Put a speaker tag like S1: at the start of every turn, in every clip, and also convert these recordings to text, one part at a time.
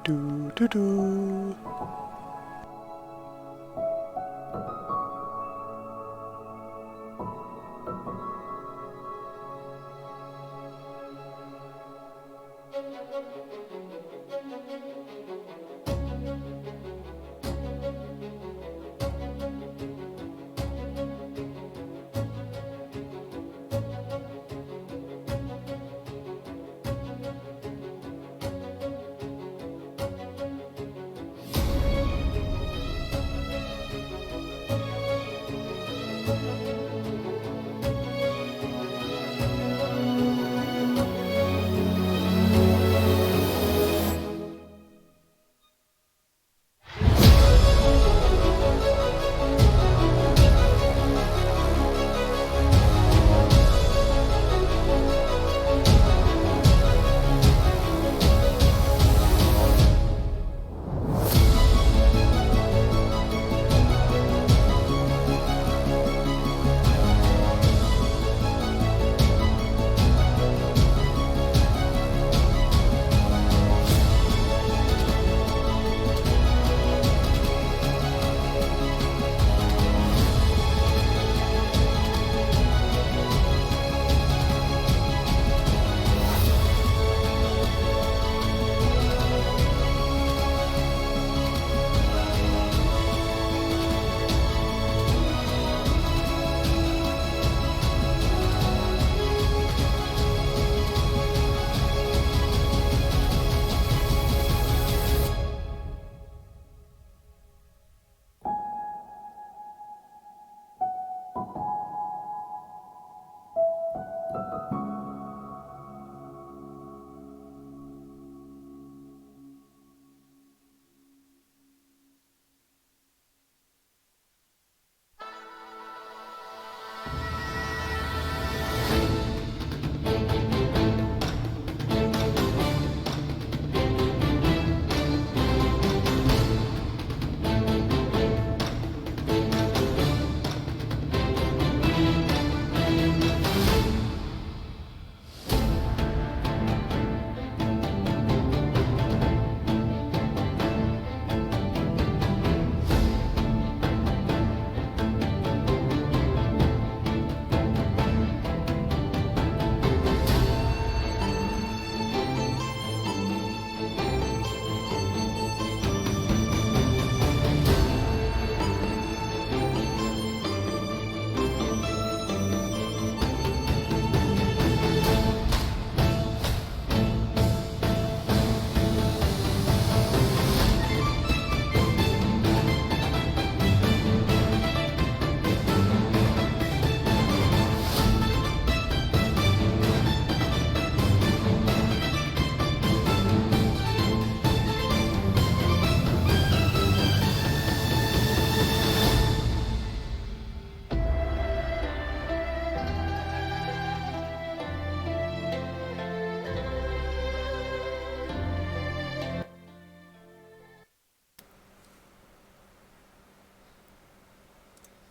S1: Do do do.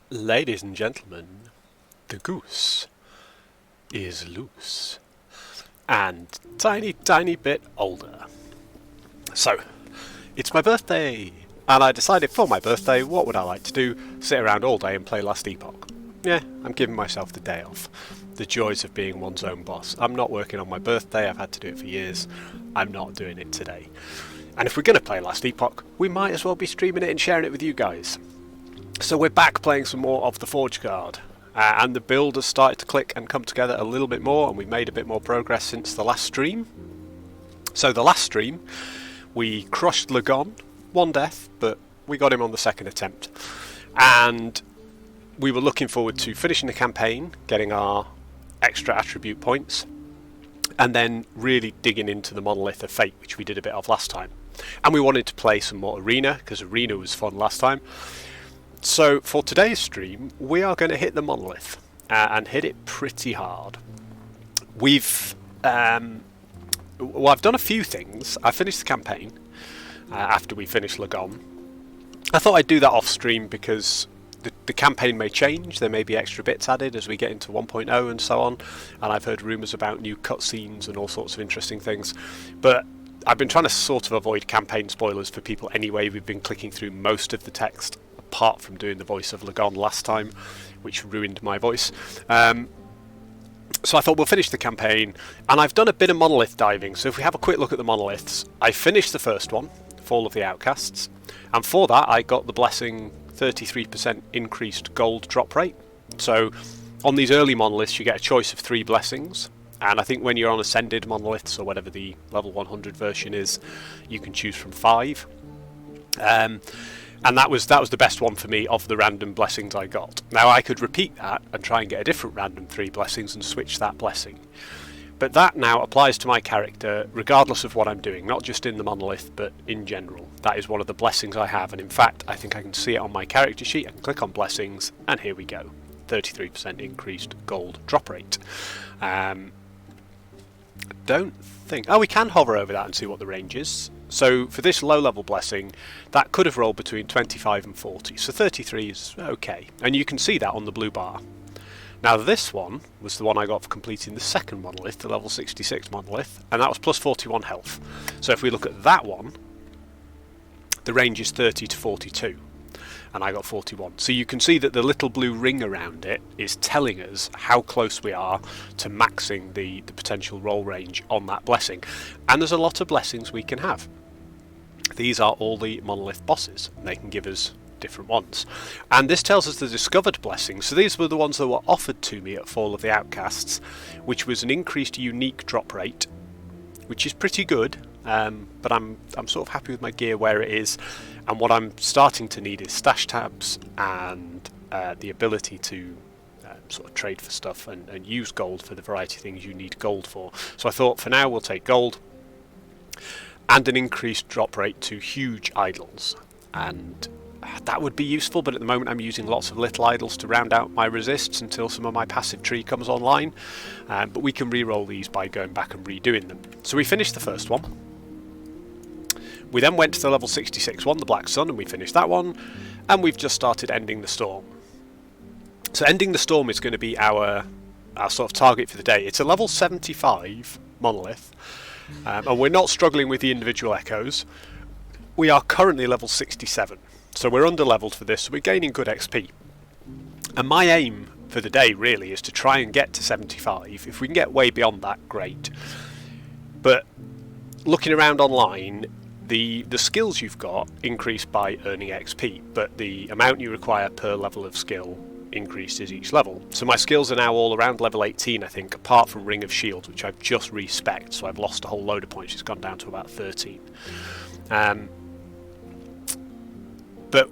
S1: Ladies and gentlemen, the goose is loose and tiny bit older. So, it's my birthday, and I decided for my birthday, what would I like to do? Sit around all day and play Last Epoch. Yeah, I'm giving myself the day off. The joys of being one's own boss. I'm not working on my birthday, I've had to do it for years. I'm not doing it today. And if we're going to play Last Epoch, we might as well be streaming it and sharing it with you guys. So we're back playing some more of the Forge Guard, and the build has started to click and come together a little bit more, and we've made a bit more progress since the last stream. So the last stream, we crushed Lagon, one death, but we got him on the second attempt. And we were looking forward to finishing the campaign, getting our extra attribute points, and then really digging into the Monolith of Fate, which we did a bit of last time. And we wanted to play some more Arena, because Arena was fun last time. So for today's stream, we are going to hit the Monolith, and hit it pretty hard. I've done a few things. I finished the campaign after we finished Lagon. I thought I'd do that off stream because the campaign may change, there may be extra bits added as we get into 1.0 and so on, and I've heard rumours about new cutscenes and all sorts of interesting things, but I've been trying to sort of avoid campaign spoilers for people anyway. We've been clicking through most of the text, apart from doing the voice of Lagon last time, which ruined my voice. So I thought we'll finish the campaign, and I've done a bit of monolith diving, so if we have a quick look at the monoliths, I finished the first one, Fall of the Outcasts, and for that I got the blessing 33% increased gold drop rate. So on these early monoliths you get a choice of 3 blessings, and I think when you're on ascended monoliths, or whatever the level 100 version is, you can choose from 5. And that was the best one for me of the random blessings I got. Now I could repeat that and try and get a different random 3 blessings and switch that blessing. But that now applies to my character regardless of what I'm doing, not just in the monolith but in general. That is one of the blessings I have, and in fact I think I can see it on my character sheet. I can click on blessings and here we go. 33% increased gold drop rate. Don't think... Oh, we can hover over that and see what the range is. So for this low level blessing, that could have rolled between 25 and 40, so 33 is okay, and you can see that on the blue bar. Now this one was the one I got for completing the second monolith, the level 66 monolith, and that was plus 41 health. So if we look at that one, the range is 30 to 42, and I got 41. So you can see that the little blue ring around it is telling us how close we are to maxing the potential roll range on that blessing. And there's a lot of blessings we can have. These are all the monolith bosses, and they can give us different ones. And this tells us the discovered blessings. So these were the ones that were offered to me at Fall of the Outcasts, which was an increased unique drop rate, which is pretty good. But I'm sort of happy with my gear where it is, and what I'm starting to need is stash tabs and the ability to sort of trade for stuff and use gold for the variety of things you need gold for. So I thought for now we'll take gold and an increased drop rate to huge idols, and that would be useful, but at the moment I'm using lots of little idols to round out my resists until some of my passive tree comes online, but we can re-roll these by going back and redoing them. So we finished the first one. We then went to the level 66 one, the Black Sun, and we finished that one, and we've just started Ending the Storm. So Ending the Storm is going to be our sort of target for the day. It's a level 75 monolith, and we're not struggling with the individual echoes. We are currently level 67, so we're under-leveled for this, so we're gaining good XP. And my aim for the day really is to try and get to 75. If we can get way beyond that, great. But looking around online, the skills you've got increase by earning XP, but the amount you require per level of skill increases each level. So my skills are now all around level 18, I think, apart from Ring of Shield, which I've just respec'd, so I've lost a whole load of points. It's gone down to about 13. But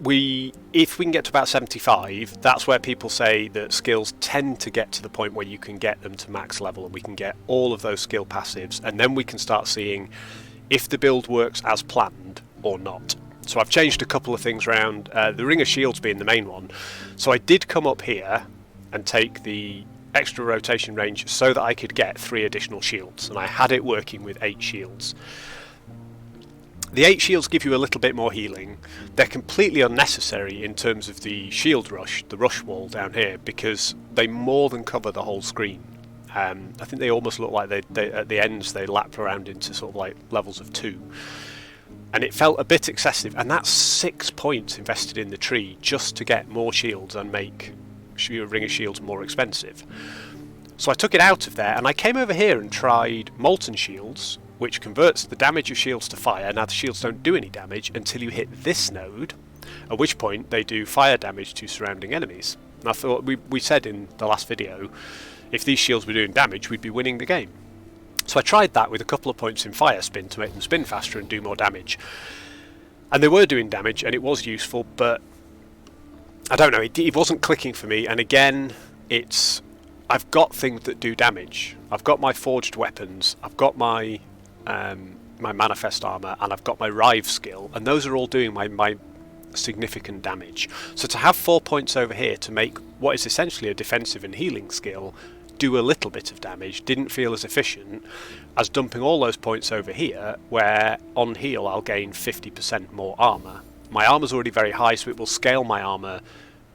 S1: if we can get to about 75, that's where people say that skills tend to get to the point where you can get them to max level, and we can get all of those skill passives, and then we can start seeing if the build works as planned or not. So I've changed a couple of things around, the Ring of Shields being the main one. So I did come up here and take the extra rotation range so that I could get 3 additional shields, and I had it working with 8 shields. The 8 shields give you a little bit more healing. They're completely unnecessary in terms of the shield rush, the rush wall down here, because they more than cover the whole screen. I think they almost look like they at the ends they lap around into sort of like levels of 2. And it felt a bit excessive, and that's 6 points invested in the tree just to get more shields and make Ring of Shields more expensive. So I took it out of there, and I came over here and tried Molten Shields, which converts the damage of shields to fire. Now the shields don't do any damage until you hit this node, at which point they do fire damage to surrounding enemies. And I thought, we said in the last video, if these shields were doing damage, we'd be winning the game. So I tried that with a couple of points in fire spin to make them spin faster and do more damage. And they were doing damage, and it was useful, but I don't know, it wasn't clicking for me. And again, I've got things that do damage. I've got my forged weapons, I've got my manifest armor, and I've got my Rive skill, and those are all doing my significant damage. So to have 4 points over here to make what is essentially a defensive and healing skill do a little bit of damage didn't feel as efficient as dumping all those points over here, where on heal I'll gain 50% more armor. My armor's already very high, so it will scale my armor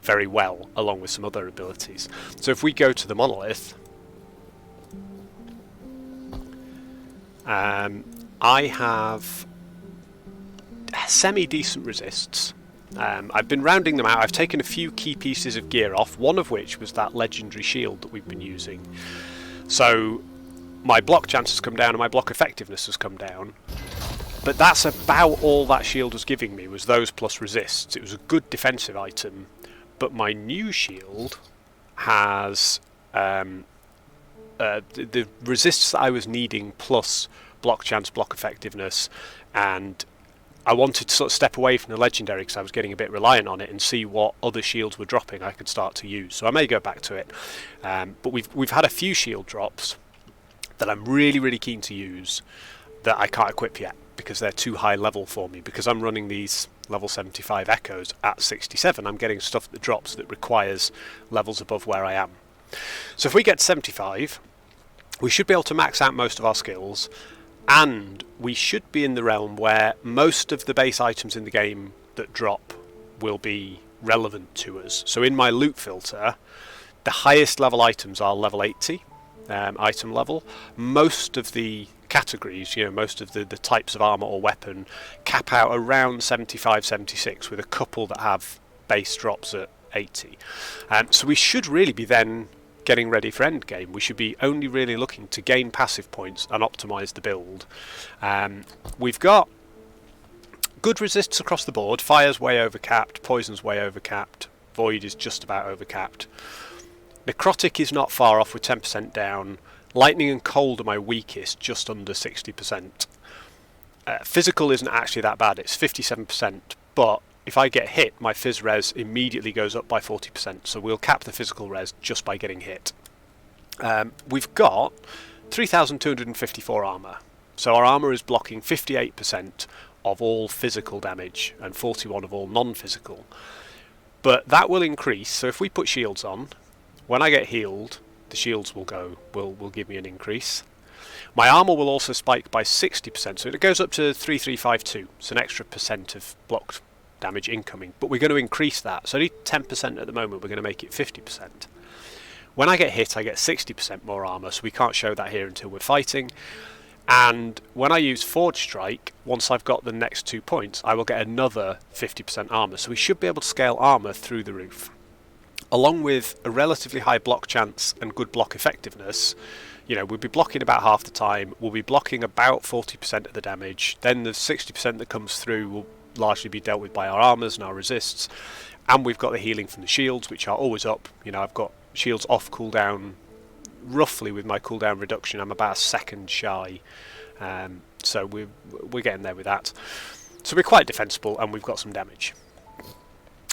S1: very well, along with some other abilities. So if we go to the monolith, I have semi-decent resists. I've been rounding them out. I've taken a few key pieces of gear off, one of which was that legendary shield that we've been using. So my block chance has come down and my block effectiveness has come down. But that's about all that shield was giving me, was those plus resists. It was a good defensive item, but my new shield has the resists that I was needing plus block chance, block effectiveness, and I wanted to sort of step away from the legendary because I was getting a bit reliant on it and see what other shields were dropping I could start to use. So I may go back to it, but we've had a few shield drops that I'm really keen to use that I can't equip yet because they're too high level for me. Because I'm running these level 75 echoes at 67, I'm getting stuff that drops that requires levels above where I am. So if we get 75, we should be able to max out most of our skills, and we should be in the realm where most of the base items in the game that drop will be relevant to us. So in my loot filter, the highest level items are level 80 item level. Most of the categories, most of the types of armor or weapon cap out around 75, 76, with a couple that have base drops at 80. So we should really be then getting ready for endgame. We should be only really looking to gain passive points and optimize the build. We've got good resists across the board. Fire's way overcapped, poison's way overcapped, void is just about overcapped. Necrotic is not far off with 10% down. Lightning and cold are my weakest, just under 60%. Physical isn't actually that bad, it's 57%, but if I get hit, my phys res immediately goes up by 40%, so we'll cap the physical res just by getting hit. We've got 3,254 armor, so our armor is blocking 58% of all physical damage and 41% of all non-physical. But that will increase, so if we put shields on, when I get healed, the shields will give me an increase. My armor will also spike by 60%, so it goes up to 3,352, so an extra percent of blocked damage incoming, but we're going to increase that. So only 10% at the moment, we're going to make it 50%. When I get hit, I get 60% more armor, so we can't show that here until we're fighting. And when I use Forge Strike, once I've got the next 2 points, I will get another 50% armor, so we should be able to scale armor through the roof. Along with a relatively high block chance and good block effectiveness, we'll be blocking about half the time, we'll be blocking about 40% of the damage, then the 60% that comes through will largely be dealt with by our armors and our resists, and we've got the healing from the shields, which are always up. I've got shields off cooldown roughly. With my cooldown reduction, I'm about a second shy, so we're getting there with that. So we're quite defensible and we've got some damage.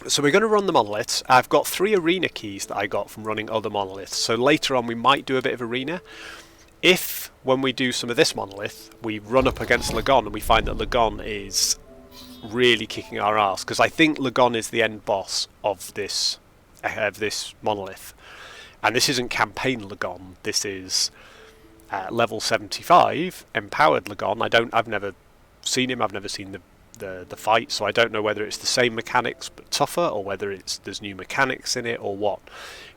S1: So we're going to run the monoliths. I've got 3 arena keys that I got from running other monoliths, so later on we might do a bit of arena. If, when we do some of this monolith, we run up against Lagon and we find that Lagon is really kicking our ass, because I think Lagon is the end boss of this monolith, and this isn't campaign Lagon, this is level 75 empowered Lagon. I've never seen him, I've never seen the fight, so I don't know whether it's the same mechanics but tougher, or whether there's new mechanics in it or what.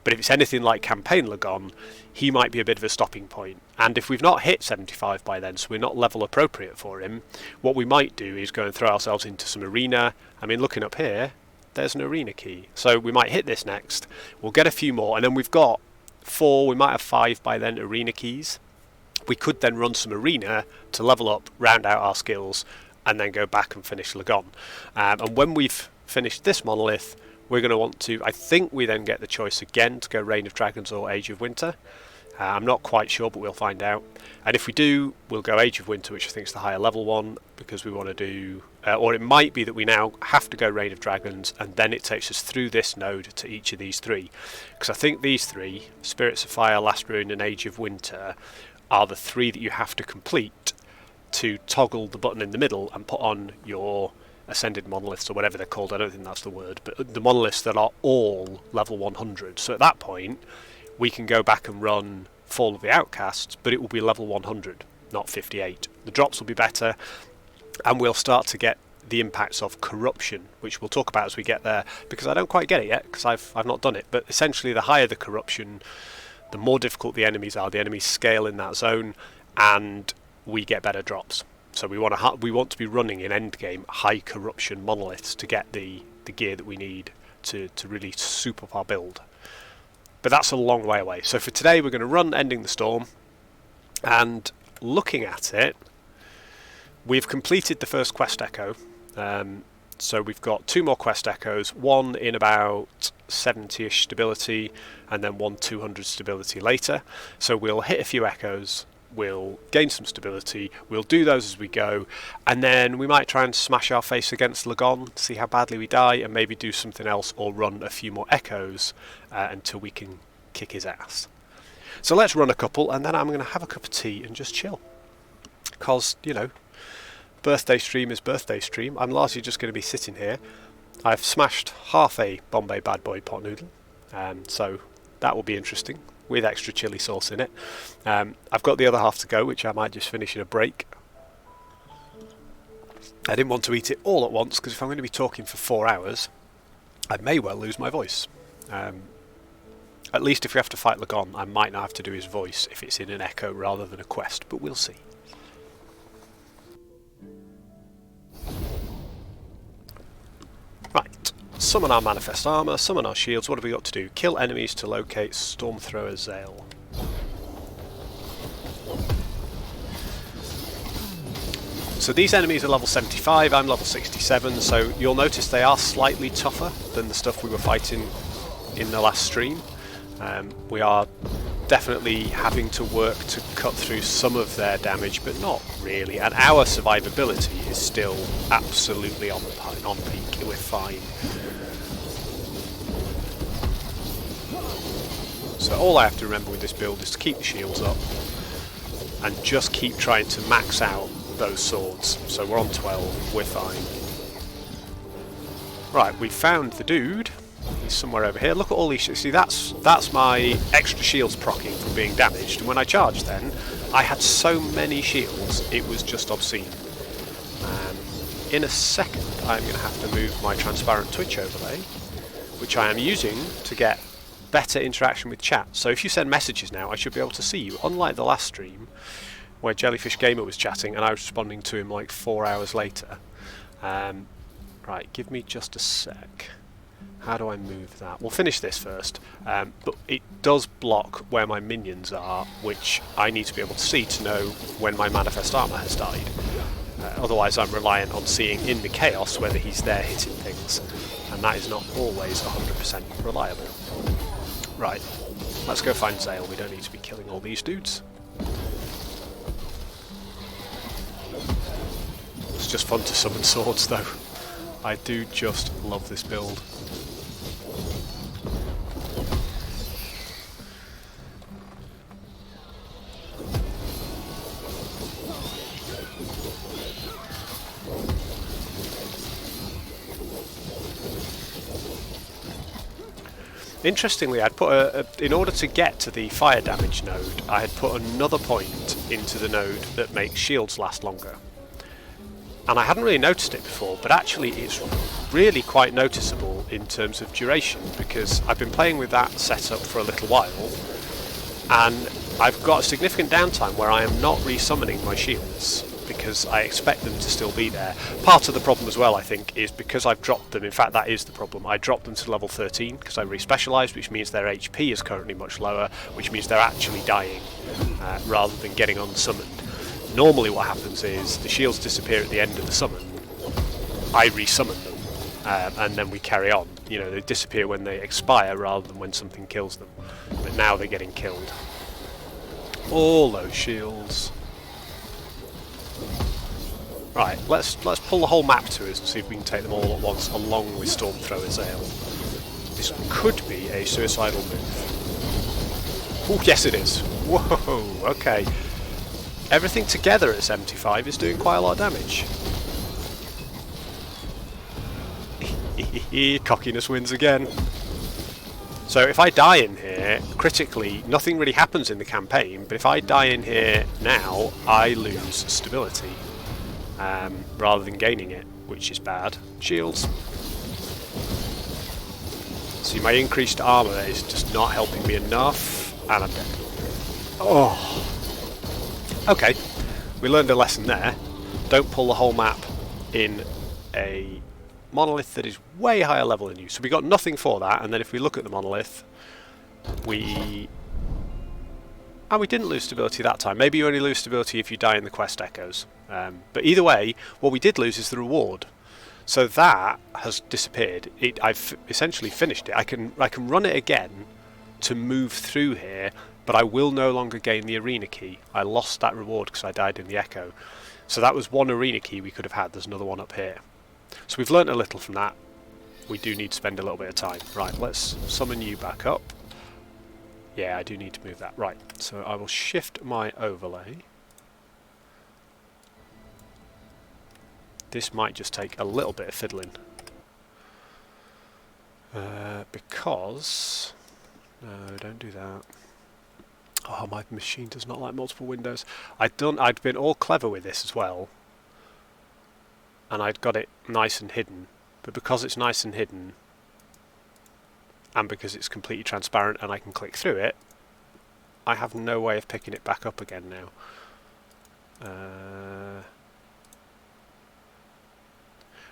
S1: But if it's anything like campaign Lagon, he might be a bit of a stopping point. And if we've not hit 75 by then, so we're not level appropriate for him, what we might do is go and throw ourselves into some arena. I mean, looking up here, there's an arena key. So we might hit this next, we'll get a few more, and then we've got 4, we might have 5 by then, arena keys. We could then run some arena to level up, round out our skills, and then go back and finish Lagon. And when we've finished this monolith, we're going to want to, I think we then get the choice again to go Reign of Dragons or Age of Winter. I'm not quite sure, but we'll find out. And if we do, we'll go Age of Winter, which I think is the higher level one, because we want to do, or it might be that we now have to go Reign of Dragons, and then it takes us through this node to each of these 3. Because I think these 3, Spirits of Fire, Last Ruin and Age of Winter, are the 3 that you have to complete to toggle the button in the middle and put on your Ascended Monoliths, or whatever they're called. I don't think that's the word, but the monoliths that are all level 100. So at that point, we can go back and run Fall of the Outcasts, but it will be level 100, not 58. The drops will be better, and we'll start to get the impacts of corruption, which we'll talk about as we get there, because I don't quite get it yet, because I've not done it. But essentially, the higher the corruption, the more difficult the enemies are. The enemies scale in that zone, and we get better drops. So we want to be running in endgame high corruption monoliths to get the gear that we need to really soup up our build. But that's a long way away. So for today, we're going to run Ending the Storm, and looking at it, we've completed the first quest echo. So we've got 2 more quest echoes, one in about 70-ish stability, and then one 200 stability later. So we'll hit a few echoes, we'll gain some stability, we'll do those as we go, and then we might try and smash our face against Lagon, see how badly we die, and maybe do something else or run a few more echoes until we can kick his ass. So let's run a couple, and then I'm going to have a cup of tea and just chill. Because, you know, birthday stream is birthday stream. I'm largely just going to be sitting here. I've smashed half a Bombay Bad Boy pot noodle, so that will be interesting, with extra chilli sauce in it. I've got the other half to go, which I might just finish in a break. I didn't want to eat it all at once, because if I'm going to be talking for 4 hours, I may well lose my voice. At least if we have to fight Lagon, I might not have to do his voice if it's in an echo rather than a quest, but we'll see. Right, summon our Manifest Armour, summon our shields. What have we got to do? Kill enemies to locate Stormthrower Zale. So these enemies are level 75, I'm level 67, so you'll notice they are slightly tougher than the stuff we were fighting in the last stream. We are definitely having to work to cut through some of their damage, but not really, and our survivability is still absolutely on peak. We're fine. So all I have to remember with this build is to keep the shields up and just keep trying to max out those swords. So we're on 12, we're fine. Right, we found the dude. He's somewhere over here. Look at all these shields. See, that's my extra shields proccing from being damaged. And when I charged then, I had so many shields, it was just obscene. In a second, I'm going to have to move my transparent Twitch overlay, which I am using to get better interaction with chat. So if you send messages now, I should be able to see you. Unlike the last stream, where Jellyfish Gamer was chatting and I was responding to him like 4 hours later. Right, give me just a sec. How do I move that? We'll finish this first, but it does block where my minions are, which I need to be able to see to know when my Manifest Armour has died. Otherwise I'm reliant on seeing in the chaos whether he's there hitting things, and that is not always 100% reliable. Right, let's go find Zale. We don't need to be killing all these dudes. It's just fun to summon swords though. I do just love this build. Interestingly, I'd put in order to get to the fire damage node, I had put another point into the node that makes shields last longer. And I hadn't really noticed it before, but actually it's really quite noticeable in terms of duration, because I've been playing with that setup for a little while, and I've got a significant downtime where I am not resummoning my shields, because I expect them to still be there. Part of the problem as well, I think, is because I've dropped them. In fact, that is the problem. I dropped them to level 13 because I re-specialised, which means their HP is currently much lower, which means they're actually dying rather than getting unsummoned. Normally what happens is the shields disappear at the end of the summon, I re-summon them, and then we carry on. You know, they disappear when they expire rather than when something kills them. But now they're getting killed. All those shields. Right, let's pull the whole map to us and see if we can take them all at once, along with Stormthrower Zale. This could be a suicidal move. Oh, yes it is. Whoa, okay. Everything together at 75 is doing quite a lot of damage. Cockiness wins again. So if I die in here, critically, nothing really happens in the campaign, but if I die in here now, I lose stability. Rather than gaining it, which is bad. Shields. See, my increased armour is just not helping me enough, and I'm dead. Oh. Okay, we learned a lesson there. Don't pull the whole map in a monolith that is way higher level than you. So we got nothing for that, and then if we look at the monolith, we didn't lose stability that time. Maybe you only lose stability if you die in the quest echoes. But either way, what we did lose is the reward. So that has disappeared. I've essentially finished it. I can run it again to move through here, but I will no longer gain the arena key. I lost that reward because I died in the echo. So that was one arena key we could have had. There's another one up here. So we've learnt a little from that. We do need to spend a little bit of time. Right, let's summon you back up. Yeah, I do need to move that. Right, so I will shift my overlay. This might just take a little bit of fiddling. Because... No, don't do that. Oh, my machine does not like multiple windows. I'd been all clever with this as well. And I'd got it nice and hidden. But because it's nice and hidden, and because it's completely transparent and I can click through it, I have no way of picking it back up again now.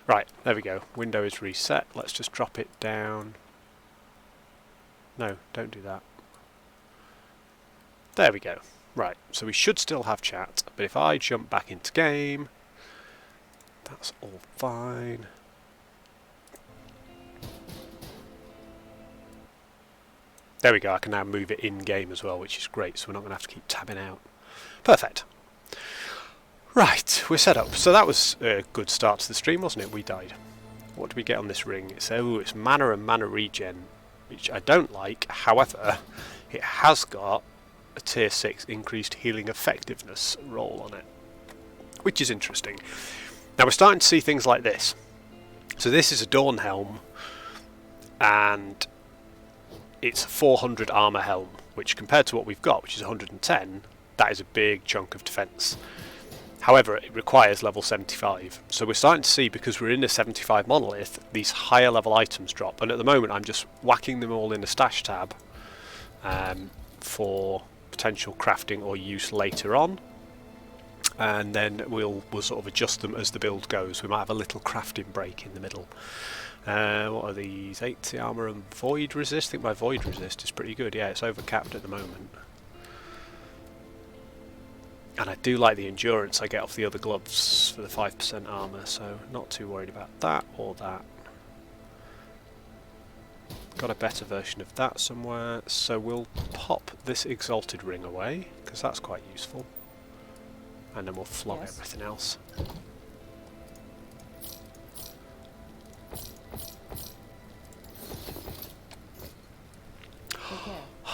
S1: Right, there we go. Window is reset. Let's just drop it down. No, don't do that. There we go. Right, so we should still have chat, but if I jump back into game, that's all fine. There we go, I can now move it in-game as well, which is great, so we're not going to have to keep tabbing out. Perfect. Right, we're set up. So that was a good start to the stream, wasn't it? We died. What do we get on this ring? It's mana and mana regen, which I don't like. However, it has got a tier 6 increased healing effectiveness roll on it, which is interesting. Now we're starting to see things like this. So this is a Dawn Helm, and it's a 400 armor helm, which compared to what we've got, which is 110, that is a big chunk of defense. However, it requires level 75. So we're starting to see, because we're in a 75 monolith, these higher level items drop. And at the moment I'm just whacking them all in the stash tab for potential crafting or use later on. And then we'll sort of adjust them as the build goes. We might have a little crafting break in the middle. What are these? 80 armor and void resist? I think my void resist is pretty good. Yeah, it's overcapped at the moment. And I do like the endurance I get off the other gloves for the 5% armour, so not too worried about that or that. Got a better version of that somewhere, so we'll pop this exalted ring away, because that's quite useful. And then we'll flog everything else.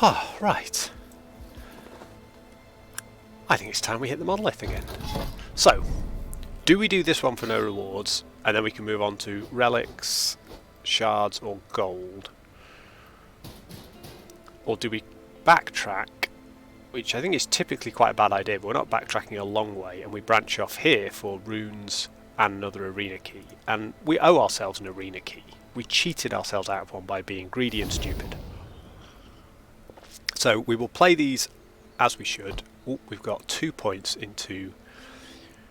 S1: Ah, right. I think it's time we hit the monolith again. So, do we do this one for no rewards, and then we can move on to relics, shards or gold? Or do we backtrack, which I think is typically quite a bad idea, but we're not backtracking a long way, and we branch off here for runes and another arena key. And we owe ourselves an arena key. We cheated ourselves out of one by being greedy and stupid. So we will play these as we should. Ooh, we've got 2 points into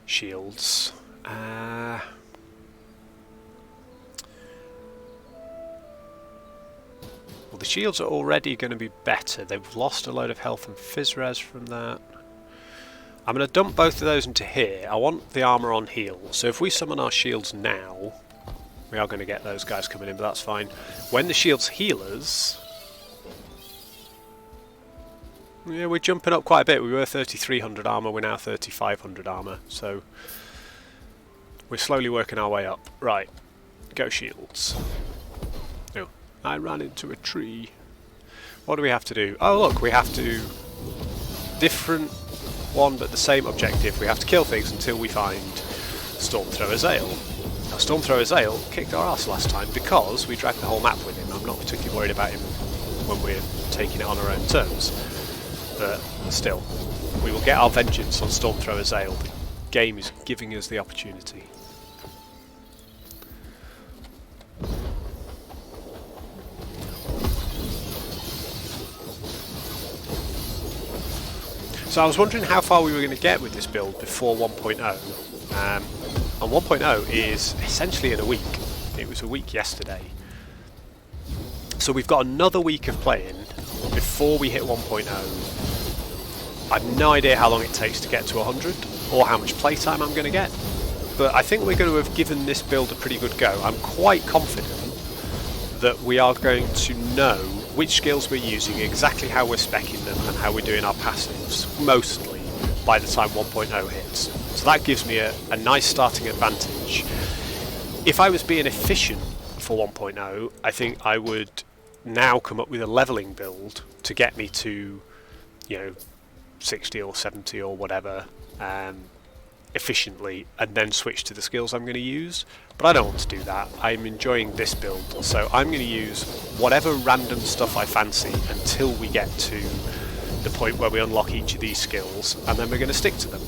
S1: shields. Well, the shields are already going to be better. They've lost a load of health and phys res from that. I'm going to dump both of those into here. I want the armour on heal. So if we summon our shields now, we are going to get those guys coming in, but that's fine. When the shields heal us... Yeah, we're jumping up quite a bit. We were 3,300 armour, we're now 3,500 armour, so we're slowly working our way up. Right, go shields. Oh, I ran into a tree. What do we have to do? Oh look, we have to... Different one but the same objective. We have to kill things until we find Stormthrower Zale. Now Stormthrower Zale kicked our ass last time because we dragged the whole map with him. I'm not particularly worried about him when we're taking it on our own terms. But still, we will get our vengeance on Stormthrower Zale. The game is giving us the opportunity. So I was wondering how far we were going to get with this build before 1.0. And 1.0 is essentially in a week. It was a week yesterday. So we've got another week of playing before we hit 1.0. I've no idea how long it takes to get to 100 or how much playtime I'm going to get. But I think we're going to have given this build a pretty good go. I'm quite confident that we are going to know which skills we're using, exactly how we're speccing them, and how we're doing our passives, mostly, by the time 1.0 hits. So that gives me a nice starting advantage. If I was being efficient for 1.0, I think I would now come up with a levelling build to get me to, 60 or 70 or whatever, efficiently, and then switch to the skills I'm going to use. But I don't want to do that. I'm enjoying this build, so I'm going to use whatever random stuff I fancy until we get to the point where we unlock each of these skills, and then we're going to stick to them.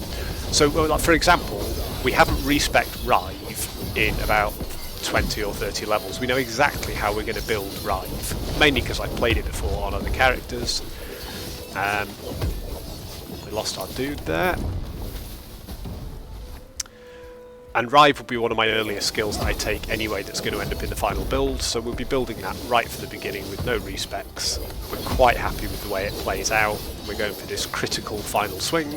S1: So, like, for example, we haven't respecced Rive in about 20 or 30 levels. We know exactly how we're going to build Rive, mainly because I played it before on other characters. We lost our dude there. And Rive will be one of my earlier skills that I take anyway that's going to end up in the final build, so we'll be building that right from the beginning with no respecs. We're quite happy with the way it plays out. We're going for this critical final swing,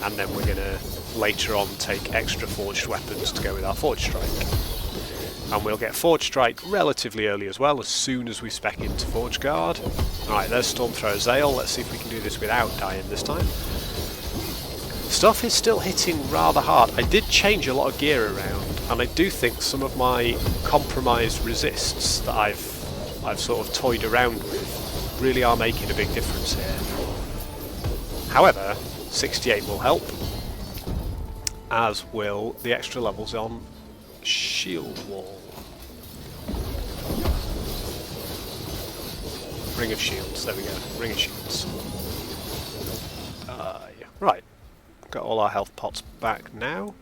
S1: and then we're going to later on take extra forged weapons to go with our Forge Strike. And we'll get Forge Strike relatively early as well, as soon as we spec into Forge Guard. Alright, there's Stormthrower Zale. Let's see if we can do this without dying this time. Stuff is still hitting rather hard. I did change a lot of gear around, and I do think some of my compromised resists that I've sort of toyed around with really are making a big difference here. However, 68 will help, as will the extra levels on Shield Wall. Ring of Shields, there we go, Ring of Shields. Yeah. Right. Got all our health pots back now.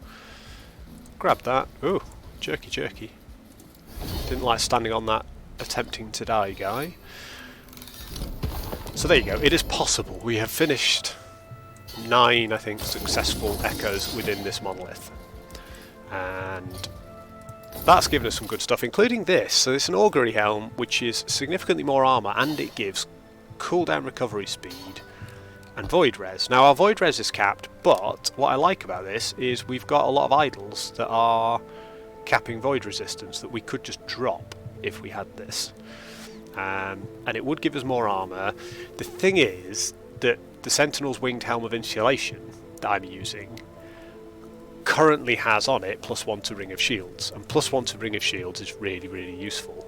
S1: Grab that. Ooh, jerky jerky. Didn't like standing on that attempting to die guy. So there you go, it is possible. We have finished 9, I think, successful echoes within this monolith. And that's given us some good stuff, including this. So it's an Augury Helm, which is significantly more armour, and it gives cooldown recovery speed and Void Res. Now our Void Res is capped, but what I like about this is we've got a lot of idols that are capping Void Resistance that we could just drop if we had this. And it would give us more armour. The thing is that the Sentinel's Winged Helm of Insulation that I'm using currently has on it +1 to Ring of Shields, and +1 to Ring of Shields is really, really useful.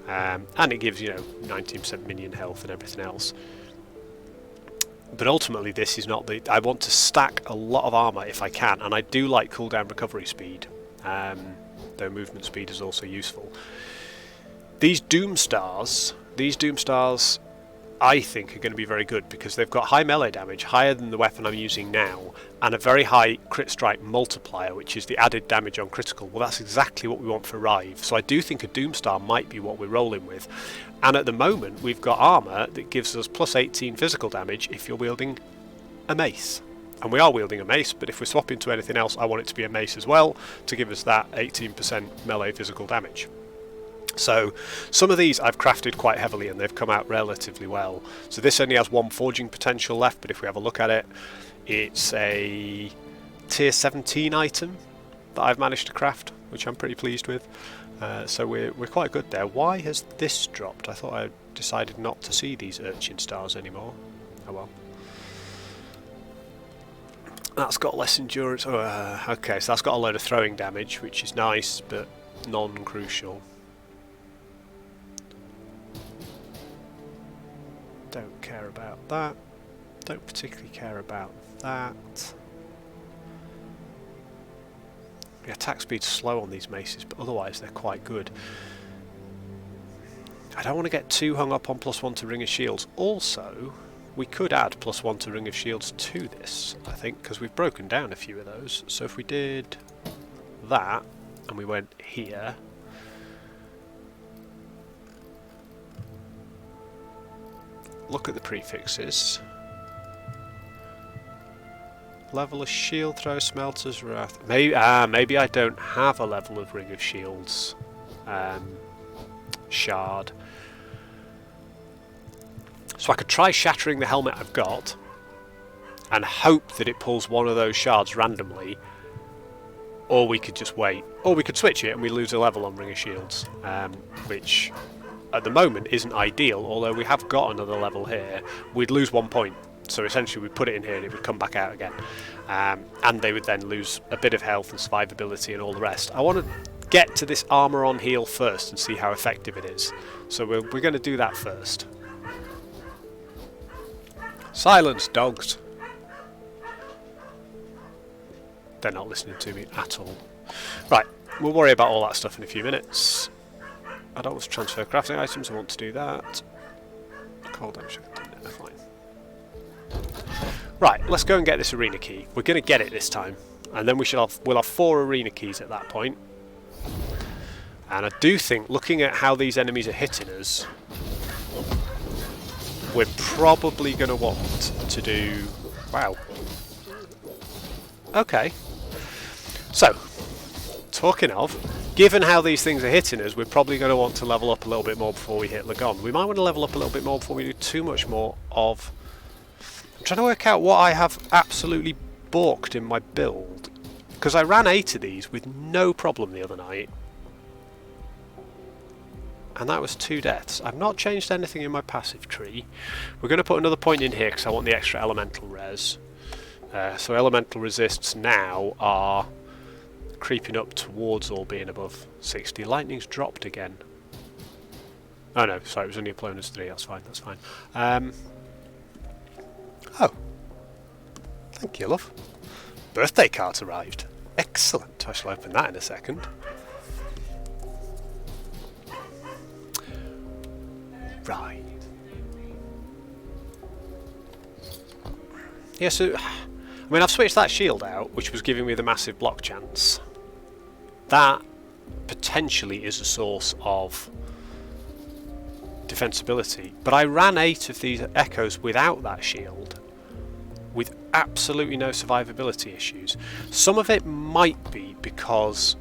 S1: And it gives, 19% minion health and everything else. But ultimately this is not the... I want to stack a lot of armour if I can, and I do like cooldown recovery speed, though movement speed is also useful. These Doomstars, I think are going to be very good because they've got high melee damage, higher than the weapon I'm using now, and a very high crit strike multiplier, which is the added damage on critical. Well, that's exactly what we want for Rive, so I do think a Doomstar might be what we're rolling with. And at the moment we've got armour that gives us +18 physical damage if you're wielding a mace. And we are wielding a mace, but if we're swapping to anything else, I want it to be a mace as well, to give us that 18% melee physical damage. So some of these I've crafted quite heavily and they've come out relatively well. So this only has 1 forging potential left, but if we have a look at it, it's a tier 17 item that I've managed to craft, which I'm pretty pleased with. So we're quite good there. Why has this dropped? I thought I decided not to see these Urchin Stars anymore. Oh well. That's got less endurance. Oh, okay, so that's got a load of throwing damage, which is nice, but non-crucial. Don't care about that. Don't particularly care about that. The attack speed's slow on these maces, but otherwise they're quite good. I don't want to get too hung up on +1 to Ring of Shields. Also, we could add +1 to Ring of Shields to this, I think, because we've broken down a few of those. So if we did that, and we went here, look at the prefixes. Level of shield throw, smelter's wrath. Maybe I don't have a level of Ring of Shields shard. So I could try shattering the helmet I've got and hope that it pulls one of those shards randomly, or we could just wait, or we could switch it and we lose a level on Ring of Shields, which at the moment isn't ideal, although we have got another level here. We'd lose 1 point, so essentially we'd put it in here and it would come back out again, and they would then lose a bit of health and survivability and all the rest. I want to get to this armour on heal first and see how effective it is, so we're going to do that first. Silence, dogs! They're not listening to me at all. Right, we'll worry about all that stuff in a few minutes. I don't want to transfer crafting items, I want to do that. Cold damage container, fine. Right, let's go and get this arena key. We're going to get it this time, and then we'll have 4 arena keys at that point. And I do think, looking at how these enemies are hitting us, we're probably going to want to do... Wow. Okay. So, talking of, given how these things are hitting us, we're probably going to want to level up a little bit more before we hit Lagon. We might want to level up a little bit more before we do too much more of... I'm trying to work out what I have absolutely balked in my build, because I ran 8 of these with no problem the other night, and that was 2 deaths. I've not changed anything in my passive tree. We're going to put another point in here because I want the extra elemental res. So elemental resists now are creeping up towards all being above 60. Lightning's dropped again. Oh no, sorry, it was only Apollonis 3, that's fine, that's fine. Oh. Thank you, love. Birthday card arrived. Excellent, I shall open that in a second. Right. Yeah, so... I mean, I've switched that shield out, which was giving me the massive block chance. That potentially is a source of defensibility. But I ran 8 of these echoes without that shield, with absolutely no survivability issues. Some of it might be because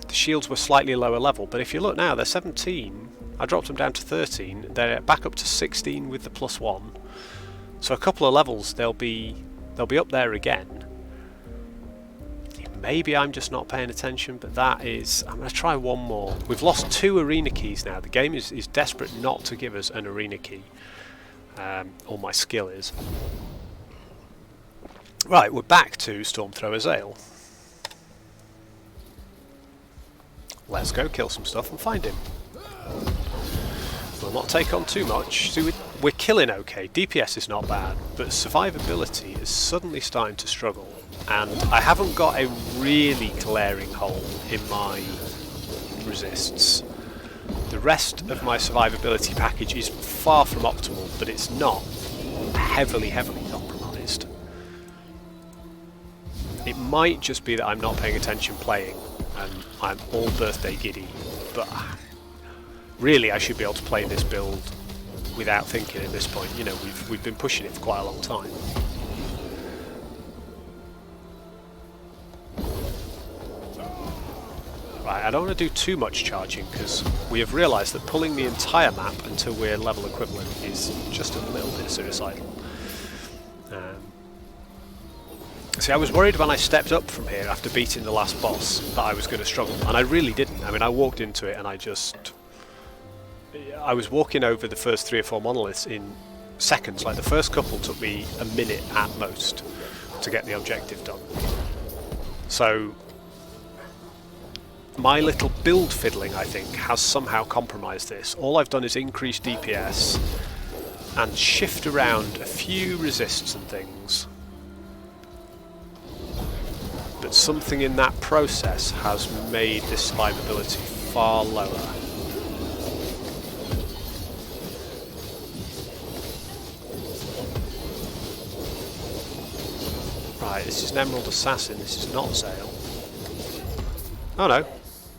S1: the shields were slightly lower level, but if you look now, they're 17. I dropped them down to 13. They're back up to 16 with the +1. So a couple of levels, they'll be up there again. Maybe I'm just not paying attention, but that is... I'm going to try one more. We've lost 2 arena keys now. The game is desperate not to give us an arena key. Or my skill is. Right, we're back to Stormthrower's Ale. Let's go kill some stuff and find him. We'll not take on too much. See, we're killing okay. DPS is not bad, but survivability is suddenly starting to struggle. And I haven't got a really glaring hole in my resists. The rest of my survivability package is far from optimal, but it's not heavily compromised. It might just be that I'm not paying attention playing, and I'm all birthday giddy, but really I should be able to play this build without thinking at this point. You know, we've been pushing it for quite a long time. Right, I don't want to do too much charging because we have realised that pulling the entire map until we're level equivalent is just a little bit suicidal. See, I was worried when I stepped up from here after beating the last boss that I was going to struggle, and I really didn't. I mean, I walked into it and I was walking over the first 3 or 4 monoliths in seconds. Like, the first couple took me a minute at most to get the objective done. So my little build fiddling, I think, has somehow compromised this. All I've done is increase DPS and shift around a few resists and things. But something in that process has made this survivability far lower. Right, this is an Emerald Assassin, this is not Zale. Oh no,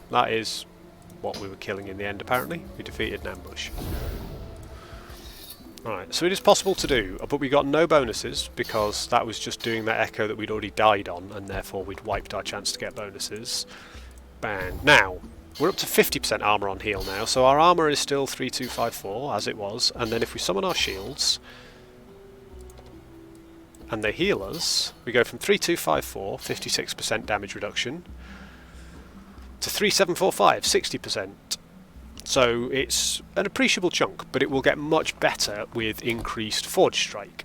S1: that is what we were killing in the end apparently. We defeated an ambush. Right, so it is possible to do, but we got no bonuses because that was just doing that echo that we'd already died on, and therefore we'd wiped our chance to get bonuses. Bang. Now, we're up to 50% armour on heal now, so our armour is still 3254 as it was, and then if we summon our shields and they heal us, we go from 3254, 56% damage reduction, to 3745, 60%. So it's an appreciable chunk, but it will get much better with increased Forge Strike.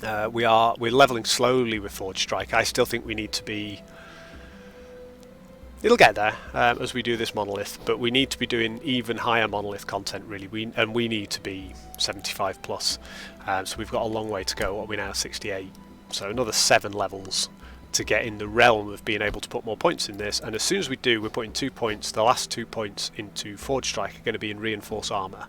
S1: We're leveling slowly with Forge Strike. I still think we need to be... It'll get there as we do this monolith, but we need to be doing even higher monolith content really. We need to be 75 plus. So we've got a long way to go. What are we now? 68. So another 7 levels to get in the realm of being able to put more points in this, and as soon as we do, we're putting 2 points, the last 2 points into Forge Strike are going to be in Reinforce Armour.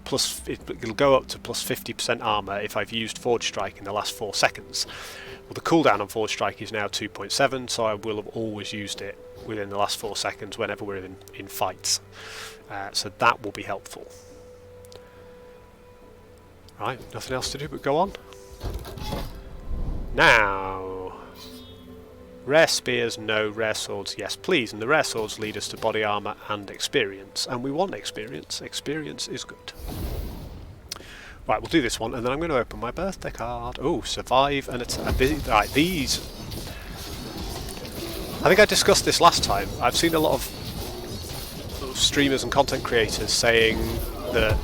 S1: Plus, it'll go up to plus 50% armour if I've used Forge Strike in the last 4 seconds. Well, the cooldown on Forge Strike is now 2.7, so I will have always used it within the last 4 seconds whenever we're in fights. So that will be helpful. Right, nothing else to do but go on. Now... Rare spears, no. Rare swords, yes please. And the rare swords lead us to body armour and experience. And we want experience. Experience is good. Right, we'll do this one, and then I'm going to open my birthday card. Oh, survive and attack. Right, these... I think I discussed this last time. I've seen a lot of streamers and content creators saying that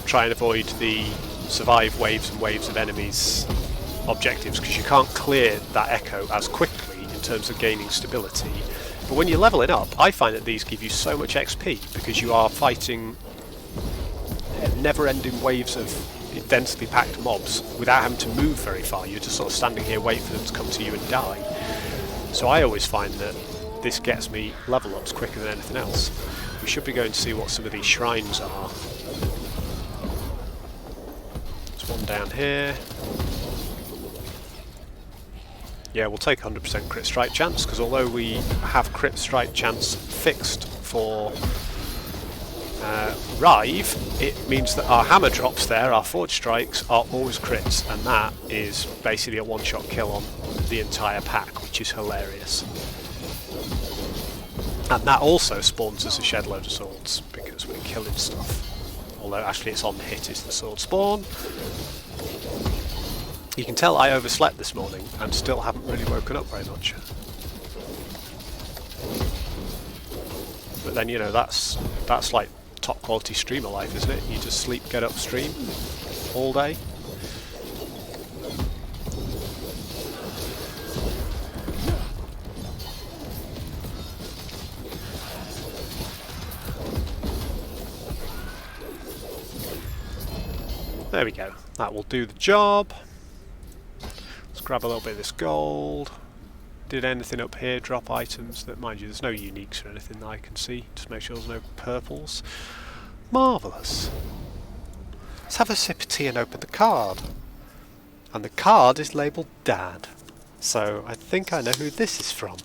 S1: try and avoid the survive waves and waves of enemies objectives, because you can't clear that echo as quickly in terms of gaining stability. But when you're leveling up, I find that these give you so much XP because you are fighting never-ending waves of densely packed mobs without having to move very far. You're just sort of standing here waiting for them to come to you and die. So I always find that this gets me level ups quicker than anything else. We should be going to see what some of these shrines are. There's one down here. Yeah, we'll take 100% crit strike chance, because although we have crit strike chance fixed for Rive, it means that our hammer drops there, our forge strikes, are always crits, and that is basically a one-shot kill on the entire pack, which is hilarious. And that also spawns us a shed load of swords, because we're killing stuff. Although actually it's on hit is the sword spawn. You can tell I overslept this morning and still haven't really woken up very much. But then, you know, that's like top quality streamer life, isn't it? You just sleep, get up, stream all day. There we go. That will do the job. Grab a little bit of this gold. Did anything up here drop items that, mind you, there's no uniques or anything that I can see. Just make sure there's no purples. Marvellous. Let's have a sip of tea and open the card. And the card is labelled Dad. So I think I know who this is from.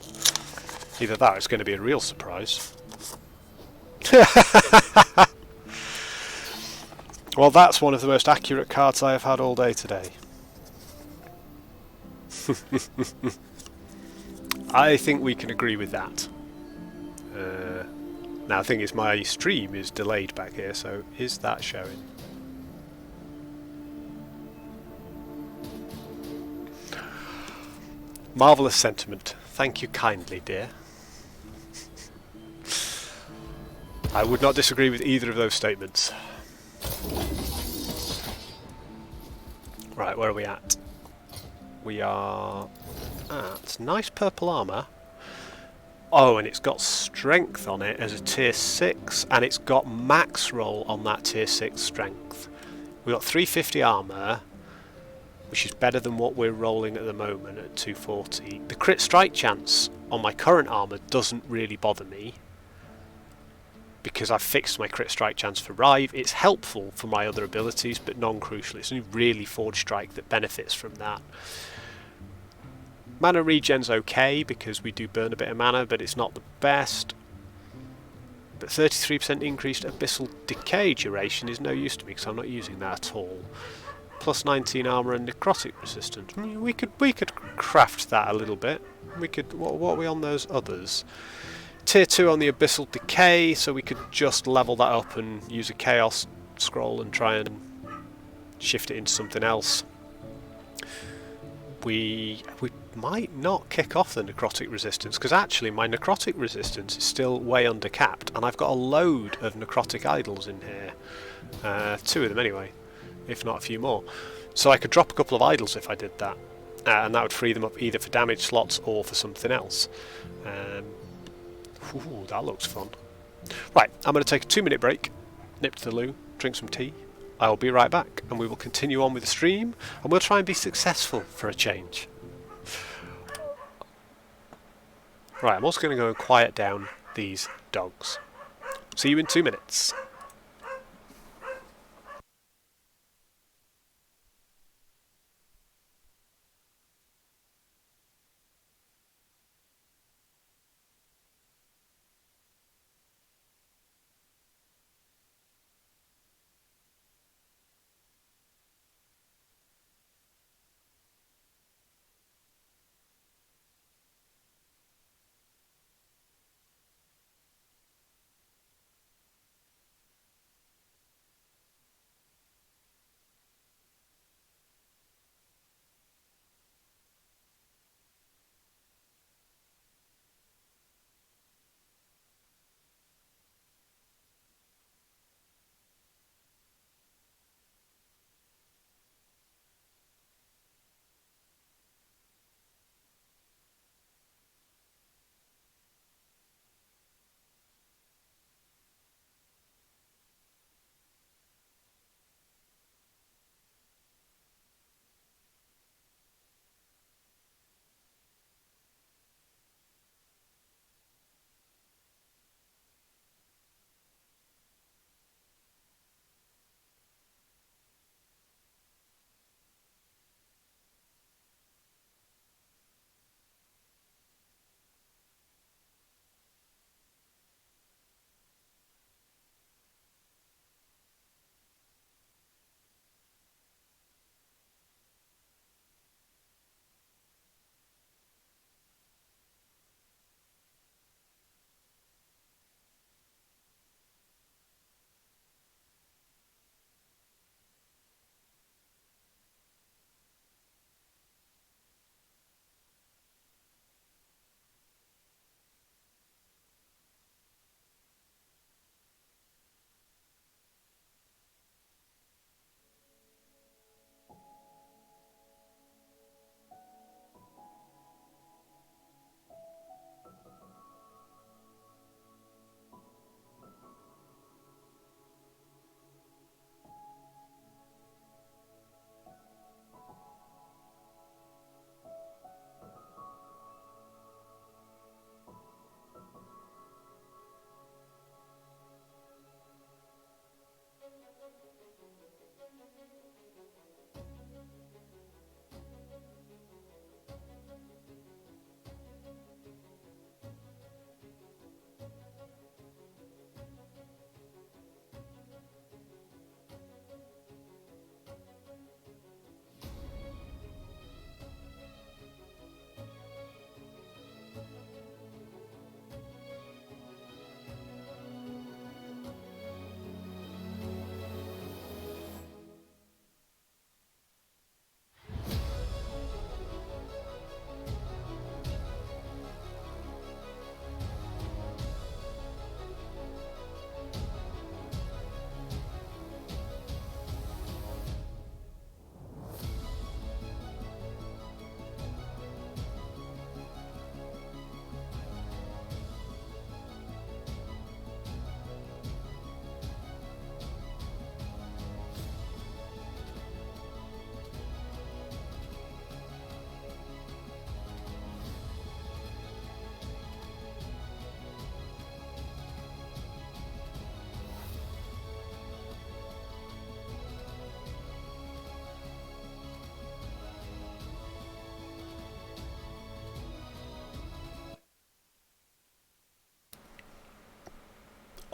S1: Either that or it's going to be a real surprise. Well, that's one of the most accurate cards I have had all day today. I think we can agree with that. Now the thing is, my stream is delayed back here, so is that showing? Marvellous sentiment. Thank you kindly, dear. I would not disagree with either of those statements. Right, where are we at? We are at nice purple armour. Oh, and it's got strength on it as a tier 6, and it's got max roll on that tier 6 strength. We've got 350 armour, which is better than what we're rolling at the moment at 240. The crit strike chance on my current armour doesn't really bother me, because I've fixed my crit strike chance for Rive. It's helpful for my other abilities, but non-crucial. It's only really Forge Strike that benefits from that. Mana regen's okay, because we do burn a bit of mana, but it's not the best. But 33% increased abyssal decay duration is no use to me because I'm not using that at all. Plus 19 armor and necrotic resistance. We could craft that a little bit. We could. What are we on those others? Tier 2 on the abyssal decay, so we could just level that up and use a chaos scroll and try and shift it into something else. We might not kick off the necrotic resistance, because actually my necrotic resistance is still way undercapped, and I've got a load of necrotic idols in here. 2 of them anyway, if not a few more. So I could drop a couple of idols if I did that, and that would free them up either for damage slots or for something else. Ooh, that looks fun. Right, I'm going to take a 2-minute break, nip to the loo, drink some tea. I will be right back, and we will continue on with the stream, and we'll try and be successful for a change. Right, I'm also going to go and quiet down these dogs. See you in 2 minutes.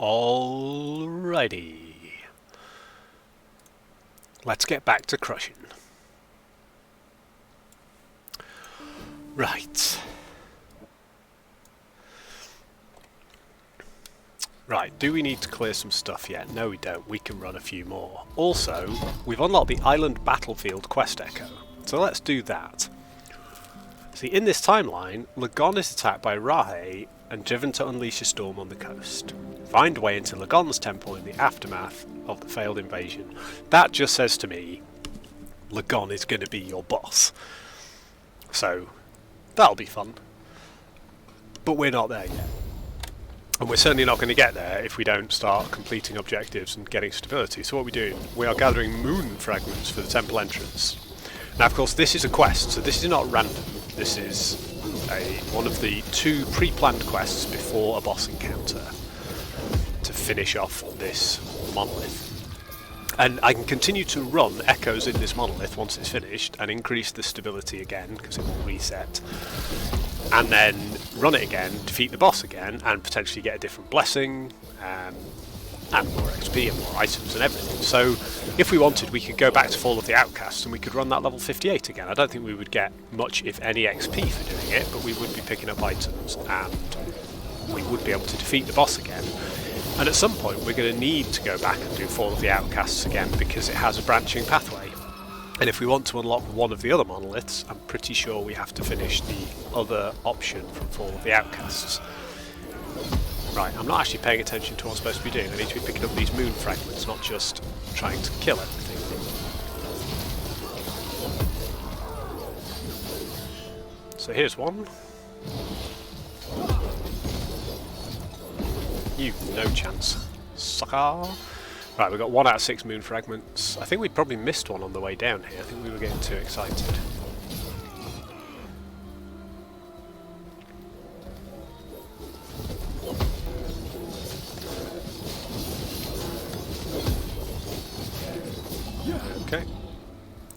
S1: Alrighty. Let's get back to crushing. Right. Right, do we need to clear some stuff yet? No we don't, we can run a few more. Also, we've unlocked the Island Battlefield quest echo, so let's do that. See, in this timeline, Lagon is attacked by Rahe and driven to unleash a storm on the coast. Find a way into Lagon's temple in the aftermath of the failed invasion. That just says to me, Lagon is going to be your boss. So, that'll be fun. But we're not there yet. And we're certainly not going to get there if we don't start completing objectives and getting stability. So what we're doing, we are gathering moon fragments for the temple entrance. Now of course this is a quest, so this is not random. This is one of the 2 pre-planned quests before a boss encounter to finish off this monolith. And I can continue to run echoes in this monolith once it's finished and increase the stability again because it will reset. And then run it again, defeat the boss again, and potentially get a different blessing, and more XP and more items and everything. So if we wanted, we could go back to Fall of the Outcasts and we could run that level 58 again. I don't think we would get much, if any, XP for doing it, but we would be picking up items and we would be able to defeat the boss again. And at some point we're going to need to go back and do Fall of the Outcasts again because it has a branching pathway. And if we want to unlock one of the other monoliths, I'm pretty sure we have to finish the other option from Fall of the Outcasts. Right, I'm not actually paying attention to what I'm supposed to be doing. I need to be picking up these moon fragments, not just trying to kill everything. So here's one. You've no chance, sucker. Right, we've got 1 out of 6 moon fragments. I think we probably missed one on the way down here. I think we were getting too excited. Okay.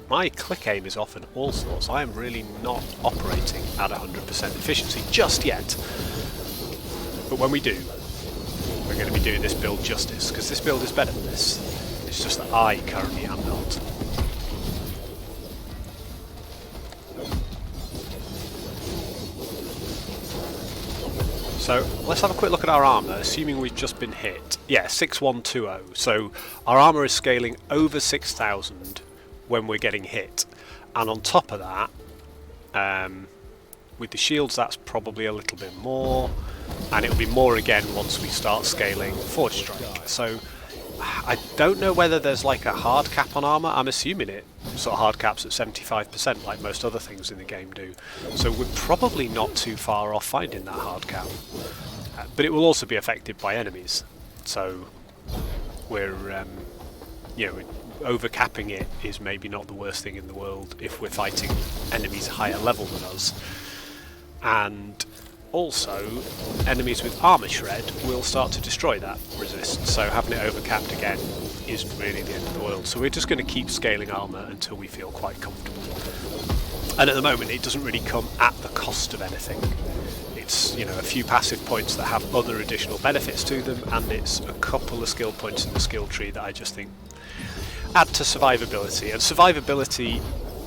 S1: My click aim is off and all sorts. I am really not operating at 100% efficiency just yet. But when we do, we're going to be doing this build justice, because this build is better than this. It's just that I currently am not. So let's have a quick look at our armour, assuming we've just been hit. Yeah, 6120. So our armour is scaling over 6,000 when we're getting hit. And on top of that, with the shields that's probably a little bit more. And it'll be more again once we start scaling Forge Strike. So I don't know whether there's like a hard cap on armour. I'm assuming it sort of hard caps at 75% like most other things in the game do. So we're probably not too far off finding that hard cap. But it will also be affected by enemies. So we're, you know, over-capping it is maybe not the worst thing in the world if we're fighting enemies higher level than us. And also, enemies with armour shred will start to destroy that resist, so having it overcapped again isn't really the end of the world. So we're just going to keep scaling armour until we feel quite comfortable. And at the moment it doesn't really come at the cost of anything. It's, you know, a few passive points that have other additional benefits to them, and it's a couple of skill points in the skill tree that I just think add to survivability. And survivability,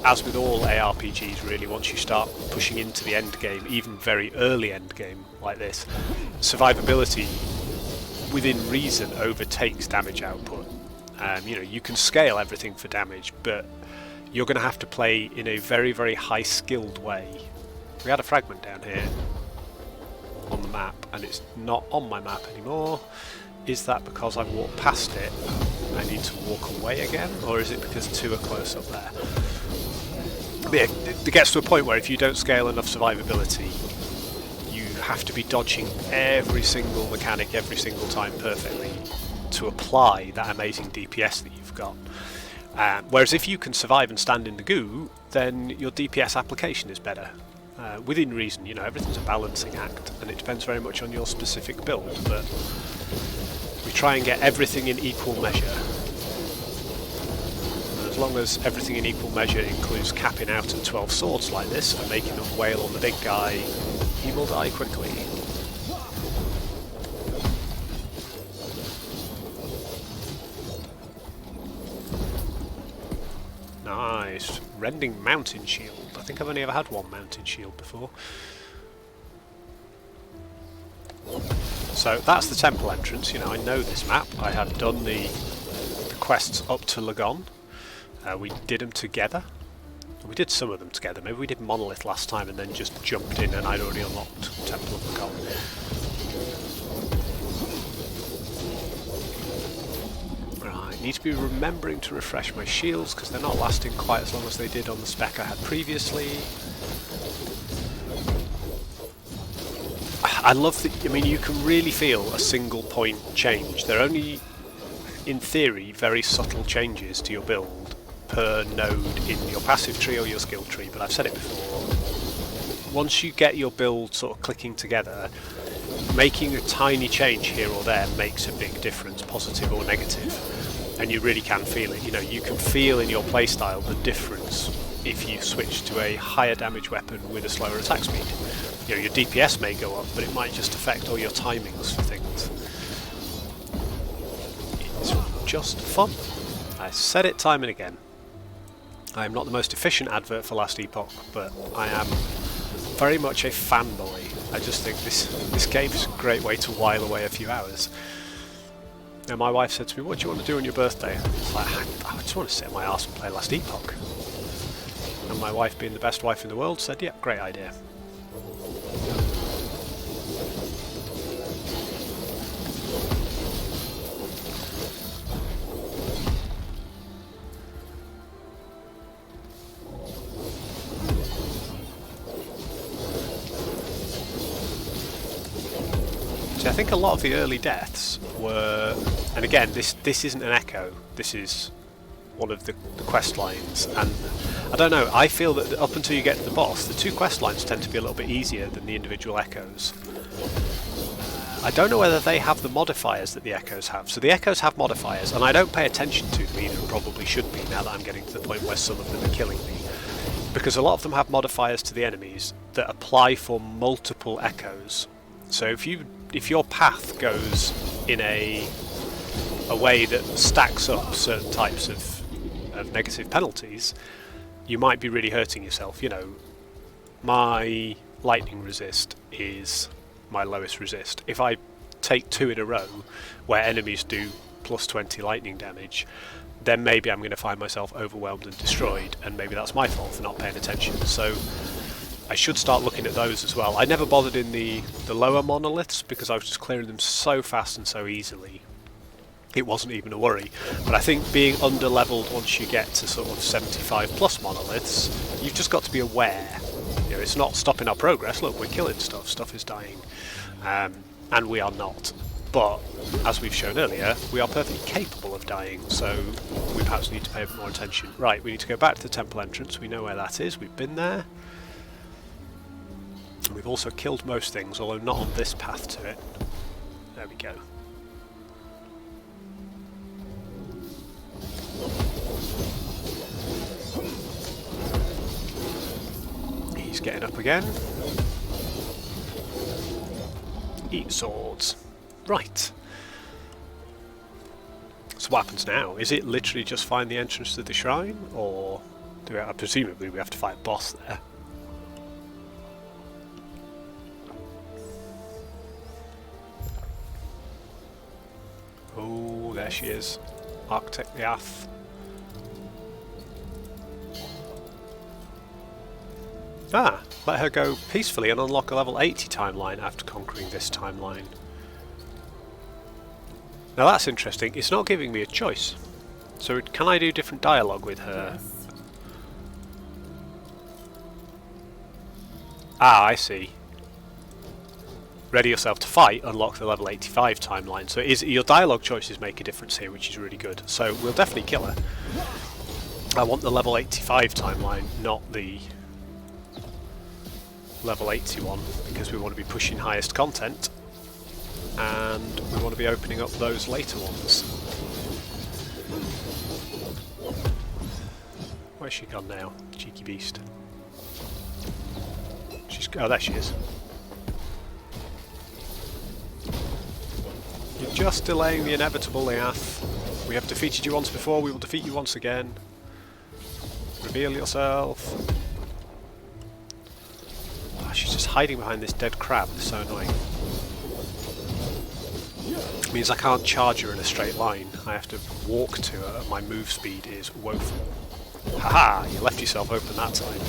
S1: as with all ARPGs really, once you start pushing into the end game, even very early end game like this, survivability within reason overtakes damage output. You know, you can scale everything for damage, but you're going to have to play in a very, very high skilled way. We had a fragment down here on the map and it's not on my map anymore. Is that because I've walked past it and I need to walk away again, or is it because 2 are close up there? But yeah, it gets to a point where if you don't scale enough survivability, you have to be dodging every single mechanic every single time perfectly to apply that amazing DPS that you've got. Whereas if you can survive and stand in the goo, then your DPS application is better. Within reason, you know, everything's a balancing act, and it depends very much on your specific build, but we try and get everything in equal measure. As long as everything in equal measure includes capping out at 12 swords like this and making them wail on the big guy, he will die quickly. Nice. Rending Mountain Shield. I think I've only ever had one Mountain Shield before. So that's the temple entrance. You know, I know this map. I have done the quests up to Lagon. We did them together. We did some of them together. Maybe we did Monolith last time and then just jumped in and I'd already unlocked Temple of Lagon. Right, need to be remembering to refresh my shields because they're not lasting quite as long as they did on the spec I had previously. I love that, I mean, you can really feel a single point change. They're only, in theory, very subtle changes to your build per node in your passive tree or your skill tree, but I've said it before. Once you get your build sort of clicking together, making a tiny change here or there makes a big difference, positive or negative, and you really can feel it. You know, you can feel in your playstyle the difference if you switch to a higher damage weapon with a slower attack speed. You know, your DPS may go up, but it might just affect all your timings for things. It's just fun. I said it time and again. I am not the most efficient advert for Last Epoch, but I am very much a fanboy. I just think this game is a great way to while away a few hours. Now my wife said to me, "What do you want to do on your birthday?" It's like, I just want to sit on my arse and play Last Epoch. And my wife, being the best wife in the world, said, "Yeah, great idea." I think a lot of the early deaths were, and again, this isn't an echo, this is one of the quest lines, and I don't know, I feel that up until you get to the boss, the two quest lines tend to be a little bit easier than the individual echoes. I don't know whether they have the modifiers that the echoes have. So the echoes have modifiers, and I don't pay attention to them either, and probably should be now that I'm getting to the point where some of them are killing me. Because a lot of them have modifiers to the enemies that apply for multiple echoes. So if your path goes in a way that stacks up certain types of negative penalties, you might be really hurting yourself. You know, my lightning resist is my lowest resist. If I take two in a row where enemies do plus 20 lightning damage, then maybe I'm going to find myself overwhelmed and destroyed, and maybe that's my fault for not paying attention. So I should start looking at those as well. I never bothered in the lower monoliths because I was just clearing them so fast and so easily. It wasn't even a worry. But I think being under-leveled once you get to sort of 75 plus monoliths, you've just got to be aware. You know, it's not stopping our progress. Look, we're killing stuff. Stuff is dying. And we are not. But, as we've shown earlier, we are perfectly capable of dying, so we perhaps need to pay a bit more attention. Right, we need to go back to the temple entrance. We know where that is. We've been there. And we've also killed most things, although not on this path to it. There we go. He's getting up again. Eat swords. Right. So what happens now? Is it literally just find the entrance to the shrine? Or presumably we have to fight a boss there. Oh, there she is. Architect Liath. Ah, let her go peacefully and unlock a level 80 timeline after conquering this timeline. Now that's interesting. It's not giving me a choice. So can I do different dialogue with her? Yes. Ah, I see. Ready yourself to fight, unlock the level 85 timeline. So your dialogue choices make a difference here, which is really good. So we'll definitely kill her. I want the level 85 timeline, not the level 81, because we want to be pushing highest content, and we want to be opening up those later ones. Where's she gone now? Cheeky beast. Oh, there she is. You're just delaying the inevitable, Liath. We have defeated you once before, we will defeat you once again. Reveal yourself. Oh, she's just hiding behind this dead crab. It's so annoying. It means I can't charge her in a straight line. I have to walk to her. My move speed is woeful. Haha! You left yourself open that time.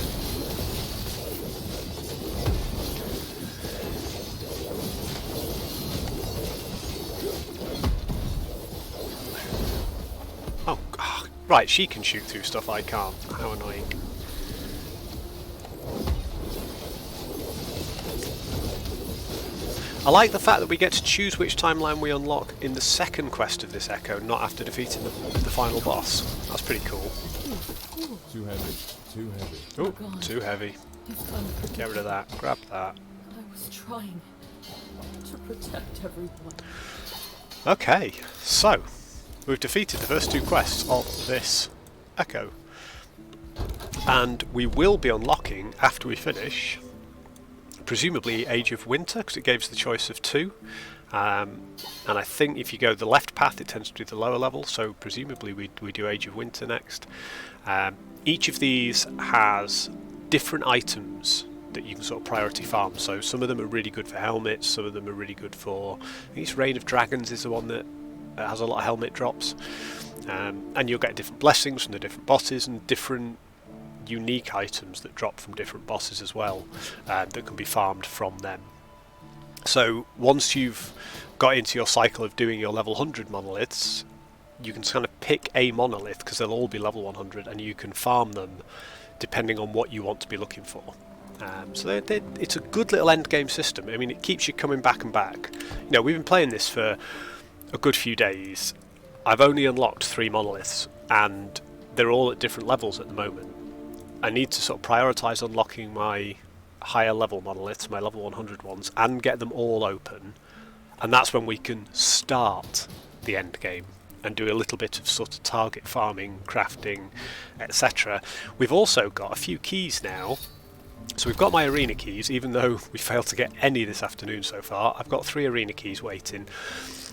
S1: Oh, right, she can shoot through stuff I can't. How annoying. I like the fact that we get to choose which timeline we unlock in the second quest of this Echo, not after defeating the final boss. That's pretty cool.
S2: Too heavy. Too heavy.
S1: Oh, too heavy. Get rid of that. Grab that.
S3: I was trying to protect everyone.
S1: Okay, so we've defeated the first two quests of this Echo. And we will be unlocking, after we finish, presumably Age of Winter, because it gave us the choice of two. And I think if you go the left path, it tends to be the lower level, so presumably we do Age of Winter next. Each of these has different items that you can sort of priority farm. So some of them are really good for helmets, some of them are really good for... I think it's Reign of Dragons is the one that has a lot of helmet drops. And you'll get different blessings from the different bosses and different unique items that drop from different bosses as well, that can be farmed from them. So once you've got into your cycle of doing your level 100 monoliths, you can kind of pick a monolith, because they'll all be level 100, and you can farm them depending on what you want to be looking for. So it's a good little end game system. I mean, it keeps you coming back and back. You know, we've been playing this for a good few days. I've only unlocked 3 monoliths, and they're all at different levels at the moment. I need to sort of prioritise unlocking my higher level monoliths, my level 100 ones, and get them all open, and that's when we can start the end game and do a little bit of sort of target farming, crafting, etc. We've also got a few keys now. So we've got my arena keys, even though we failed to get any this afternoon so far. I've got 3 arena keys waiting,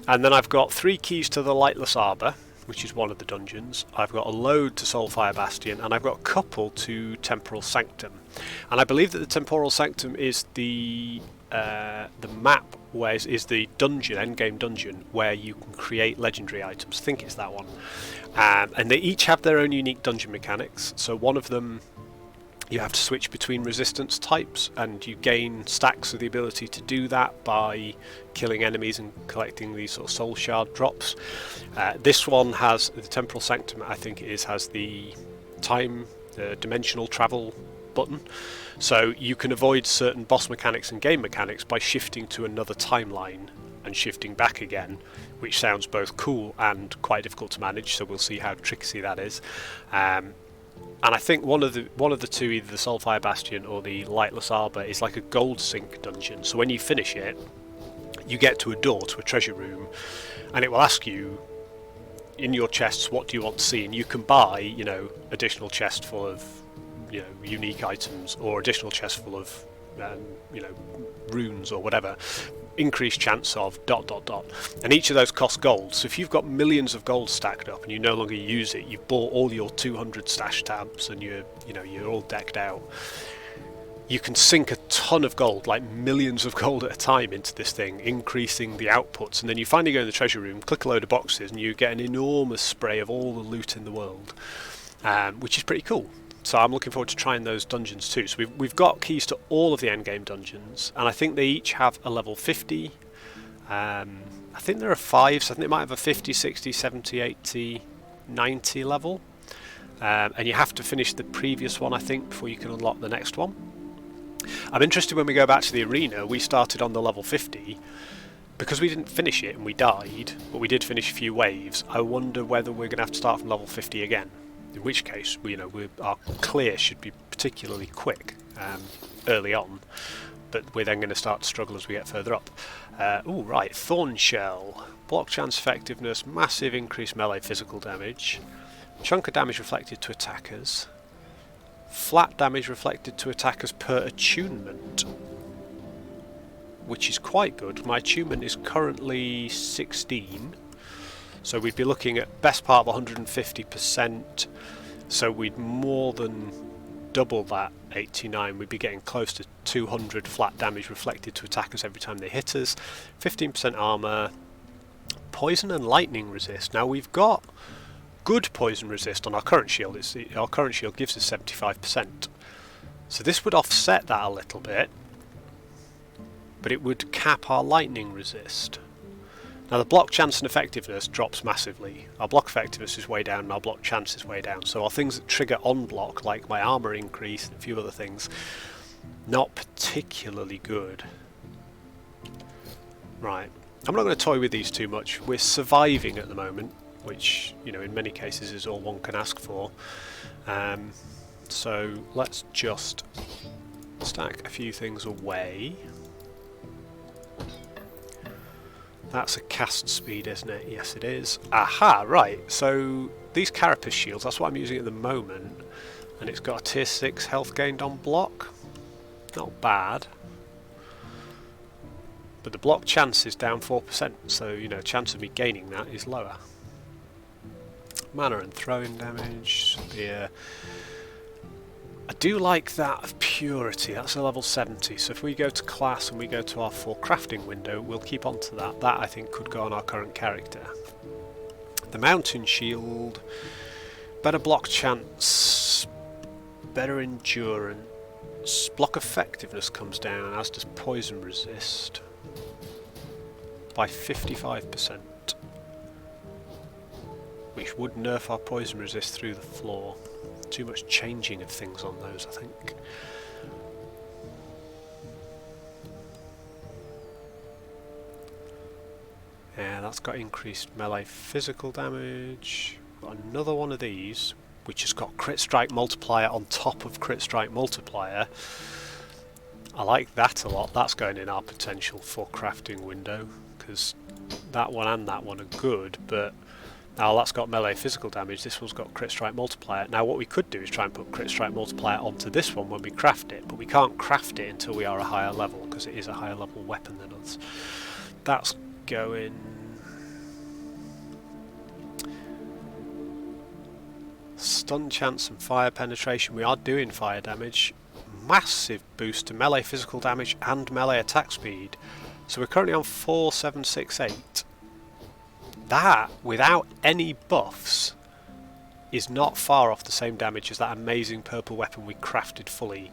S1: and then I've got 3 keys to the Lightless Arbor, which is one of the dungeons. I've got a load to Soulfire Bastion, and I've got a couple to Temporal Sanctum. And I believe that the Temporal Sanctum is the map where is the dungeon, endgame dungeon, where you can create legendary items. I think it's that one. And they each have their own unique dungeon mechanics. So one of them, you have to switch between resistance types, and you gain stacks of the ability to do that by killing enemies and collecting these sort of soul shard drops. This one has the Temporal Sanctum, I think it is, has the dimensional travel button, so you can avoid certain boss mechanics and game mechanics by shifting to another timeline and shifting back again, which sounds both cool and quite difficult to manage, so we'll see how tricksy that is. And I think one of the two, either the Soulfire Bastion or the Lightless Arbor, is like a gold sink dungeon. So when you finish it, you get to a door to a treasure room, and it will ask you in your chests, what do you want to see? And you can buy, you know, additional chest full of, you know, unique items, or additional chest full of, you know, runes or whatever. Increased chance of ... and each of those costs gold. So if you've got millions of gold stacked up and you no longer use it, you've bought all your 200 stash tabs and you're all decked out, you can sink a ton of gold, like millions of gold at a time, into this thing, increasing the outputs. And then you finally go in the treasure room, click a load of boxes, and you get an enormous spray of all the loot in the world, which is pretty cool. So I'm looking forward to trying those dungeons too. So we've got keys to all of the endgame dungeons, and I think they each have a level 50. I think there are 5, so I think it might have a 50, 60, 70, 80, 90 level. And you have to finish the previous one, I think, before you can unlock the next one. I'm interested when we go back to the arena. We started on the level 50. Because we didn't finish it and we died, but we did finish a few waves, I wonder whether we're going to have to start from level 50 again. In which case, our clear should be particularly quick early on, but we're then going to start to struggle as we get further up. Right, Thorn Shell. Block chance effectiveness, massive increased melee physical damage, chunk of damage reflected to attackers, flat damage reflected to attackers per attunement, which is quite good. My attunement is currently 16. So we'd be looking at best part of 150%, So we'd more than double that 89. We'd be getting close to 200 flat damage reflected to attackers every time they hit us. 15% armor, poison and lightning resist. Now we've got good poison resist on our current shield. Our current shield gives us 75%. So this would offset that a little bit, but it would cap our lightning resist. Now the block chance and effectiveness drops massively. Our block effectiveness is way down and our block chance is way down. So our things that trigger on block, like my armor increase and a few other things, not particularly good. Right, I'm not going to toy with these too much. We're surviving at the moment, which, you know, in many cases is all one can ask for. So let's just stack a few things away. That's a cast speed, isn't it? Yes, it is. Aha, right. So these carapace shields, that's what I'm using at the moment. And it's got a tier 6 health gained on block. Not bad. But the block chance is down 4%, so, you know, chance of me gaining that is lower. Mana and throwing damage. Spear. I do like that of purity, that's a level 70, so if we go to class and we go to our 4 crafting window, we'll keep on to that. That I think could go on our current character. The mountain shield, better block chance, better endurance, block effectiveness comes down, as does poison resist, by 55%. Which would nerf our poison resist through the floor. Too much changing of things on those, I think. Yeah, that's got increased melee physical damage. Got another one of these, which has got crit strike multiplier on top of crit strike multiplier. I like that a lot. That's going in our potential for crafting window, because that one and that one are good, but now that's got melee physical damage, this one's got crit strike multiplier. Now what we could do is try and put crit strike multiplier onto this one when we craft it, but we can't craft it until we are a higher level, because it is a higher level weapon than us. That's going... Stun chance and fire penetration, we are doing fire damage. Massive boost to melee physical damage and melee attack speed. So we're currently on 4768. That, without any buffs, is not far off the same damage as that amazing purple weapon we crafted fully.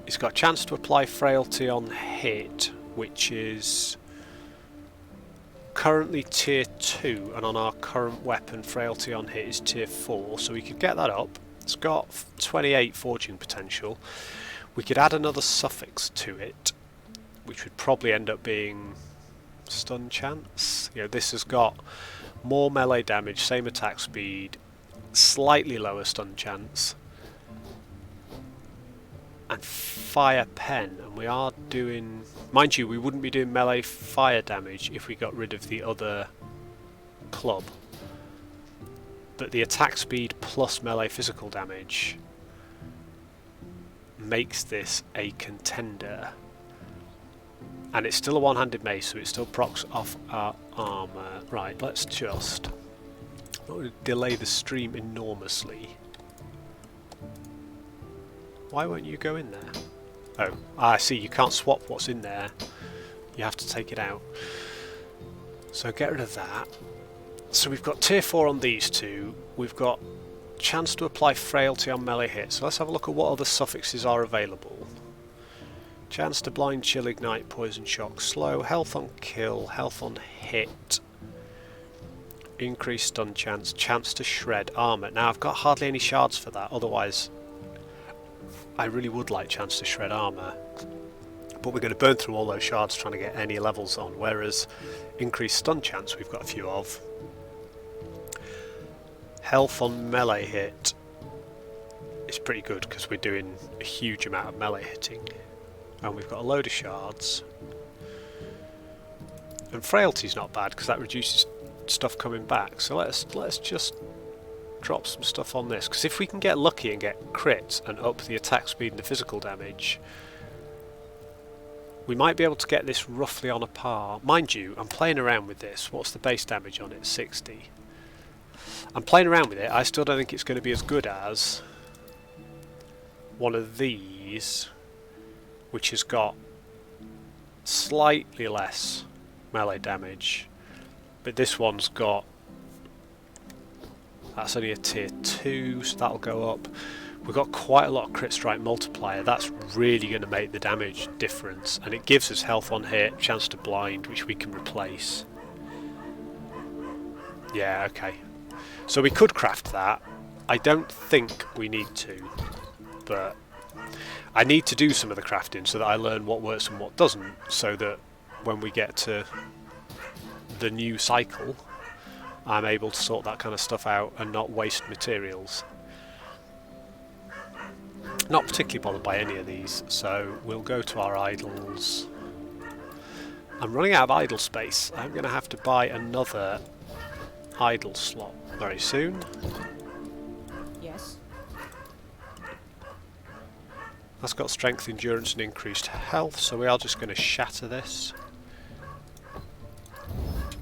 S1: It's got a chance to apply frailty on hit, which is currently tier 2, and on our current weapon frailty on hit is tier 4, so we could get that up. It's got 28 forging potential. We could add another suffix to it, which would probably end up being stun chance. You know, this has got more melee damage, same attack speed, slightly lower stun chance, and fire pen. And we are doing, mind you, we wouldn't be doing melee fire damage if we got rid of the other club, but the attack speed plus melee physical damage makes this a contender. And it's still a one-handed mace, so it still procs off our armour. Right, let's just... I'm not going to delay the stream enormously. Why won't you go in there? Oh, I see, you can't swap what's in there. You have to take it out. So get rid of that. So we've got tier 4 on these two. We've got chance to apply frailty on melee hits. So let's have a look at what other suffixes are available. Chance to blind, chill, ignite, poison, shock, slow, health on kill, health on hit, increased stun chance, chance to shred, armour. Now I've got hardly any shards for that, otherwise I really would like chance to shred armour. But we're going to burn through all those shards trying to get any levels on, whereas increased stun chance we've got a few of. Health on melee hit is pretty good because we're doing a huge amount of melee hitting. And we've got a load of shards. And frailty's not bad because that reduces stuff coming back. So let's just drop some stuff on this, because if we can get lucky and get crits and up the attack speed and the physical damage, we might be able to get this roughly on a par. Mind you, I'm playing around with this. What's the base damage on it? 60. I'm playing around with it. I still don't think it's going to be as good as one of these, which has got slightly less melee damage, but this one's got, that's only a tier 2, so that'll go up. We've got quite a lot of crit strike multiplier. That's really going to make the damage difference, and it gives us health on hit, chance to blind, which we can replace. Yeah, okay. So we could craft that. I don't think we need to, but I need to do some of the crafting so that I learn what works and what doesn't, so that when we get to the new cycle, I'm able to sort that kind of stuff out and not waste materials. Not particularly bothered by any of these, so we'll go to our idols. I'm running out of idle space. I'm going to have to buy another idle slot very soon.
S3: Yes.
S1: That's got strength, endurance and increased health, so we are just going to shatter this.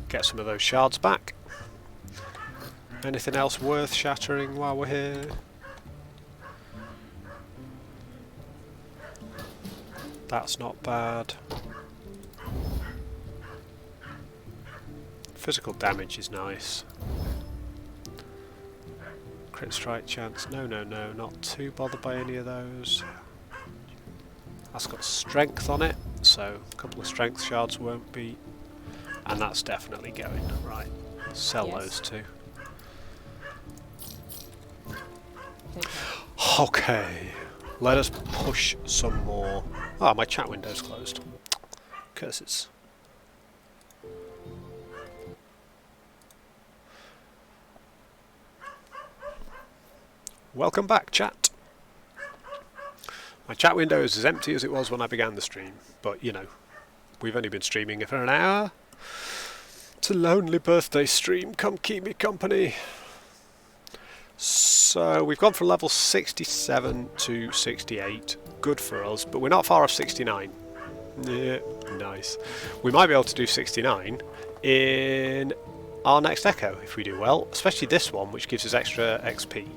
S1: Get some of those shards back. Anything else worth shattering while we're here? That's not bad. Physical damage is nice. Crit strike chance. No, not too bothered by any of those. That's got strength on it, so a couple of strength shards won't be. And that's definitely going. Right, sell those two. Okay, let us push some more. Ah, my chat window's closed. Curses. Welcome back, chat. My chat window is as empty as it was when I began the stream, but you know, we've only been streaming for an hour. It's a lonely birthday stream, come keep me company. So we've gone from level 67 to 68, good for us, but we're not far off 69. Yeah, nice. We might be able to do 69 in our next Echo if we do well, especially this one, which gives us extra XP.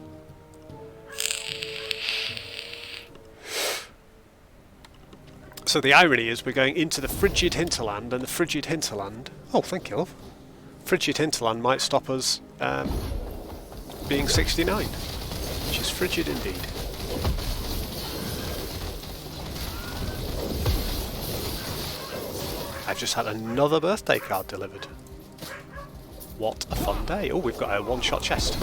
S1: So the irony is we're going into the frigid hinterland, and the frigid hinterland... Oh, thank you, love. Frigid hinterland might stop us being 69, which is frigid indeed. I've just had another birthday card delivered. What a fun day. Oh, we've got a one-shot chest.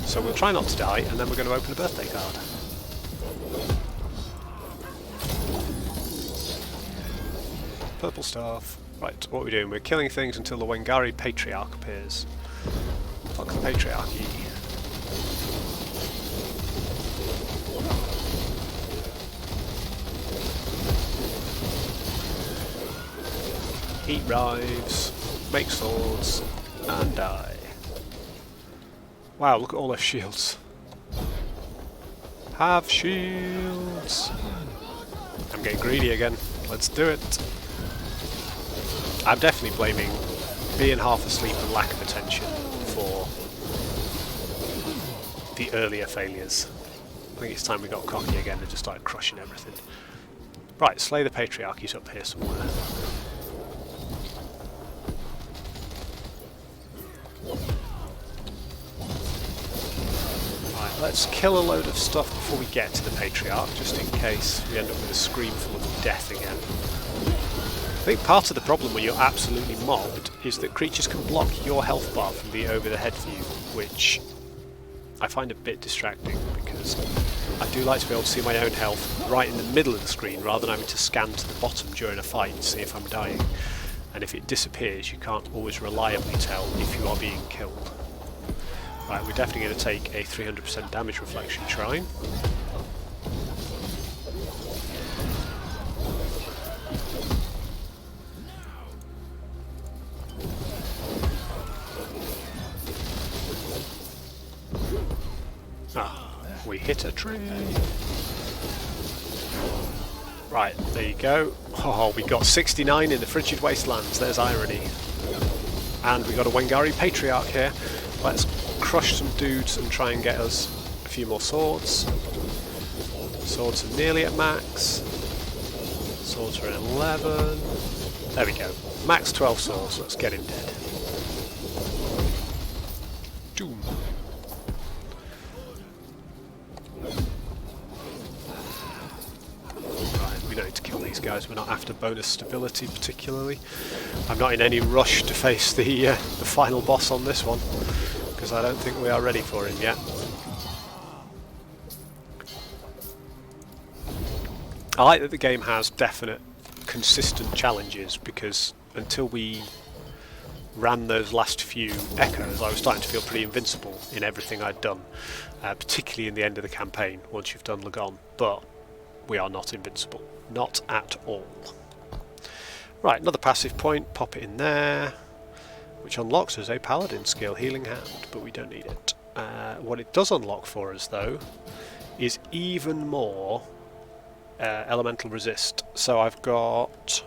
S1: So we'll try not to die, and then we're going to open a birthday card. Purple staff. Right, what are we doing? We're killing things until the Wengari Patriarch appears. Fuck the Patriarchy. Eat rives, make swords, and die. Wow, look at all their shields. Have shields! I'm getting greedy again. Let's do it. I'm definitely blaming being half asleep and lack of attention for the earlier failures. I think it's time we got cocky again and just started crushing everything. Right, slay the Patriarchy's up here somewhere. Right, let's kill a load of stuff before we get to the Patriarch, just in case we end up with a scream full of death again. I think part of the problem when you're absolutely mobbed is that creatures can block your health bar from the over-the-head view, which I find a bit distracting because I do like to be able to see my own health right in the middle of the screen rather than having to scan to the bottom during a fight to see if I'm dying. And if it disappears, you can't always reliably tell if you are being killed. Right, we're definitely going to take a 300% damage reflection shrine. We hit a tree. Right, there you go. Oh, we got 69 in the frigid wastelands. There's irony. And we got a Wengari Patriarch here. Let's crush some dudes and try and get us a few more swords. Swords are nearly at max. Swords are at 11. There we go. Max 12 swords. Let's get him dead. Doom. Right, we don't need to kill these guys. We're not after bonus stability particularly. I'm not in any rush to face the final boss on this one, because I don't think we are ready for him yet. I like that the game has definite, consistent challenges, because until we ran those last few echoes, I was starting to feel pretty invincible in everything I'd done, particularly in the end of the campaign, once you've done Lagon. But we are not invincible. Not at all. Right, another passive point, pop it in there, which unlocks us a Paladin skill, Healing Hand, but we don't need it. What it does unlock for us, though, is even more elemental resist. So I've got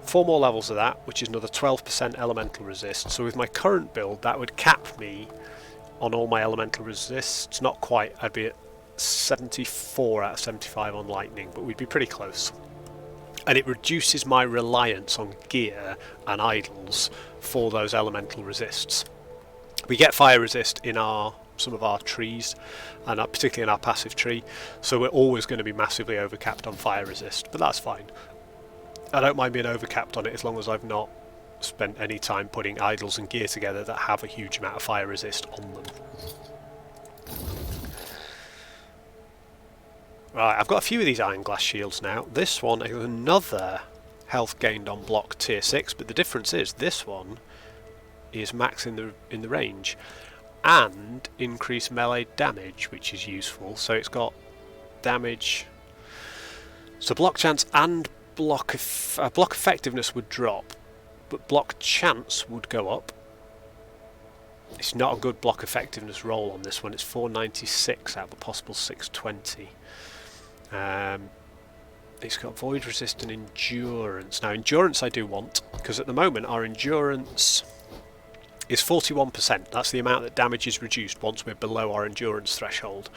S1: 4 more levels of that, which is another 12% elemental resist. So with my current build, that would cap me on all my elemental resists. Not quite, I'd be at 74 out of 75 on lightning, but we'd be pretty close. And it reduces my reliance on gear and idols for those elemental resists. We get fire resist in some of our trees, and particularly in our passive tree, so we're always going to be massively overcapped on fire resist, but that's fine. I don't mind being overcapped on it as long as I've not spent any time putting idols and gear together that have a huge amount of fire resist on them. Right, I've got a few of these iron glass shields now. This one is another health gained on block tier 6, but the difference is this one is max in the range and increased melee damage, which is useful. So it's got damage, so block chance and block effectiveness would drop, but block chance would go up. It's not a good block effectiveness roll on this one. It's 496 out of a possible 620. It's got void resist and endurance. Now endurance I do want, because at the moment our endurance is 41%. That's the amount that damage is reduced once we're below our endurance threshold.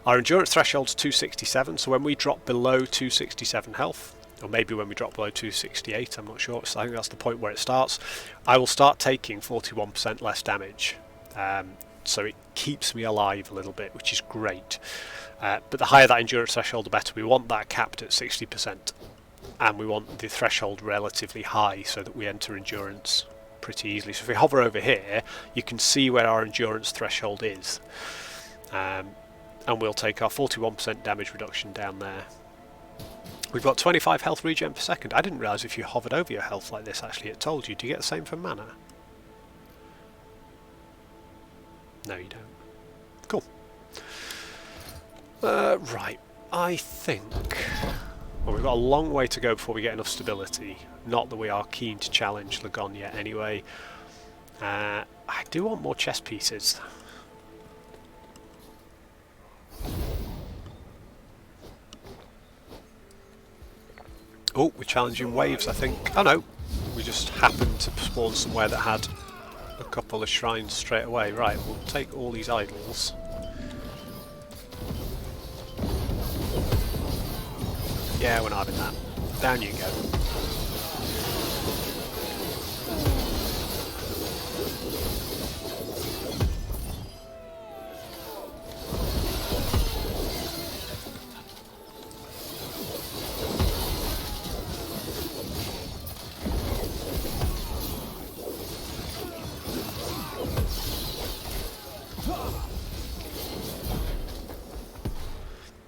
S1: Our endurance threshold is 267, so when we drop below 267 health, or maybe when we drop below 268, I'm not sure, so I think that's the point where it starts, I will start taking 41% less damage. So it keeps me alive a little bit, which is great. But the higher that endurance threshold, the better. We want that capped at 60%, and we want the threshold relatively high so that we enter endurance pretty easily. So if we hover over here, you can see where our endurance threshold is, and we'll take our 41% damage reduction down there. We've got 25 health regen per second. I didn't realise if you hovered over your health like this, actually it told you. Do you get the same for mana? No, you don't. Cool. Right, I think... Well, we've got a long way to go before we get enough stability. Not that we are keen to challenge Lagon yet anyway. I do want more chess pieces. Oh, we're challenging waves, I think. Oh no, we just happened to spawn somewhere that had a couple of shrines straight away. Right, we'll take all these idols. Yeah, we're not having that. Down you go.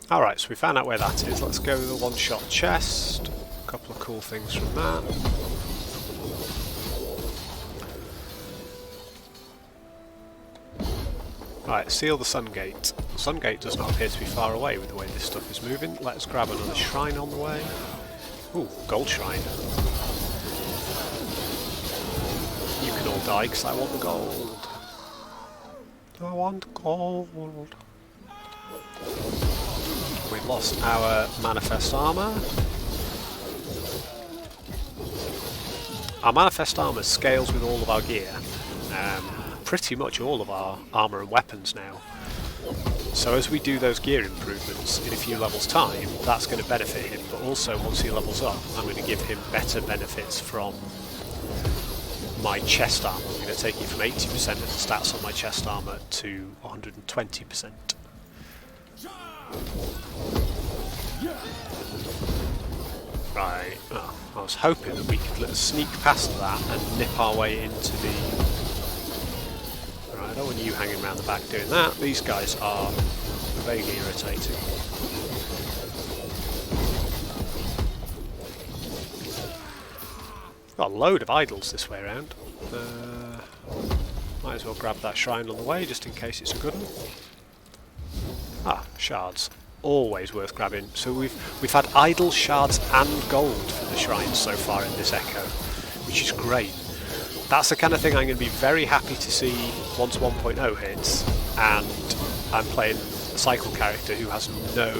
S1: Alright, so we found out where that is. Let's go with the one-shot chest. A couple of cool things from that. Right, seal the Sun Gate. The Sun Gate does not appear to be far away with the way this stuff is moving. Let's grab another shrine on the way. Ooh, gold shrine. You can all die because I want the gold. I want gold. We've lost our manifest armor. our Manifest Armour scales with all of our gear. Pretty much all of our armour and weapons now. So as we do those gear improvements in a few levels time, that's going to benefit him, but also once he levels up, I'm going to give him better benefits from my chest armour. I'm going to take it from 80% of the stats on my chest armour to 120%. Right, oh, I was hoping that we could sneak past that and nip our way into the... Right, I don't want you hanging around the back doing that. These guys are vaguely irritating. Got a load of idols this way around. Might as well grab that shrine on the way, just in case it's a good one. Ah, shards. Always worth grabbing. So we've had idol, shards and gold for the shrines so far in this Echo, which is great. That's the kind of thing I'm going to be very happy to see once 1.0 hits, and I'm playing a cycle character who has no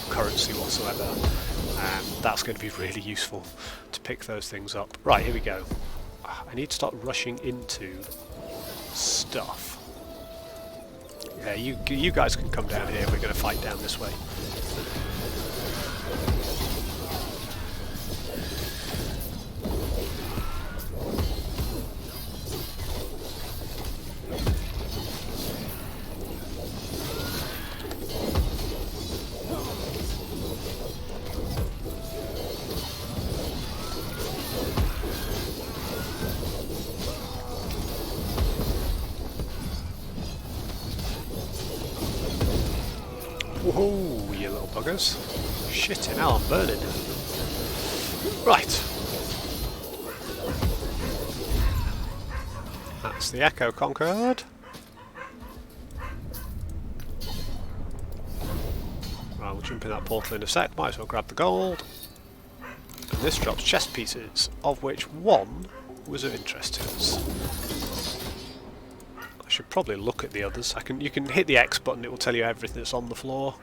S1: currency whatsoever. That's going to be really useful to pick those things up. Right, here we go. I need to start rushing into stuff. Yeah, you guys can come down here. We're going to fight down this way. Whoa, you little buggers. Shitting hell, I'm burning. Right. That's the Echo conquered. Right, we'll jump in that portal in a sec. Might as well grab the gold. And this drops chest pieces, of which one was of interest to us. I should probably look at the others. You can hit the X button, it will tell you everything that's on the floor.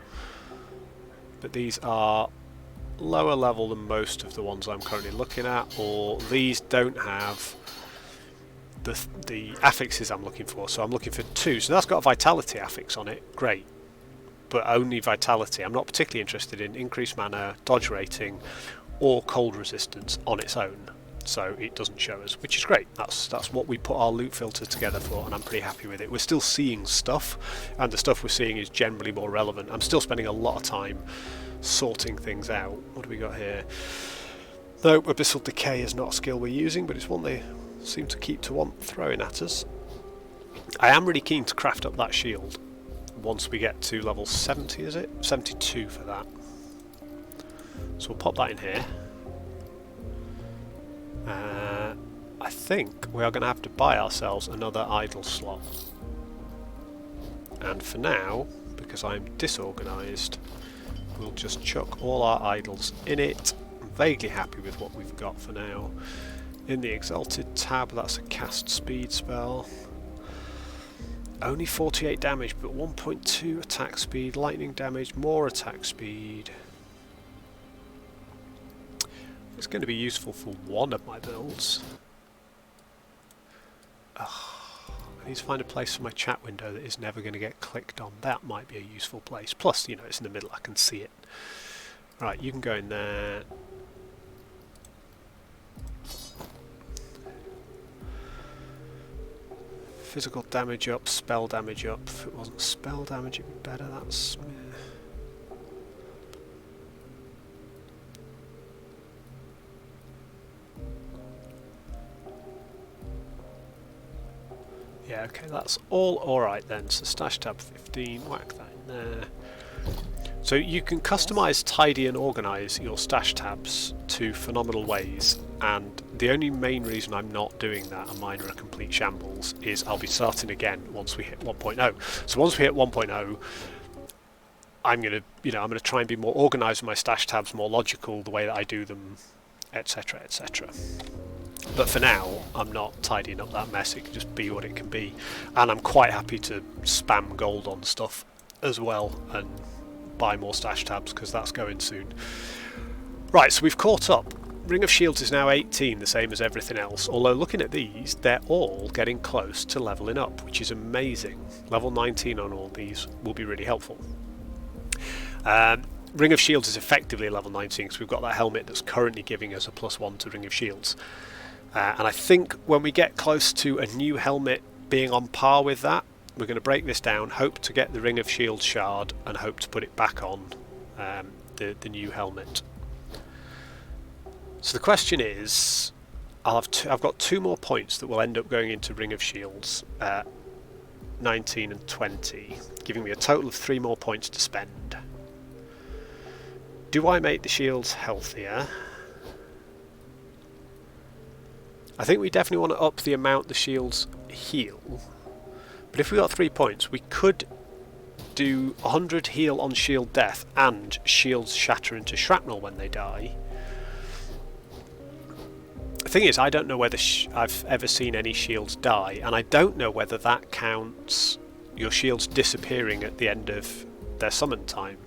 S1: But these are lower level than most of the ones I'm currently looking at, or these don't have the affixes I'm looking for. So I'm looking for 2. So that's got a vitality affix on it. Great. But only vitality. I'm not particularly interested in increased mana, dodge rating, or cold resistance on its own. So it doesn't show us, which is great. That's what we put our loot filter together for, and I'm pretty happy with it. We're still seeing stuff, and the stuff we're seeing is generally more relevant. I'm still spending a lot of time sorting things out. What do we got here? No, Abyssal Decay is not a skill we're using, but it's one they seem to keep throwing at us. I am really keen to craft up that shield once we get to level 70, is it? 72 for that. So we'll pop that in here. I think we are going to have to buy ourselves another idol slot. And for now, because I'm disorganised, we'll just chuck all our idols in it. I'm vaguely happy with what we've got for now. In the Exalted tab, that's a cast speed spell. Only 48 damage, but 1.2 attack speed, lightning damage, more attack speed. It's going to be useful for one of my builds. I need to find a place for my chat window that is never going to get clicked on. That might be a useful place. Plus, you know, it's in the middle, I can see it. Right, you can go in there. Physical damage up, spell damage up. If it wasn't spell damage, it'd be better. That's... yeah, okay, that's all alright then. So stash tab 15, whack that in there. So you can customise, tidy and organise your stash tabs to phenomenal ways, and the only main reason I'm not doing that, and mine are a complete shambles, is I'll be starting again once we hit 1.0. So once we hit 1.0, I'm gonna try and be more organised with my stash tabs, more logical, the way that I do them, etc, etc. But for now, I'm not tidying up that mess. It can just be what it can be. And I'm quite happy to spam gold on stuff as well and buy more stash tabs, because that's going soon. Right, so we've caught up Ring of Shields is now 18, the same as everything else, although looking at these, they're all getting close to leveling up, which is amazing. Level 19 on all these will be really helpful. Ring of Shields is effectively level 19 because we've got that helmet that's currently giving us a +1 to Ring of Shields. And I think when we get close to a new helmet being on par with that, we're going to break this down, hope to get the Ring of Shields shard, and hope to put it back on the new helmet. So the question is, I've got 2 more points that will end up going into Ring of Shields, 19 and 20, giving me a total of 3 more points to spend. Do I make the shields healthier? I think we definitely want to up the amount the shields heal, but if we got 3 points, we could do 100 heal on shield death and shields shatter into shrapnel when they die. The thing is, I don't know whether I've ever seen any shields die, and I don't know whether that counts your shields disappearing at the end of their summon time.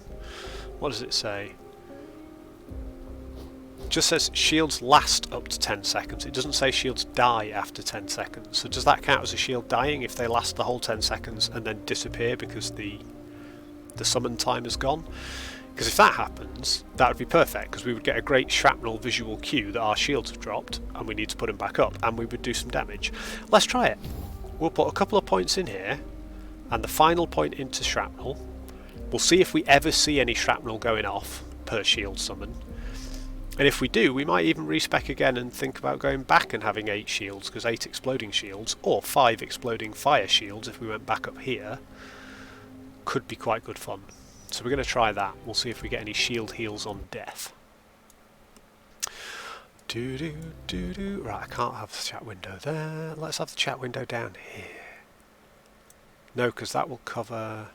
S1: What does it say? It just says shields last up to 10 seconds. It doesn't say shields die after 10 seconds. So does that count as a shield dying if they last the whole 10 seconds and then disappear because the summon time is gone? Because if that happens, that would be perfect, because we would get a great shrapnel visual cue that our shields have dropped and we need to put them back up, and we would do some damage. Let's try it. We'll put a couple of points in here and the final point into shrapnel. We'll see if we ever see any shrapnel going off per shield summon, and if we do, we might even respec again and think about going back and having 8 shields, because 8 exploding shields, or 5 exploding fire shields if we went back up here, could be quite good fun. So we're going to try that. We'll see if we get any shield heals on death. Right, I can't have the chat window there. Let's have the chat window down here. No, because that will cover...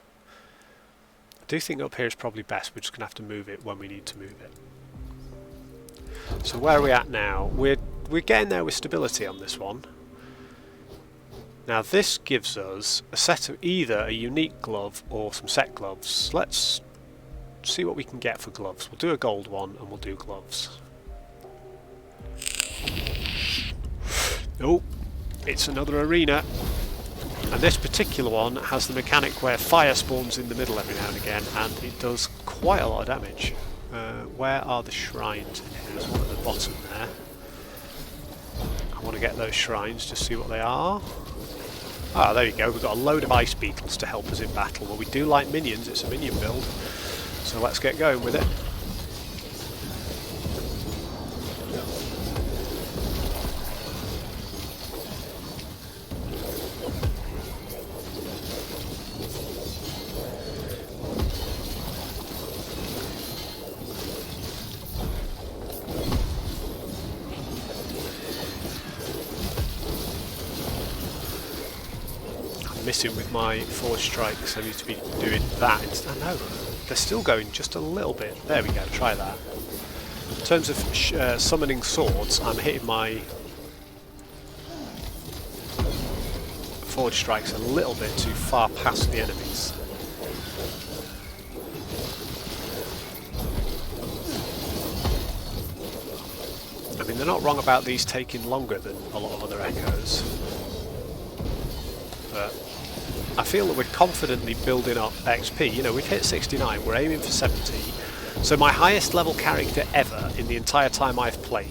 S1: I do think up here is probably best. We're just going to have to move it when we need to move it. So where are we at now? We're getting there with stability on this one. Now this gives us a set of either a unique glove or some set gloves. Let's see what we can get for gloves. We'll do a gold one and we'll do gloves. Oh, it's another arena. And this particular one has the mechanic where fire spawns in the middle every now and again, and it does quite a lot of damage. Where are the shrines in here? There's one at the bottom there. I want to get those shrines to see what they are. Ah, there you go, we've got a load of ice beetles to help us in battle. Well, we do like minions, it's a minion build, so let's get going with it. Missing with my forge strikes. I need to be doing that instead. No, they're still going just a little bit. There we go, try that. In terms of summoning swords, I'm hitting my forge strikes a little bit too far past the enemies. I mean, they're not wrong about these taking longer than a lot of other echoes, but I feel that we're confidently building up XP. You know, we've hit 69, we're aiming for 70. So my highest level character ever in the entire time I've played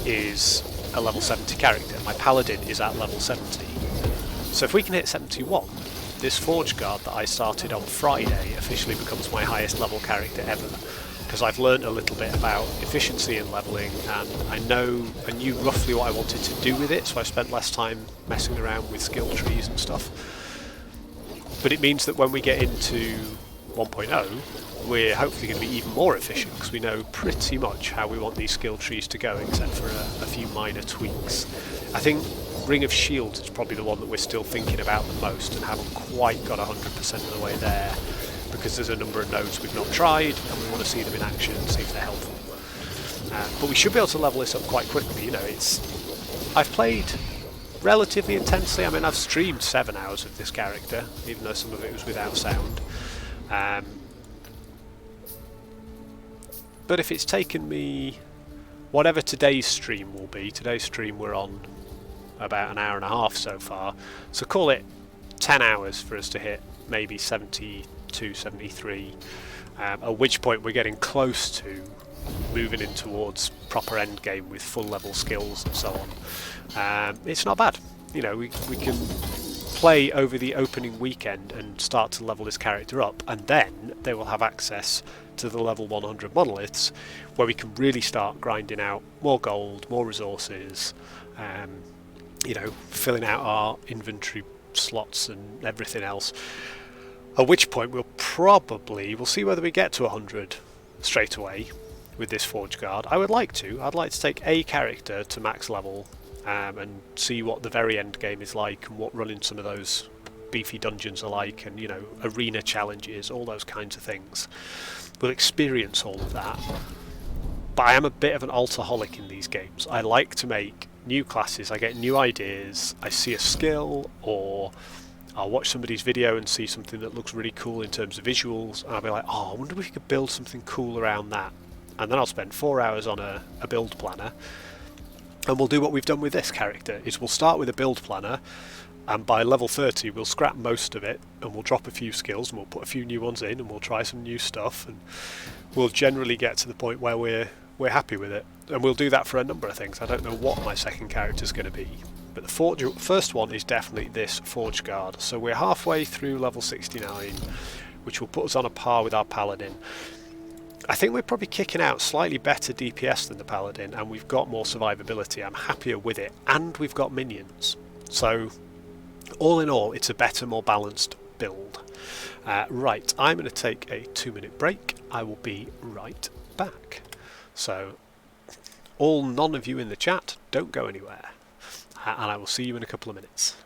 S1: is a level 70 character. My paladin is at level 70. So if we can hit 71, this Forge Guard that I started on Friday officially becomes my highest level character ever. Because I've learned a little bit about efficiency in leveling, and I knew roughly what I wanted to do with it, so I spent less time messing around with skill trees and stuff. But it means that when we get into 1.0, we're hopefully going to be even more efficient, because we know pretty much how we want these skill trees to go, except for a few minor tweaks. I think Ring of Shields is probably the one that we're still thinking about the most, and haven't quite got 100% of the way there, because there's a number of nodes we've not tried and we want to see them in action and see if they're helpful. But we should be able to level this up quite quickly. You know, I've played relatively intensely. I mean, I've streamed 7 hours of this character, even though some of it was without sound. But if it's taken me whatever today's stream will be. Today's stream we're on about an hour and a half so far, so call it 10 hours for us to hit maybe 72, 73, at which point we're getting close to moving in towards proper end game with full level skills and so on. It's not bad. You know, we can play over the opening weekend and start to level this character up, and then they will have access to the level 100 monoliths, where we can really start grinding out more gold, more resources, you know, filling out our inventory slots and everything else. At which point we'll see whether we get to 100 straight away with this Forge Guard. I'd like to take a character to max level and see what the very end game is like, and what running some of those beefy dungeons are like, and, you know, arena challenges, all those kinds of things. We'll experience all of that. But I am a bit of an altaholic in these games. I like to make new classes. I get new ideas. I see a skill, or I'll watch somebody's video and see something that looks really cool in terms of visuals, and I'll be like, oh, I wonder if we could build something cool around that. And then I'll spend 4 hours on a build planner, and we'll do what we've done with this character, is we'll start with a build planner, and by level 30 we'll scrap most of it, and we'll drop a few skills, and we'll put a few new ones in, and we'll try some new stuff, and we'll generally get to the point where we're happy with it. And we'll do that for a number of things. I don't know what my second character's going to be, but the first one is definitely this Forge Guard. So we're halfway through level 69, which will put us on a par with our Paladin. I think we're probably kicking out slightly better DPS than the Paladin, and we've got more survivability. I'm happier with it, and we've got minions. So all in all, it's a better, more balanced build. Right, I'm going to take a 2-minute break. I will be right back. So none of you in the chat, don't go anywhere, and I will see you in a couple of minutes.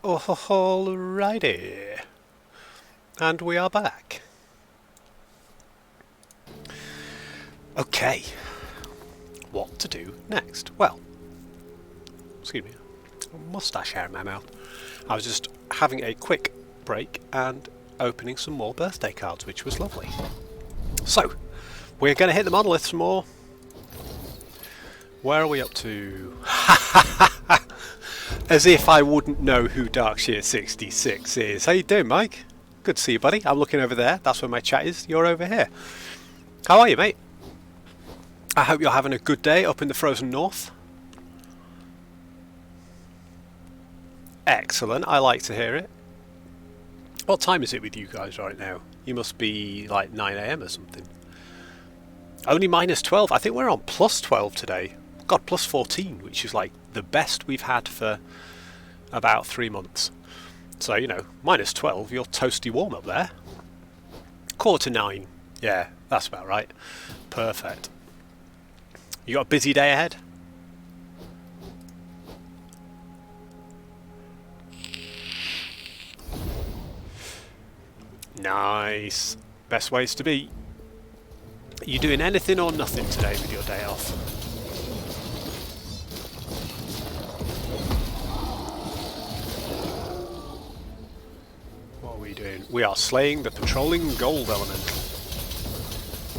S1: Alrighty. And we are back. Okay. What to do next? Well, excuse me, a moustache hair in my mouth. I was just having a quick break and opening some more birthday cards, which was lovely. So, we're going to hit the monolith some more. Where are we up to? As if I wouldn't know who Darkshear66 is. How you doing, Mike? Good to see you, buddy. I'm looking over there. That's where my chat is. You're over here. How are you, mate? I hope you're having a good day up in the frozen north. Excellent. I like to hear it. What time is it with you guys right now? You must be like 9 AM or something. Only -12. I think we're on +12 today. God, +14, which is like the best we've had for about 3 months. So, you know, -12, you're toasty warm up there. 8:45. Yeah, that's about right. Perfect. You got a busy day ahead? Nice. Best ways to be. Are you doing anything or nothing today with your day off? What are we doing? We are slaying the patrolling gold elemental.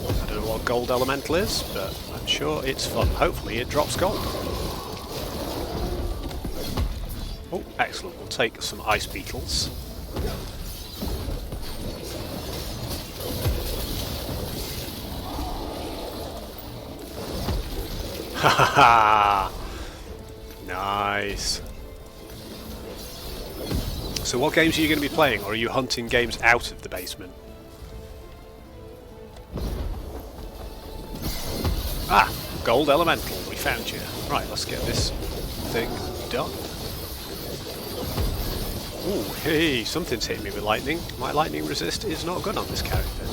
S1: I don't know what gold elemental is, but I'm sure it's fun. Hopefully it drops gold. Oh, excellent. We'll take some ice beetles. Haha! Nice. So what games are you going to be playing, or are you hunting games out of the basement? Ah! Gold Elemental, we found you. Right, let's get this thing done. Ooh, hey, something's hitting me with lightning. My lightning resist is not good on this character.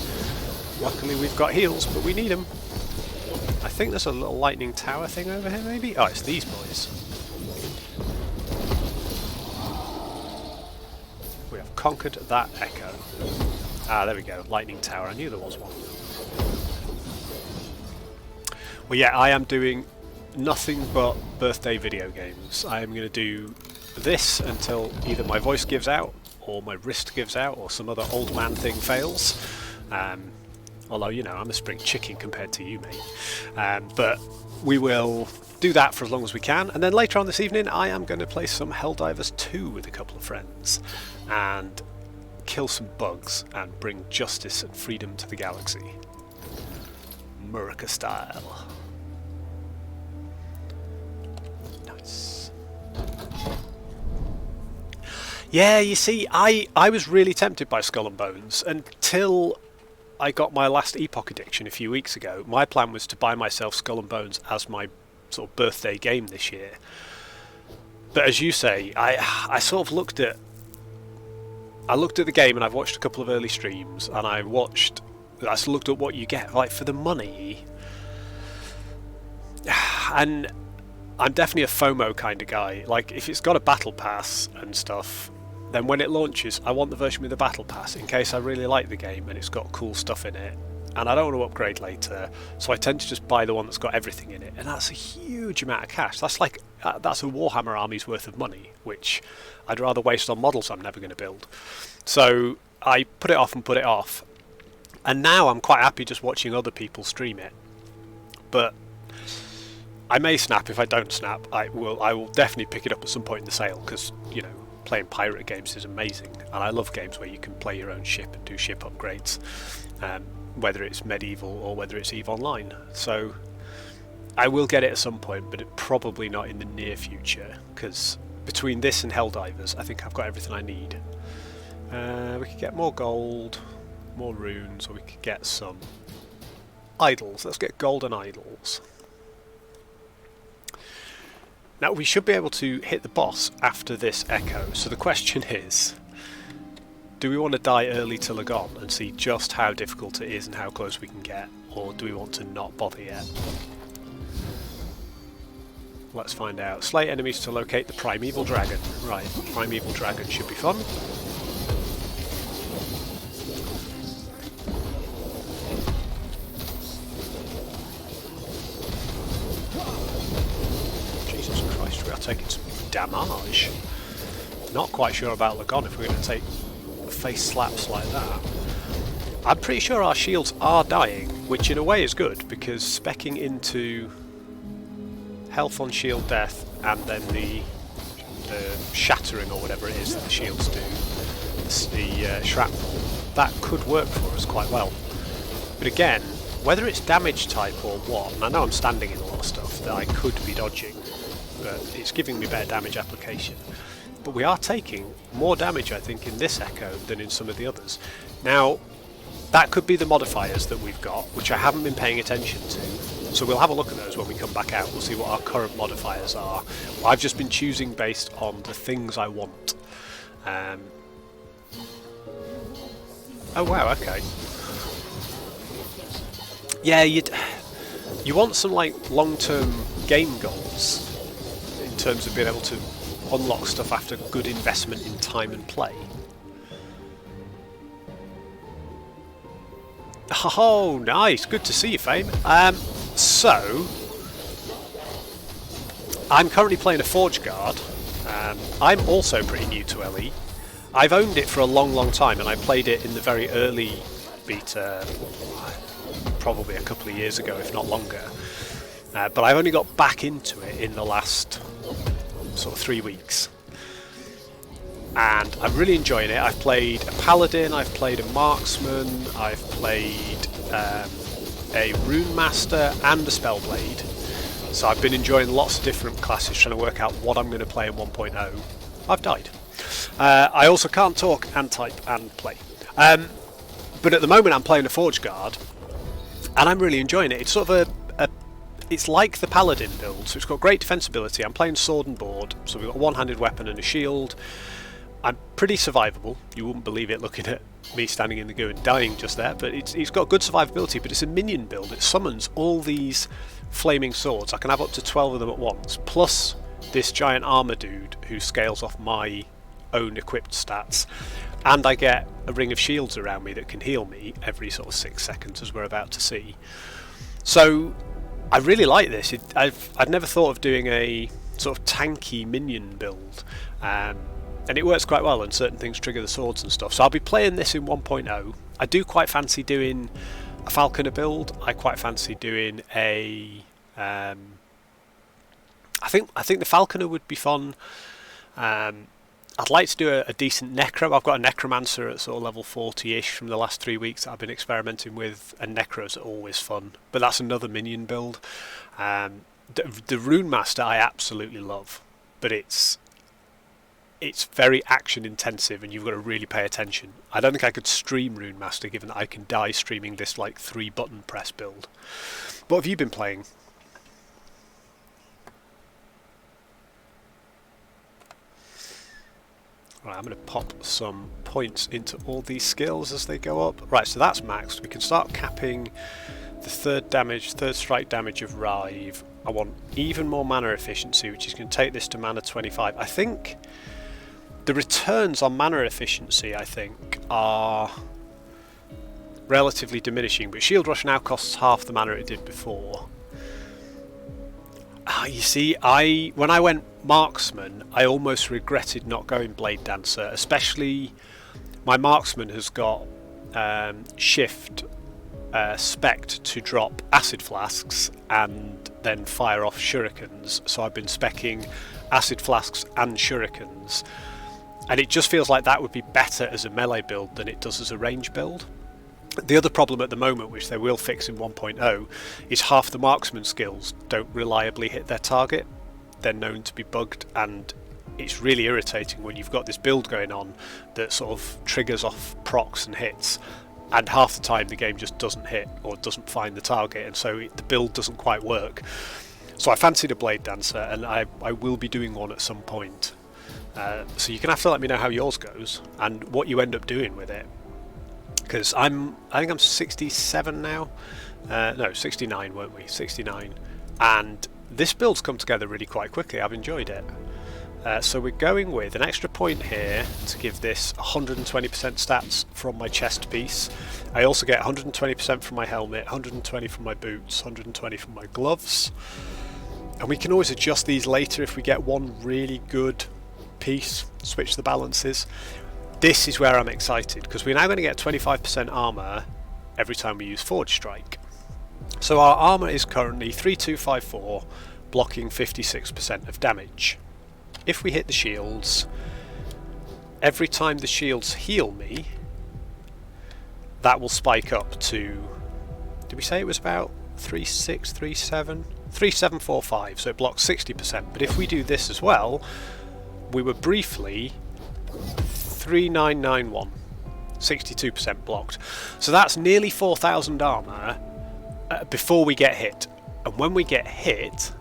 S1: Luckily we've got heals, but we need them. I think there's a little lightning tower thing over here, maybe? Oh, it's these boys. We have conquered that echo. Ah, there we go. Lightning tower. I knew there was one. Well, yeah, I am doing nothing but birthday video games. I am going to do this until either my voice gives out, or my wrist gives out, or some other old man thing fails. Although, you know, I'm a spring chicken compared to you, mate. But we will do that for as long as we can. And then later on this evening, I am going to play some Helldivers 2 with a couple of friends. And kill some bugs and bring justice and freedom to the galaxy. Murica style. Nice. Yeah, you see, I was really tempted by Skull and Bones until I got my last Epoch Addiction a few weeks ago. My plan was to buy myself Skull and Bones as my sort of birthday game this year. But as you say, I sort of looked at the game, and I've watched a couple of early streams, and I looked at what you get, like, for the money. And I'm definitely a FOMO kind of guy. Like, if it's got a battle pass and stuff, then when it launches, I want the version with the battle pass in case I really like the game and it's got cool stuff in it. And I don't want to upgrade later, so I tend to just buy the one that's got everything in it. And that's a huge amount of cash. That's like that's a Warhammer army's worth of money, which I'd rather waste on models I'm never going to build. So I put it off and put it off. And now I'm quite happy just watching other people stream it. But I may snap. If I don't snap, I will definitely pick it up at some point in the sale, because, you know, playing pirate games is amazing, and I love games where you can play your own ship and do ship upgrades, whether it's medieval or whether it's EVE Online. So I will get it at some point, but probably not in the near future, because between this and Helldivers, I think I've got everything I need. We could get more gold, more runes, or we could get some idols. Let's get golden idols. Now, we should be able to hit the boss after this echo, so the question is, do we want to die early to Lagon and see just how difficult it is and how close we can get, or do we want to not bother yet? Let's find out. Slay enemies to locate the Primeval Dragon. Right, Primeval Dragon should be fun. Jesus Christ, we are taking some damage. Not quite sure about Lagon if we're going to take face slaps like that. I'm pretty sure our shields are dying, which in a way is good, because speccing into health on shield death and then the shattering or whatever it is that the shields do, the shrapnel, that could work for us quite well. But again, whether it's damage type or what, and I know I'm standing in a lot of stuff that I could be dodging, but it's giving me better damage application. But we are taking more damage, I think, in this Echo than in some of the others. Now, that could be the modifiers that we've got, which I haven't been paying attention to. So we'll have a look at those when we come back out. We'll see what our current modifiers are. I've just been choosing based on the things I want. Oh wow, okay. Yeah, you want some like long-term game goals in terms of being able to unlock stuff after good investment in time and play. Oh, nice. Good to see you, Fame. So, I'm currently playing a Forge Guard. I'm also pretty new to LE. I've owned it for a long, long time, and I played it in the very early beta, probably a couple of years ago, if not longer. But I've only got back into it in the last sort of 3 weeks. And I'm really enjoying it. I've played a Paladin, I've played a Marksman, I've played a Rune Master and a Spellblade. So I've been enjoying lots of different classes, trying to work out what I'm going to play in 1.0. I've died. I also can't talk and type and play. But at the moment I'm playing a Forge Guard, and I'm really enjoying it. It's sort of it's like the Paladin build, so it's got great defensibility. I'm playing sword and board, so we've got a one-handed weapon and a shield. I'm pretty survivable. You wouldn't believe it looking at me standing in the goo and dying just there, but it's got good survivability, but it's a minion build. It summons all these flaming swords. I can have up to 12 of them at once, plus this giant armor dude who scales off my own equipped stats, and I get a ring of shields around me that can heal me every sort of 6 seconds, as we're about to see. So I really like this. I'd never thought of doing a sort of tanky minion build, and it works quite well, and certain things trigger the swords and stuff. So I'll be playing this in 1.0. I do quite fancy doing a Falconer build. I quite fancy doing a I think the Falconer would be fun. I'd like to do a decent Necro. I've got a Necromancer at sort of level 40-ish from the last 3 weeks that I've been experimenting with, and Necros are always fun. But that's another minion build. The Rune Master I absolutely love, but it's very action intensive, and you've got to really pay attention. I don't think I could stream Rune Master, given that I can die streaming this like 3-button press build. What have you been playing? Right, I'm going to pop some points into all these skills as they go up. Right, so that's maxed. We can start capping the third strike damage of Rive. I want even more mana efficiency, which is going to take this to mana 25. I think the returns on mana efficiency, are relatively diminishing, but Shield Rush now costs half the mana it did before. You see, when I went Marksman, I almost regretted not going Blade Dancer, especially my Marksman has got Shift spec'd to drop Acid Flasks and then fire off Shurikens, so I've been speccing Acid Flasks and Shurikens, and it just feels like that would be better as a melee build than it does as a range build. The other problem at the moment, which they will fix in 1.0, is half the Marksman skills don't reliably hit their target. They're known to be bugged, and it's really irritating when you've got this build going on that sort of triggers off procs and hits, and half the time the game just doesn't hit or doesn't find the target, and so the build doesn't quite work. So I fancied a Blade Dancer, and I will be doing one at some point. So you're going to have to let me know how yours goes and what you end up doing with it. Because I think I'm 67 now. No, 69, weren't we? 69. And this build's come together really quite quickly. I've enjoyed it. So we're going with an extra point here to give this 120% stats from my chest piece. I also get 120% from my helmet, 120 from my boots, 120 from my gloves. And we can always adjust these later if we get one really good piece, switch the balances. This is where I'm excited, because we're now going to get 25% armor every time we use Forge Strike. So our armor is currently 3254, blocking 56% of damage. If we hit the shields, every time the shields heal me, that will spike up to, did we say it was about 3637? 3745, so it blocks 60%. But if we do this as well, we were briefly 3991, 62% blocked. So that's nearly 4000 armor before we get hit. And when we get hit,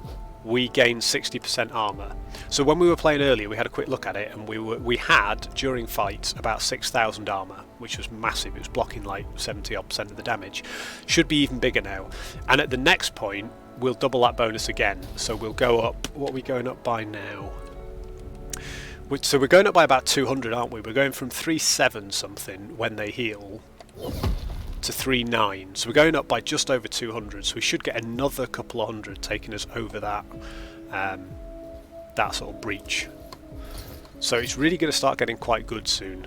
S1: we gain 60% armor. So when we were playing earlier, we had a quick look at it, and we had during fights about 6000 armor, which was massive. It was blocking like 70% of the damage. Should be even bigger now. And at the next point, we'll double that bonus again. So we'll go up. What are we going up by now? So we're going up by about 200, aren't we? We're going from 37 something when they heal to 39, so we're going up by just over 200, so we should get another couple of hundred taking us over that that sort of breach. So it's really going to start getting quite good soon.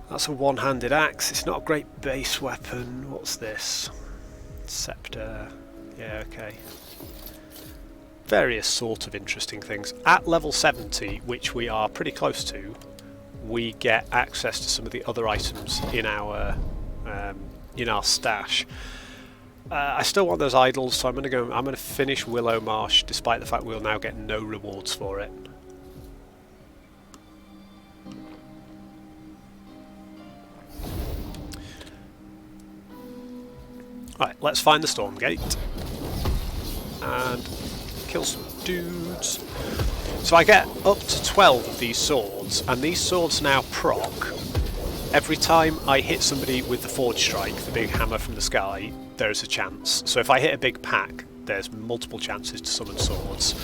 S1: That's a one-handed axe. It's not a great base weapon. What's this? Scepter. Yeah, okay. Various sort of interesting things. At level 70, which we are pretty close to, we get access to some of the other items in our stash. I still want those idols, so I'm going to finish Willow Marsh, despite the fact we'll now get no rewards for it. Right, let's find the Storm Gate and kill some dudes. So I get up to 12 of these swords, and these swords now proc. Every time I hit somebody with the Forge Strike, the big hammer from the sky, there's a chance. So if I hit a big pack, there's multiple chances to summon swords.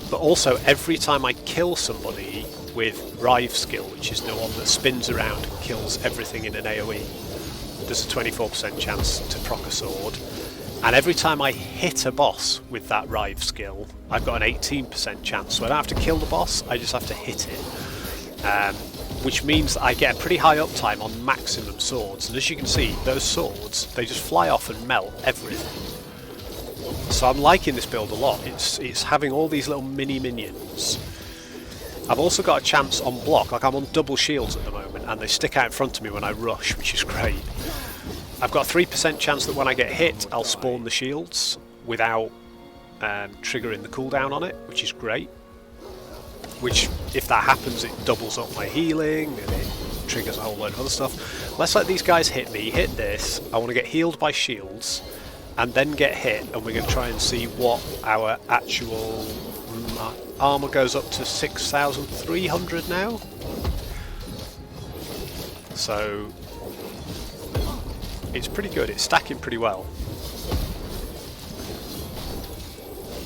S1: But also, every time I kill somebody with Rive skill, which is the one that spins around and kills everything in an AoE, there's a 24% chance to proc a sword. And every time I hit a boss with that Rive skill, I've got an 18% chance. So I don't have to kill the boss, I just have to hit it. Which means that I get a pretty high uptime on maximum swords. And as you can see, those swords, they just fly off and melt everything. So I'm liking this build a lot. It's having all these little mini minions. I've also got a chance on block, like I'm on double shields at the moment, and they stick out in front of me when I rush, which is great. I've got a 3% chance that when I get hit, I'll spawn the shields without triggering the cooldown on it, which is great. Which, if that happens, it doubles up my healing, and it triggers a whole load of other stuff. Let's let these guys hit me, hit this. I want to get healed by shields, and then get hit, and we're going to try and see what our actual armor goes up to 6,300 now. So it's pretty good, it's stacking pretty well.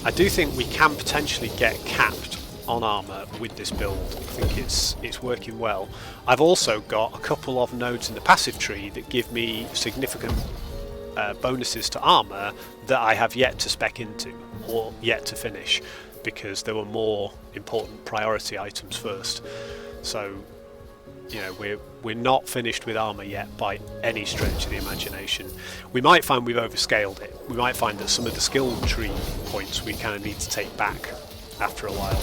S1: I do think we can potentially get capped on armor with this build. I think it's working well. I've also got a couple of nodes in the passive tree that give me significant bonuses to armor that I have yet to spec into or yet to finish, because there were more important priority items first. So, you know, we're not finished with armor yet by any stretch of the imagination. We might find we've overscaled it. We might find that some of the skill tree points we kind of need to take back after a while.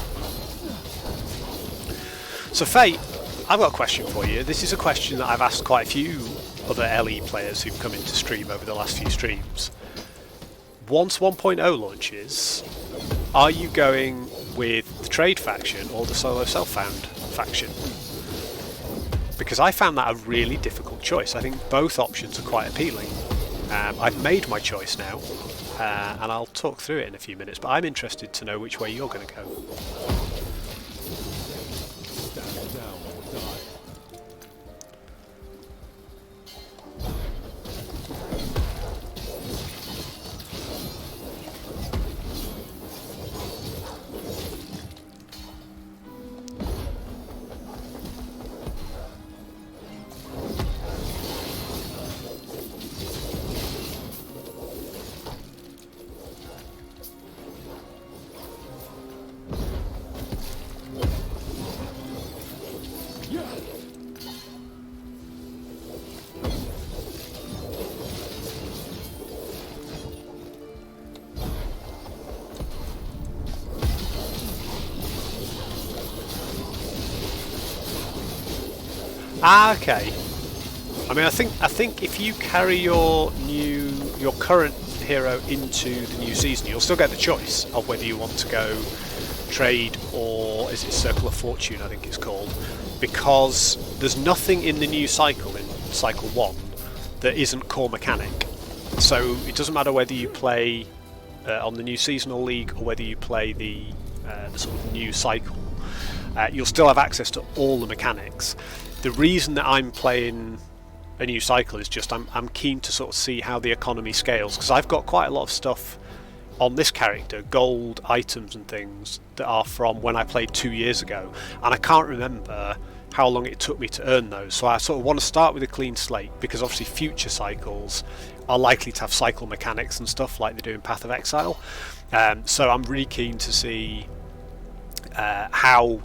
S1: So Fate, I've got a question for you. This is a question that I've asked quite a few other LE players who've come into stream over the last few streams. Once 1.0 launches, are you going with the trade faction or the solo self-found faction? Because I found that a really difficult choice. I think both options are quite appealing. I've made my choice now, and I'll talk through it in a few minutes, but I'm interested to know which way you're going to go.
S2: Stand down or die.
S1: Ah, okay. I mean, I think if you carry your current hero into the new season, you'll still get the choice of whether you want to go trade or is it Circle of Fortune, I think it's called, because there's nothing in the new cycle, in cycle 1, that isn't core mechanic. So it doesn't matter whether you play on the new seasonal league or whether you play the sort of new cycle, you'll still have access to all the mechanics. The reason that I'm playing a new cycle is just I'm keen to sort of see how the economy scales, because I've got quite a lot of stuff on this character, gold items and things that are from when I played 2 years ago, and I can't remember how long it took me to earn those. So I sort of want to start with a clean slate, because obviously future cycles are likely to have cycle mechanics and stuff like they do in Path of Exile. So I'm really keen to see how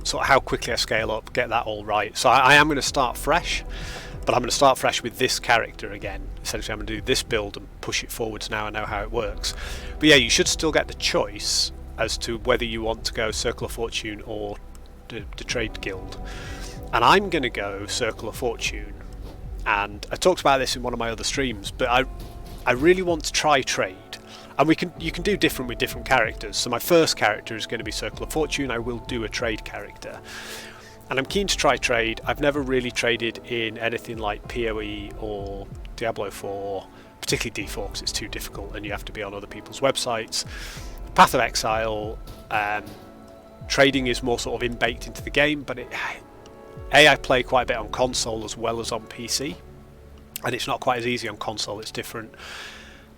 S1: quickly I scale up, get that all right. So I am going to start fresh, but I'm going to start fresh with this character again. Essentially, I'm going to do this build and push it forwards now I know how it works. But yeah, you should still get the choice as to whether you want to go Circle of Fortune or the Trade Guild. And I'm going to go Circle of Fortune. And I talked about this in one of my other streams, but I really want to try trade. And you can do different with different characters. So my first character is going to be Circle of Fortune. I will do a trade character. And I'm keen to try trade. I've never really traded in anything like PoE or Diablo 4, particularly D4 because it's too difficult and you have to be on other people's websites. Path of Exile, trading is more sort of in-baked into the game, but I play quite a bit on console as well as on PC, and it's not quite as easy on console, it's different.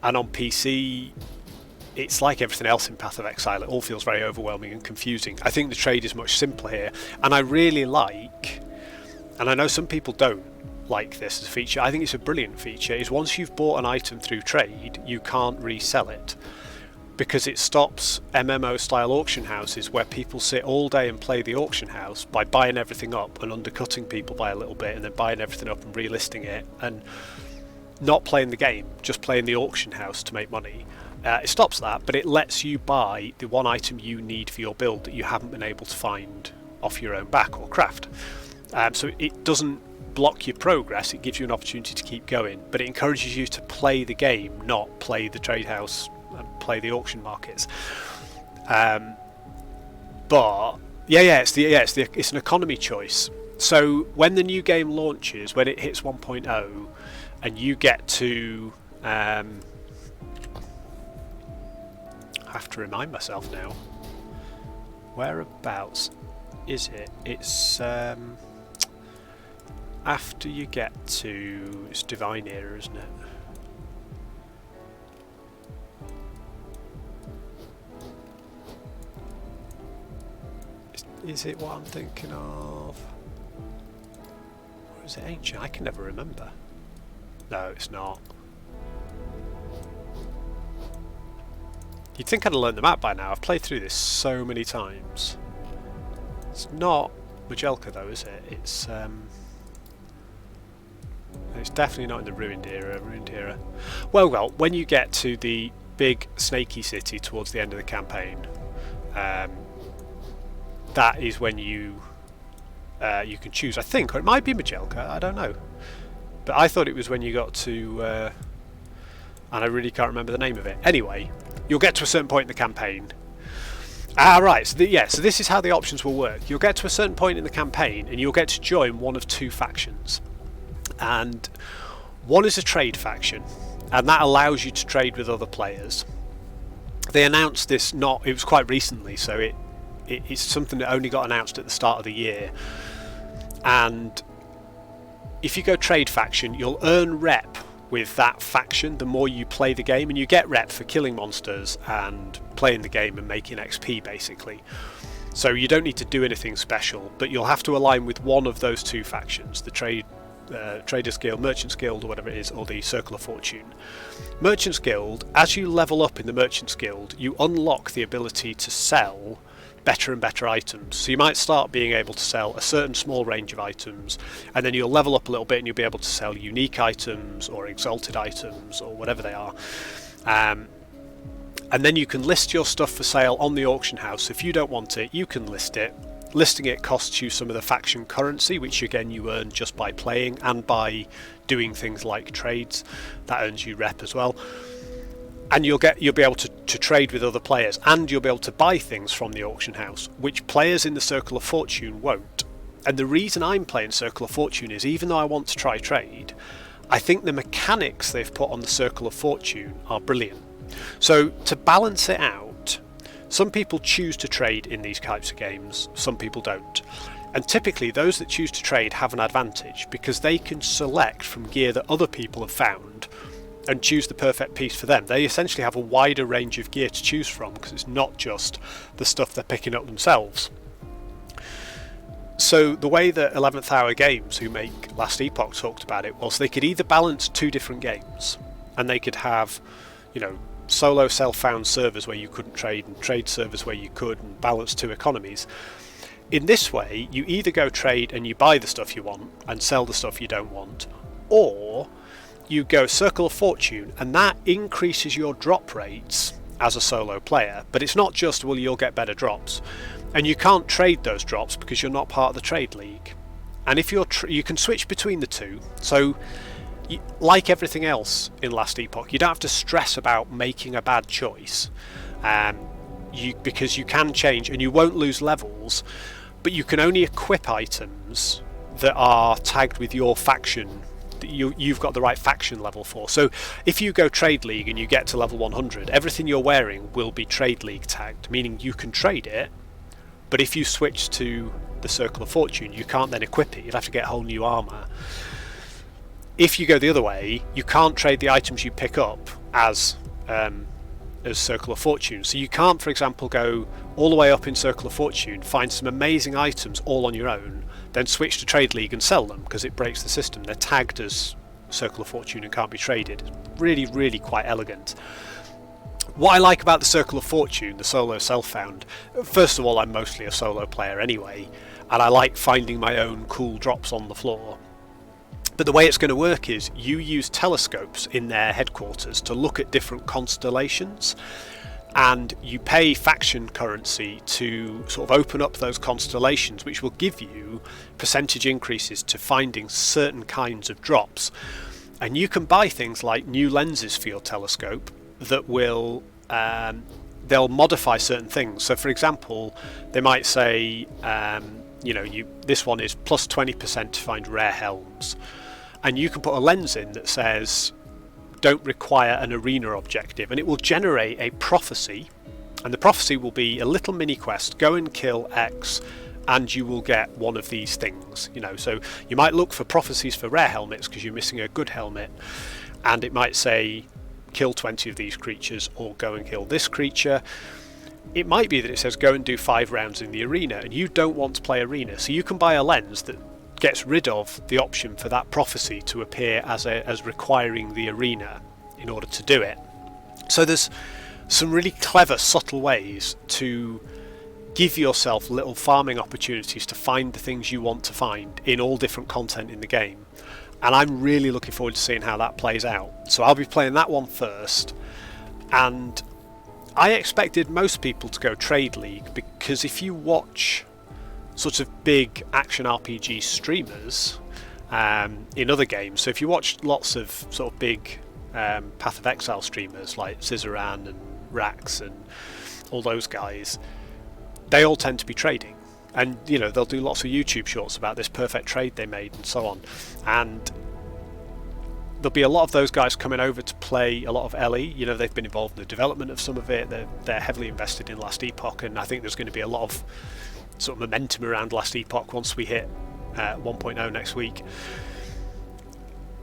S1: And on PC, it's like everything else in Path of Exile, it all feels very overwhelming and confusing. I think the trade is much simpler here, and I really like, and I know some people don't like this as a feature, I think it's a brilliant feature, is once you've bought an item through trade, you can't resell it. Because it stops MMO style auction houses where people sit all day and play the auction house by buying everything up and undercutting people by a little bit and then buying everything up and relisting it and not playing the game, just playing the auction house to make money. It stops that, but it lets you buy the one item you need for your build that you haven't been able to find off your own back or craft. So it doesn't block your progress, it gives you an opportunity to keep going, but it encourages you to play the game, not play the trade house and play the auction markets. But it's an economy choice. So when the new game launches, when it hits 1.0 and you get to I have to remind myself now, whereabouts is it? It's after you get to, it's Divine Era, isn't it? Is it what I'm thinking of? Or is it Ancient? I can never remember. No, it's not. You'd think I'd have learned the map by now. I've played through this so many times. It's not Majelka though, is it? It's definitely not in the Ruined Era. Well, when you get to the big snaky city towards the end of the campaign, that is when you can choose, I think, or it might be Majelka, I don't know. But I thought it was when you got to, and I really can't remember the name of it. Anyway, you'll get to a certain point in the campaign. Right, so this is how the options will work. You'll get to a certain point in the campaign and you'll get to join one of two factions. And one is a trade faction, and that allows you to trade with other players. They announced this, it was quite recently, so it's something that only got announced at the start of the year. And if you go trade faction, you'll earn rep with that faction the more you play the game, and you get rep for killing monsters and playing the game and making XP basically. So you don't need to do anything special, but you'll have to align with one of those two factions, the Traders Guild, Merchants Guild, or whatever it is, or the Circle of Fortune. Merchants Guild, as you level up in the Merchants Guild, you unlock the ability to sell better and better items. So you might start being able to sell a certain small range of items, and then you'll level up a little bit and you'll be able to sell unique items or exalted items or whatever they are. And then you can list your stuff for sale on the auction house. If you don't want it, you can list it, Listing it costs you some of the faction currency, which again you earn just by playing and by doing things like trades. That earns you rep as well. And you'll be able to trade with other players, and you'll be able to buy things from the auction house, which players in the Circle of Fortune won't. And the reason I'm playing Circle of Fortune is, even though I want to try trade, I think the mechanics they've put on the Circle of Fortune are brilliant. So to balance it out, some people choose to trade in these types of games, some people don't. And typically those that choose to trade have an advantage because they can select from gear that other people have found and choose the perfect piece for them. They essentially have a wider range of gear to choose from because it's not just the stuff they're picking up themselves. So the way that 11th Hour Games, who make Last Epoch, talked about it was they could either balance two different games, and they could have, solo self-found servers where you couldn't trade and trade servers where you could, and balance two economies. In this way, you either go trade and you buy the stuff you want and sell the stuff you don't want, or you go Circle of Fortune, and that increases your drop rates as a solo player. But it's not just, well, you'll get better drops, and you can't trade those drops because you're not part of the trade league. And if you can switch between the two, so like everything else in Last Epoch, you don't have to stress about making a bad choice, because you can change and you won't lose levels, but you can only equip items that are tagged with your faction that you've got the right faction level for. So if you go Trade League and you get to level 100, everything you're wearing will be Trade League tagged, meaning you can trade it, but if you switch to the Circle of Fortune, you can't then equip it. You'd have to get whole new armour. If you go the other way, you can't trade the items you pick up as Circle of Fortune. So you can't, for example, go all the way up in Circle of Fortune, find some amazing items all on your own, then switch to Trade League and sell them, because it breaks the system. They're tagged as Circle of Fortune and can't be traded. Really, really quite elegant. What I like about the Circle of Fortune, the solo self-found, first of all, I'm mostly a solo player anyway, and I like finding my own cool drops on the floor. But the way it's going to work is you use telescopes in their headquarters to look at different constellations, and you pay faction currency to sort of open up those constellations, which will give you percentage increases to finding certain kinds of drops. And you can buy things like new lenses for your telescope that will they'll modify certain things. So for example, they might say this one is plus 20% to find rare helms, and you can put a lens in that says don't require an arena objective, and it will generate a prophecy, and the prophecy will be a little mini quest: go and kill X and you will get one of these things. So you might look for prophecies for rare helmets because you're missing a good helmet, and it might say kill 20 of these creatures or go and kill this creature. It might be that it says go and do 5 rounds in the arena, and you don't want to play arena, so you can buy a lens that gets rid of the option for that prophecy to appear as requiring the arena in order to do it. So there's some really clever, subtle ways to give yourself little farming opportunities to find the things you want to find in all different content in the game, and I'm really looking forward to seeing how that plays out. So I'll be playing that one first, and I expected most people to go Trade League, because if you watch sort of big action RPG streamers in other games, so if you watch lots of sort of big Path of Exile streamers like Cizaran and Rax and all those guys, they all tend to be trading, and they'll do lots of YouTube shorts about this perfect trade they made and so on, and there'll be a lot of those guys coming over to play a lot of LE. They've been involved in the development of some of it. They're heavily invested in Last Epoch, and I think there's going to be a lot of sort of momentum around Last Epoch once we hit 1.0 next week.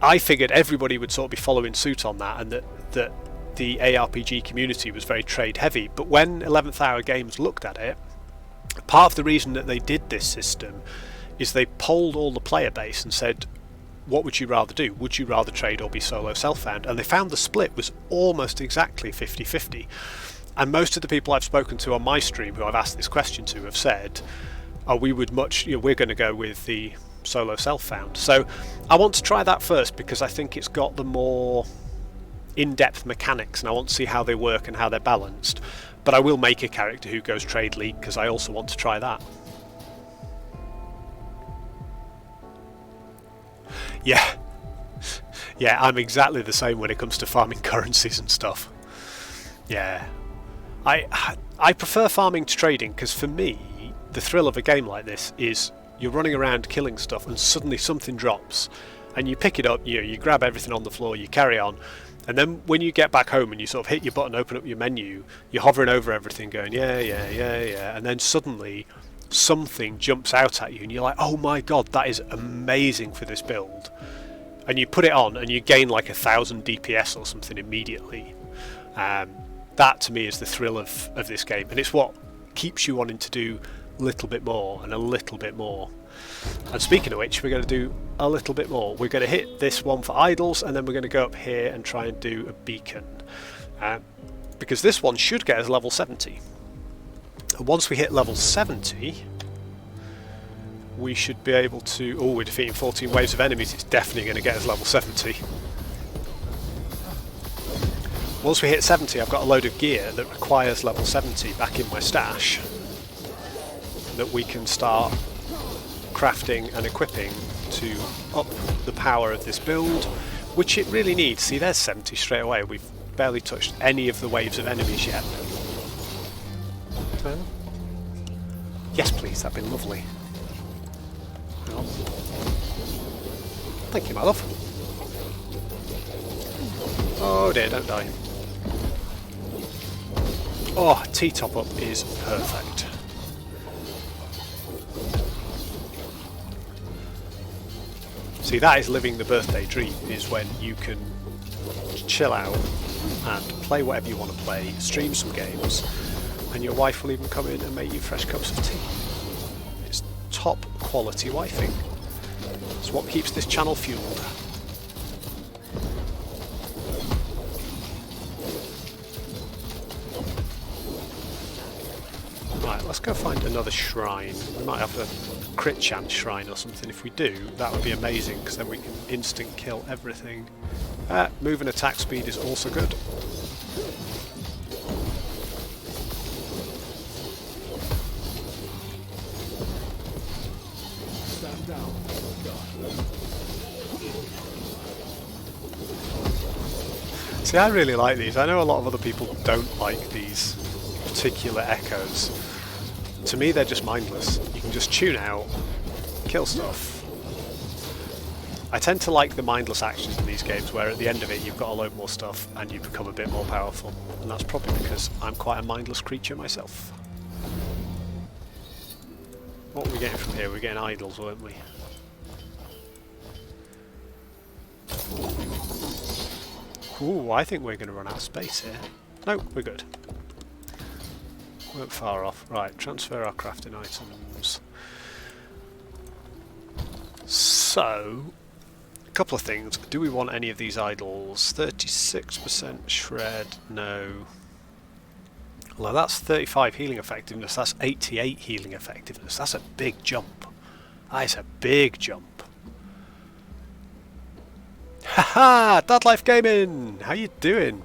S1: I figured everybody would sort of be following suit on that, and that the ARPG community was very trade heavy. But when 11th Hour Games looked at it, part of the reason that they did this system is they polled all the player base and said, what would you rather do? Would you rather trade or be solo self-found? And they found the split was almost exactly 50-50. And most of the people I've spoken to on my stream who I've asked this question to have said, we're going to go with the solo self-found. So I want to try that first because I think it's got the more in-depth mechanics, and I want to see how they work and how they're balanced. But I will make a character who goes Trade League because I also want to try that. Yeah. Yeah, I'm exactly the same when it comes to farming currencies and stuff. Yeah. I prefer farming to trading because for me, the thrill of a game like this is you're running around killing stuff and suddenly something drops and you pick it up, you grab everything on the floor, you carry on, and then when you get back home and you sort of hit your button, open up your menu, you're hovering over everything going, yeah, and then suddenly something jumps out at you and you're like, oh my god, that is amazing for this build. And you put it on and you gain like 1,000 DPS or something immediately. That to me is the thrill of this game, and it's what keeps you wanting to do a little bit more and a little bit more. And speaking of which, we're going to do a little bit more. We're going to hit this one for idols, and then we're going to go up here and try and do a beacon, because this one should get us level 70. And once we hit level 70, we should be able to... Oh, we're defeating 14 waves of enemies. It's definitely going to get us level 70. Once we hit 70, I've got a load of gear that requires level 70 back in my stash that we can start crafting and equipping to up the power of this build, which it really needs. See, there's 70 straight away. We've barely touched any of the waves of enemies yet. Yes, please, that'd be lovely. Oh. Thank you, my love. Oh dear, don't die. Oh, T-top up is perfect. See, that is living the birthday dream, is when you can chill out and play whatever you want to play, stream some games, and your wife will even come in and make you fresh cups of tea. It's top quality wifing. It's what keeps this channel fueled. Right, let's go find another shrine. We might have a crit chance shrine or something. If we do, that would be amazing, because then we can instant kill everything. Move and attack speed is also good.
S2: Stand down or die.
S1: See, I really like these. I know a lot of other people don't like these particular echoes. To me, they're just mindless. You can just tune out, kill stuff. I tend to like the mindless actions in these games where at the end of it you've got a load more stuff and you become a bit more powerful. And that's probably because I'm quite a mindless creature myself. What are we getting from here? We're getting idols, weren't we? Ooh, I think we're going to run out of space here. No, we're good. Weren't far off. Right, transfer our crafting items. So, a couple of things. Do we want any of these idols? 36% shred, no. Well, that's 35 healing effectiveness, that's 88 healing effectiveness. That's a big jump. That is a big jump. Haha! Dadlife Gaming! How you doing?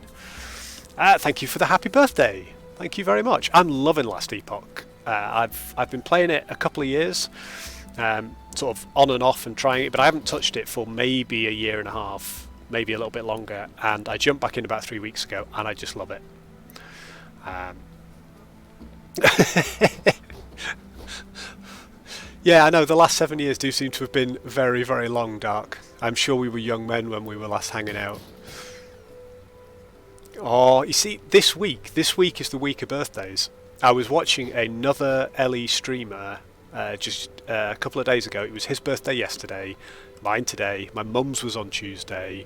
S1: Thank you for the happy birthday. Thank you very much. I'm loving Last Epoch. I've been playing it a couple of years, sort of on and off and trying it, but I haven't touched it for maybe a year and a half, maybe a little bit longer, and I jumped back in about 3 weeks ago and I just love it. Yeah, I know, the last 7 years do seem to have been very, very long, Dark. I'm sure we were young men when we were last hanging out. Oh, you see, this week is the week of birthdays. I was watching another LE streamer just a couple of days ago. It was his birthday yesterday, mine today, my mum's was on Tuesday.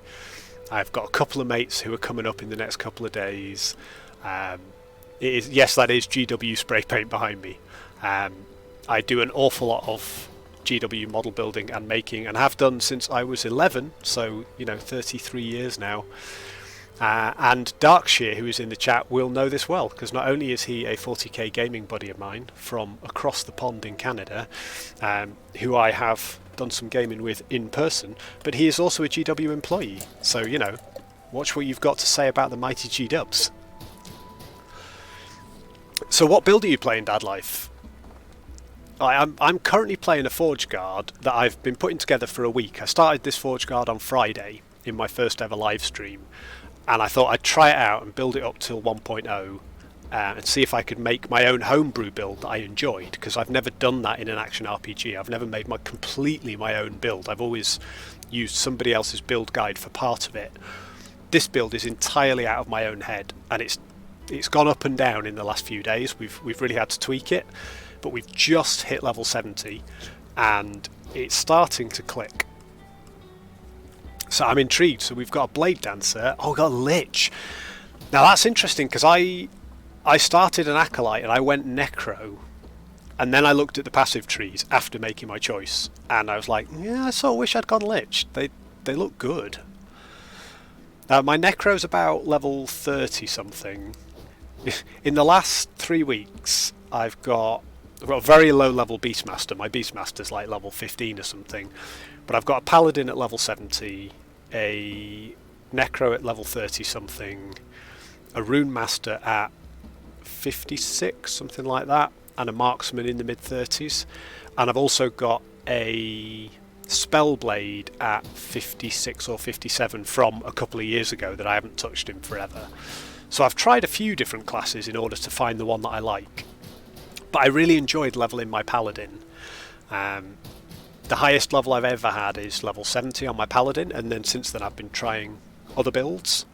S1: I've got a couple of mates who are coming up in the next couple of days. It is, yes, that is GW spray paint behind me. I do an awful lot of GW model building and making, and have done since I was 11, so, 33 years now. And Darkshire, who is in the chat, will know this well, because not only is he a 40k gaming buddy of mine from across the pond in Canada, who I have done some gaming with in person, but he is also a GW employee. So, watch what you've got to say about the mighty G-dubs. So what build are you playing, Dadlife? I'm currently playing a Forge Guard that I've been putting together for a week. I started this Forge Guard on Friday in my first ever live stream, and I thought I'd try it out and build it up till 1.0 and see if I could make my own homebrew build that I enjoyed, because I've never done that in an action RPG. I've never made completely my own build. I've always used somebody else's build guide for part of it. This build is entirely out of my own head, and it's gone up and down in the last few days. We've really had to tweak it, but we've just hit level 70 and it's starting to click. So I'm intrigued. So we've got a Blade Dancer. Oh, we've got a Lich. Now that's interesting, because I started an Acolyte and I went Necro, and then I looked at the passive trees after making my choice, and I was like, yeah, I sort of wish I'd gone Lich. They look good. My Necro's about level 30 something. In the last 3 weeks, I've got a very low level Beastmaster. My Beastmaster's like level 15 or something. But I've got a Paladin at level 70, a Necro at level 30 something, a Rune Master at 56, something like that, and a Marksman in the mid 30s. And I've also got a Spellblade at 56 or 57 from a couple of years ago that I haven't touched in forever. So I've tried a few different classes in order to find the one that I like. But I really enjoyed leveling my Paladin. The highest level I've ever had is level 70 on my Paladin, and then since then I've been trying other builds.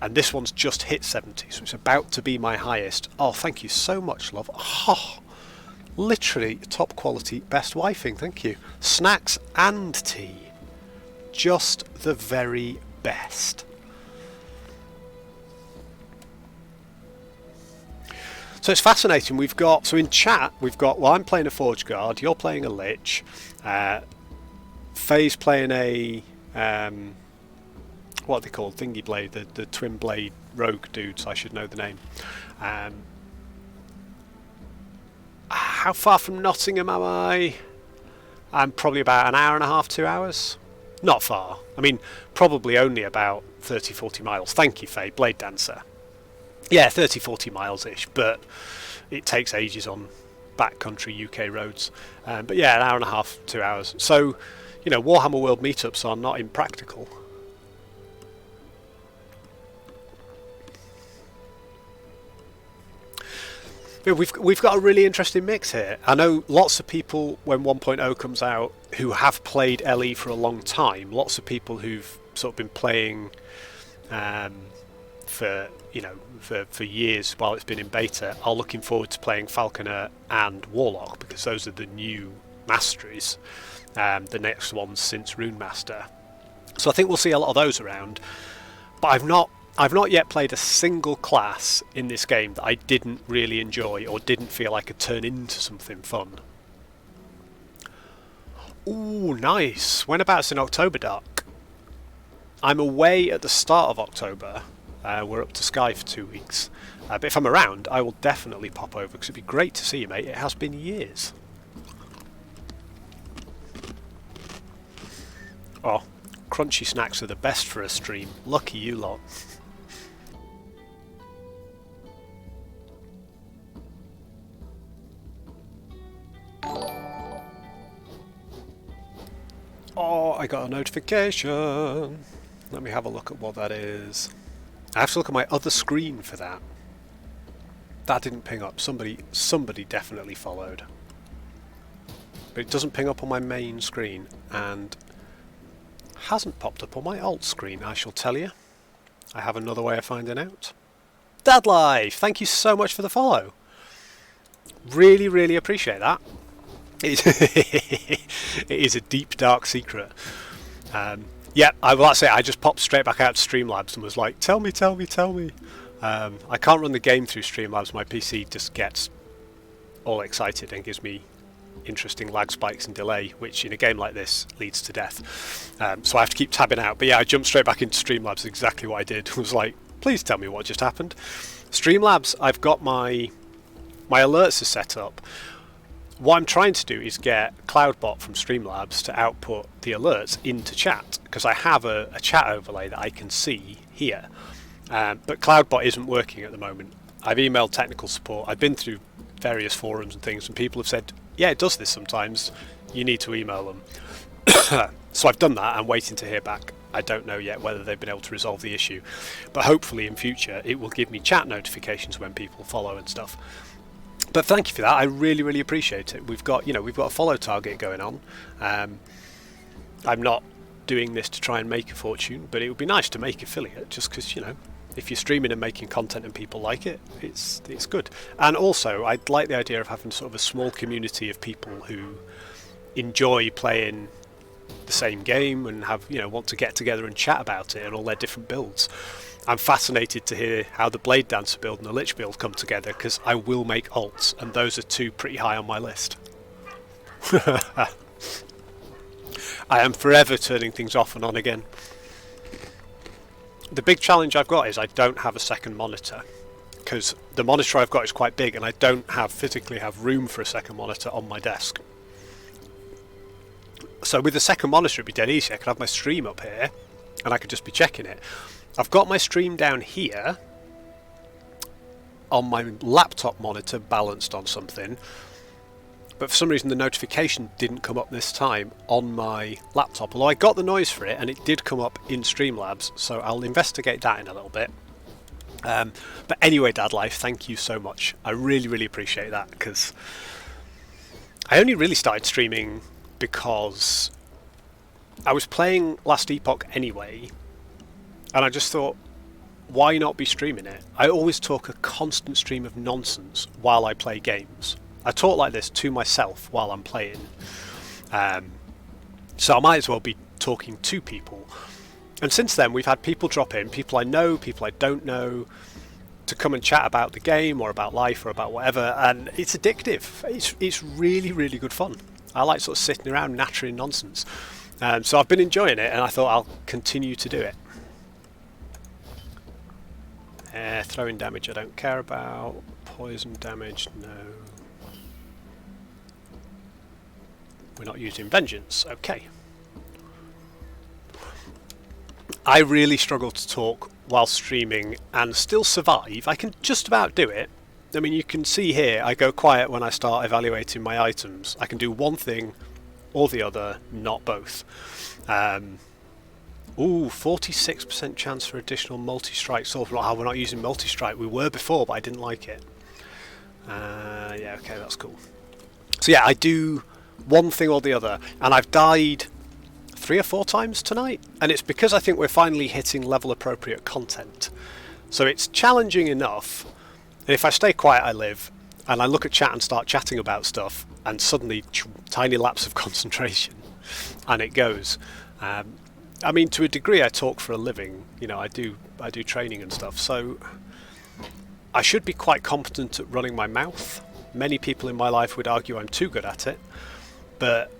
S1: And this one's just hit 70, so it's about to be my highest. Oh, thank you so much, love. Oh, literally top quality, best wifing, thank you. Snacks and tea. Just the very best. So it's fascinating. So in chat, well, I'm playing a Forge Guard, you're playing a Lich, Faye's playing a, what are they called? Thingy Blade, the twin blade rogue dudes, I should know the name. How far from Nottingham am I? I'm probably about an hour and a half, 2 hours. Not far. I mean, probably only about 30, 40 miles. Thank you, Faye. Blade Dancer. Yeah, 30, 40 miles-ish, but it takes ages on backcountry UK roads. But yeah, an hour and a half, 2 hours. So, Warhammer World meetups are not impractical. Yeah, we've got a really interesting mix here. I know lots of people, when 1.0 comes out, who have played LE for a long time. Lots of people who've sort of been playing for years while it's been in beta are looking forward to playing Falconer and Warlock, because those are the new masteries, the next ones since Rune Master. So I think we'll see a lot of those around. But I've not yet played a single class in this game that I didn't really enjoy or didn't feel I could turn into something fun. Ooh, nice. Whenabouts in October, Dark? I'm away at the start of October. We're up to Skye for 2 weeks. But if I'm around, I will definitely pop over, because it'd be great to see you, mate. It has been years. Oh, crunchy snacks are the best for a stream. Lucky you lot. Oh, I got a notification. Let me have a look at what that is. I have to look at my other screen for that. That didn't ping up. Somebody definitely followed. But it doesn't ping up on my main screen, and hasn't popped up on my alt screen, I shall tell you. I have another way of finding out. Dadlife, thank you so much for the follow. Really, really appreciate that. It is a deep, dark secret. Yeah, I will say I just popped straight back out to Streamlabs and was like, tell me. I can't run the game through Streamlabs. My PC just gets all excited and gives me interesting lag spikes and delay, which in a game like this leads to death. So I have to keep tabbing out. But yeah, I jumped straight back into Streamlabs. Exactly what I did. I was like, please tell me what just happened. Streamlabs, I've got my alerts are set up. What I'm trying to do is get CloudBot from Streamlabs to output the alerts into chat, because I have a chat overlay that I can see here. But CloudBot isn't working at the moment. I've emailed technical support. I've been through various forums and things, and people have said yeah, it does this sometimes. You need to email them. So I've done that. I'm waiting to hear back. I don't know yet whether they've been able to resolve the issue, but hopefully in future it will give me chat notifications when people follow and stuff. But thank you for that. I really, really appreciate it. We've got a follow target going on. I'm not doing this to try and make a fortune, but it would be nice to make affiliate, just because, if you're streaming and making content and people like it, it's good. And also, I'd like the idea of having sort of a small community of people who enjoy playing the same game and want to get together and chat about it and all their different builds. I'm fascinated to hear how the Blade Dancer build and the Lich build come together, because I will make alts, and those are two pretty high on my list. I am forever turning things off and on again. The big challenge I've got is I don't have a second monitor, because the monitor I've got is quite big and I don't physically have room for a second monitor on my desk. So with the second monitor it'd be dead easy. I could have my stream up here and I could just be checking it. I've got my stream down here on my laptop monitor balanced on something, but for some reason the notification didn't come up this time on my laptop, although I got the noise for it and it did come up in Streamlabs, so I'll investigate that in a little bit. But anyway, Dad Life, thank you so much. I really, really appreciate that, because I only really started streaming because I was playing Last Epoch anyway, and I just thought, why not be streaming it? I always talk a constant stream of nonsense while I play games. I talk like this to myself while I'm playing. So I might as well be talking to people. And since then we've had people drop in, people I know, people I don't know, to come and chat about the game or about life or about whatever, and it's addictive. It's really, really good fun. I like sort of sitting around nattering nonsense. So I've been enjoying it, and I thought I'll continue to do it. Throwing damage I don't care about. Poison damage, no. We're not using Vengeance, okay. I really struggle to talk while streaming and still survive. I can just about do it. I mean, you can see here, I go quiet when I start evaluating my items. I can do one thing or the other, not both. 46% chance for additional multi-strike sword. Oh, we're not using multi-strike. We were before, but I didn't like it. Yeah, okay, that's cool. So yeah, I do one thing or the other, and I've died 3 or 4 times tonight, and it's because I think we're finally hitting level appropriate content. So it's challenging enough, and if I stay quiet I live, and I look at chat and start chatting about stuff, and suddenly tiny lapse of concentration, and it goes. I mean, to a degree I talk for a living, I do training and stuff, so I should be quite competent at running my mouth. Many people in my life would argue I'm too good at it, but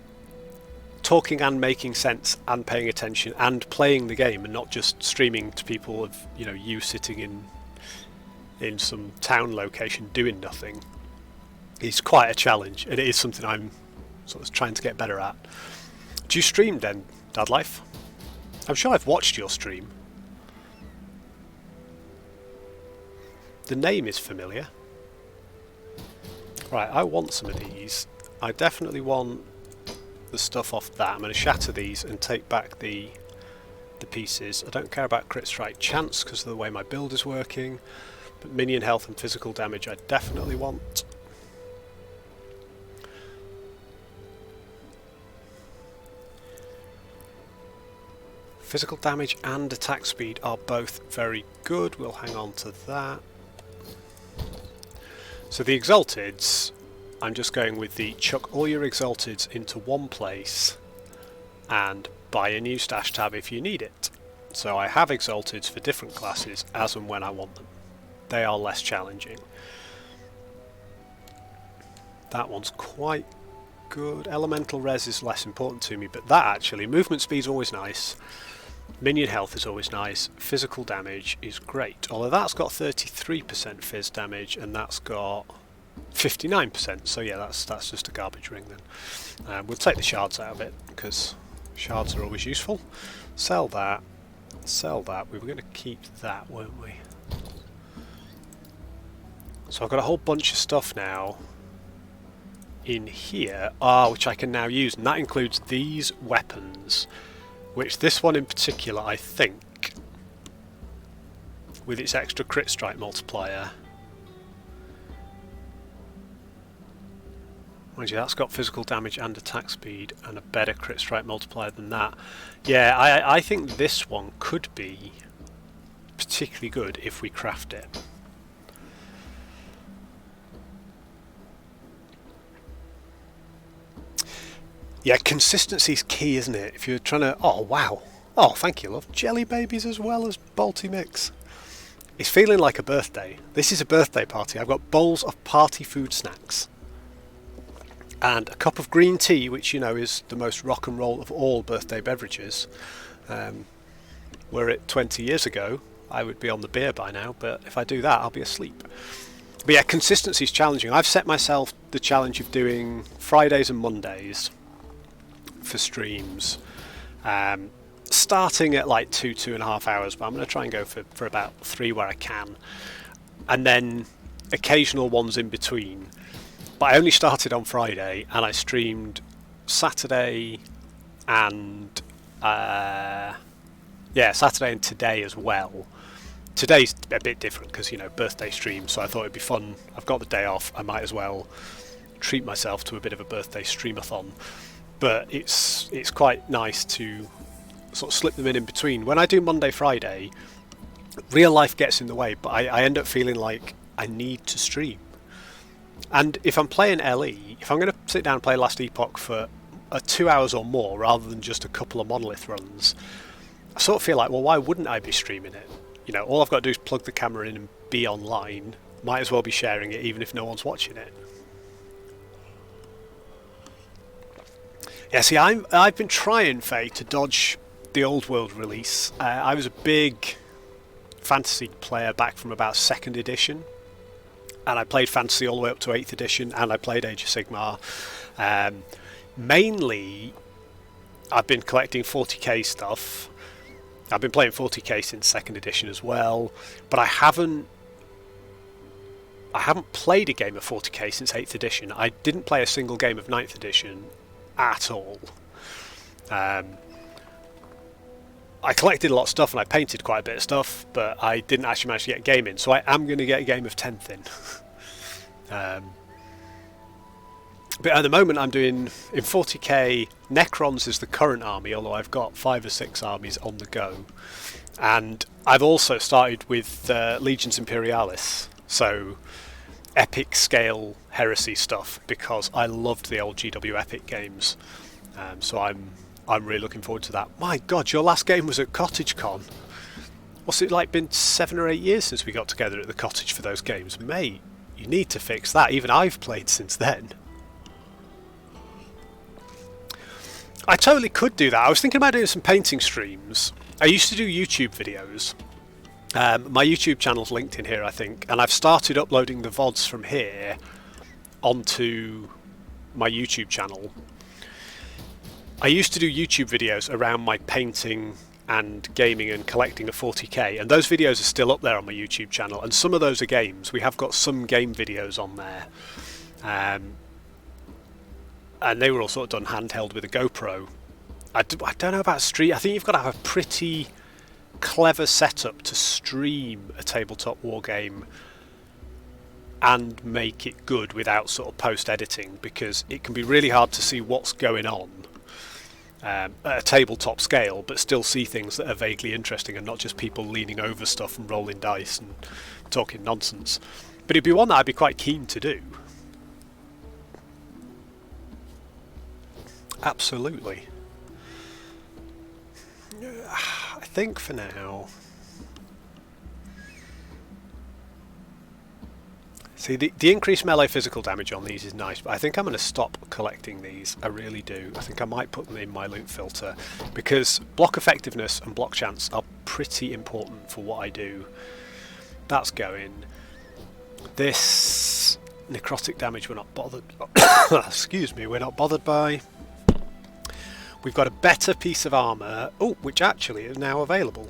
S1: talking and making sense and paying attention and playing the game and not just streaming to people of you sitting in some town location doing nothing is quite a challenge, and it is something I'm sort of trying to get better at. Do you stream then, Dad Life? I'm sure I've watched your stream. The name is familiar. Right, I want some of these. I definitely want the stuff off that. I'm going to shatter these and take back the pieces. I don't care about crit strike chance because of the way my build is working, but minion health and physical damage I definitely want. Physical damage and attack speed are both very good. We'll hang on to that. So the Exalteds, I'm just going with the chuck all your Exalteds into one place and buy a new stash tab if you need it. So I have Exalteds for different classes as and when I want them. They are less challenging. That one's quite good. Elemental res is less important to me, but that actually, movement speed is always nice. Minion health is always nice. Physical damage is great. Although that's got 33% phys damage and that's got 59%. So yeah, that's just a garbage ring then. We'll take the shards out of it because shards are always useful. Sell that. Sell that. We were going to keep that, weren't we? So I've got a whole bunch of stuff now. in here, which I can now use, and that includes these weapons, which this one in particular, I think, with its extra crit strike multiplier. Mind you, that's got physical damage and attack speed and a better crit strike multiplier than that. Yeah, I think this one could be particularly good if we craft it. Yeah, consistency is key, isn't it? If you're trying to... Oh, wow. Oh, thank you, love. Jelly babies as well as Balti Mix. It's feeling like a birthday. This is a birthday party. I've got bowls of party food snacks. And a cup of green tea, which, you know, is the most rock and roll of all birthday beverages. Were it 20 years ago, I would be on the beer by now. But if I do that, I'll be asleep. But yeah, consistency is challenging. I've set myself the challenge of doing Fridays and Mondays for streams, starting at like 2.5 hours, but I'm going to try and go for about 3 where I can, and then occasional ones in between. But I only started on Friday, and I streamed Saturday and Saturday and today as well. Today's a bit different because, you know, birthday stream, so I thought it'd be fun. I've got the day off, I might as well treat myself to a bit of a birthday streamathon. But it's quite nice to sort of slip them in between. When I do Monday, Friday, real life gets in the way, but I end up feeling like I need to stream. And if I'm playing LE, if I'm going to sit down and play Last Epoch for 2 hours or more, rather than just a couple of Monolith runs, I sort of feel like, well, why wouldn't I be streaming it? You know, all I've got to do is plug the camera in and be online. Might as well be sharing it, even if no one's watching it. Yeah, see, I've been trying, Faye, to dodge the Old World release. I was a big Fantasy player back from about 2nd edition, and I played Fantasy all the way up to 8th edition, and I played Age of Sigmar. Mainly, I've been collecting 40k stuff. I've been playing 40k since 2nd edition as well, but I haven't played a game of 40k since 8th edition. I didn't play a single game of 9th edition at all. I collected a lot of stuff and I painted quite a bit of stuff, but I didn't actually manage to get a game in, so I am going to get a game of 10th in. But at the moment I'm doing, in 40k, Necrons is the current army, although I've got 5 or 6 armies on the go. And I've also started with Legions Imperialis, so epic scale heresy stuff, because I loved the old GW Epic games. So I'm really looking forward to that. My God, your last game was at CottageCon. What's it like, been 7 or 8 years since we got together at the cottage for those games? Mate, you need to fix that. Even I've played since then. I totally could do that. I was thinking about doing some painting streams. I used to do YouTube videos. My YouTube channel's linked in here, I think, and I've started uploading the VODs from here onto my YouTube channel. I used to do YouTube videos around my painting and gaming and collecting of 40k, and those videos are still up there on my YouTube channel, and some of those are games. We have got some game videos on there, and they were all sort of done handheld with a GoPro. I don't know about stream. I think you've got to have a pretty clever setup to stream a tabletop war game and make it good without sort of post-editing, because it can be really hard to see what's going on at a tabletop scale, but still see things that are vaguely interesting and not just people leaning over stuff and rolling dice and talking nonsense. But it'd be one that I'd be quite keen to do. Absolutely. I think for now... See, the increased melee physical damage on these is nice, but I think I'm going to stop collecting these. I really do. I think I might put them in my loot filter, because block effectiveness and block chance are pretty important for what I do. That's going. This necrotic damage we're not bothered... excuse me, we're not bothered by. We've got a better piece of armour, which actually is now available.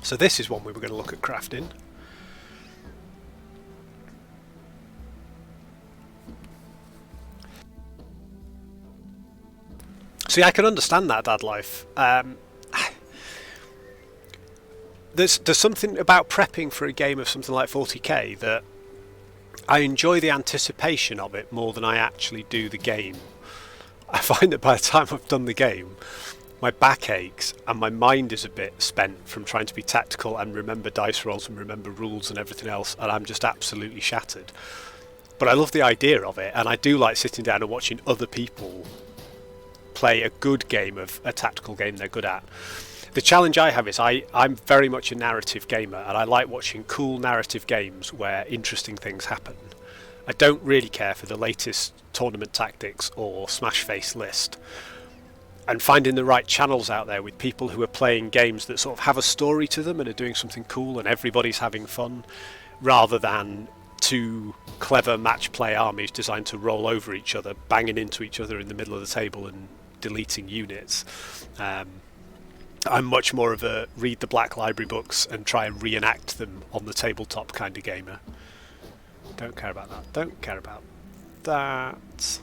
S1: So this is one we were going to look at crafting. See, I can understand that, Dad Life. There's something about prepping for a game of something like 40k that I enjoy the anticipation of it more than I actually do the game. I find that by the time I've done the game, my back aches and my mind is a bit spent from trying to be tactical and remember dice rolls and remember rules and everything else, and I'm just absolutely shattered. But I love the idea of it, and I do like sitting down and watching other people play a good game of a tactical game they're good at. The challenge I have is I'm very much a narrative gamer, and I like watching cool narrative games where interesting things happen. I don't really care for the latest tournament tactics or smash face list. And finding the right channels out there with people who are playing games that sort of have a story to them and are doing something cool and everybody's having fun, rather than two clever match play armies designed to roll over each other, banging into each other in the middle of the table and deleting units. I'm much more of a read the Black Library books and try and reenact them on the tabletop kind of gamer. Don't care about that. Don't care about that.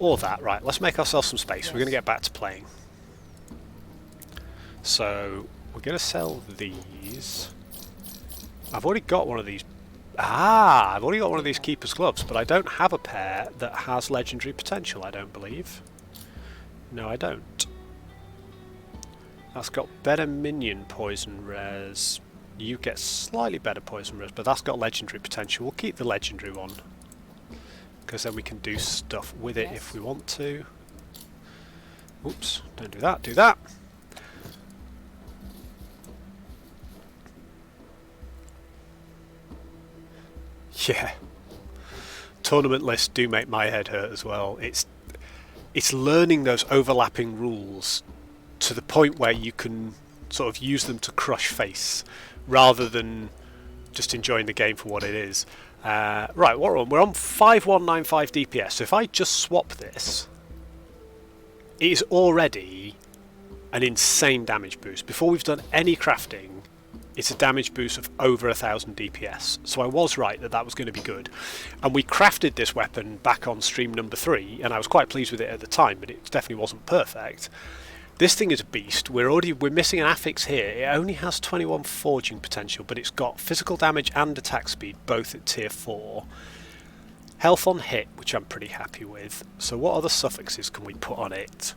S1: Or that. Right, let's make ourselves some space. We're going to get back to playing. So, we're going to sell these. I've already got one of these. I've already got one of these Keeper's Gloves, but I don't have a pair that has legendary potential, I don't believe. No, I don't. That's got better minion poison res. You get slightly better poison res, but that's got legendary potential. We'll keep the legendary one, because then we can do stuff with it if we want to. Oops, don't do that, do that. Yeah. Tournament lists do make my head hurt as well. It's learning those overlapping rules to the point where you can sort of use them to crush face rather than just enjoying the game for what it is. Right, what we're on? We're on 5195 DPS. So if I just swap this, it is already an insane damage boost. Before we've done any crafting, it's a damage boost of over 1000 DPS. So I was right that that was going to be good. And we crafted this weapon back on stream number 3, and I was quite pleased with it at the time, but it definitely wasn't perfect. This thing is a beast. We're missing an affix here. It only has 21 forging potential, but it's got physical damage and attack speed, both at tier 4. Health on hit, which I'm pretty happy with. So what other suffixes can we put on it?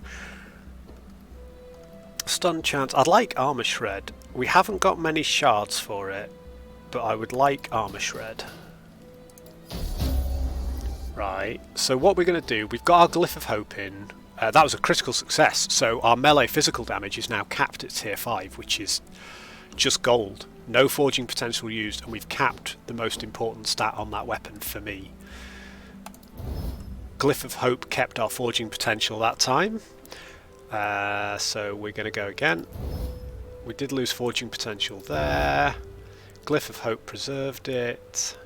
S1: Stun chance. I'd like armor shred. We haven't got many shards for it, but I would like armor shred. Right, so what we're going to do, we've got our Glyph of Hope in. That was a critical success, so our melee physical damage is now capped at tier 5, which is just gold. No forging potential used, and we've capped the most important stat on that weapon for me. Glyph of Hope kept our forging potential that time, so we're going to go again. We did lose forging potential there. Glyph of Hope preserved it.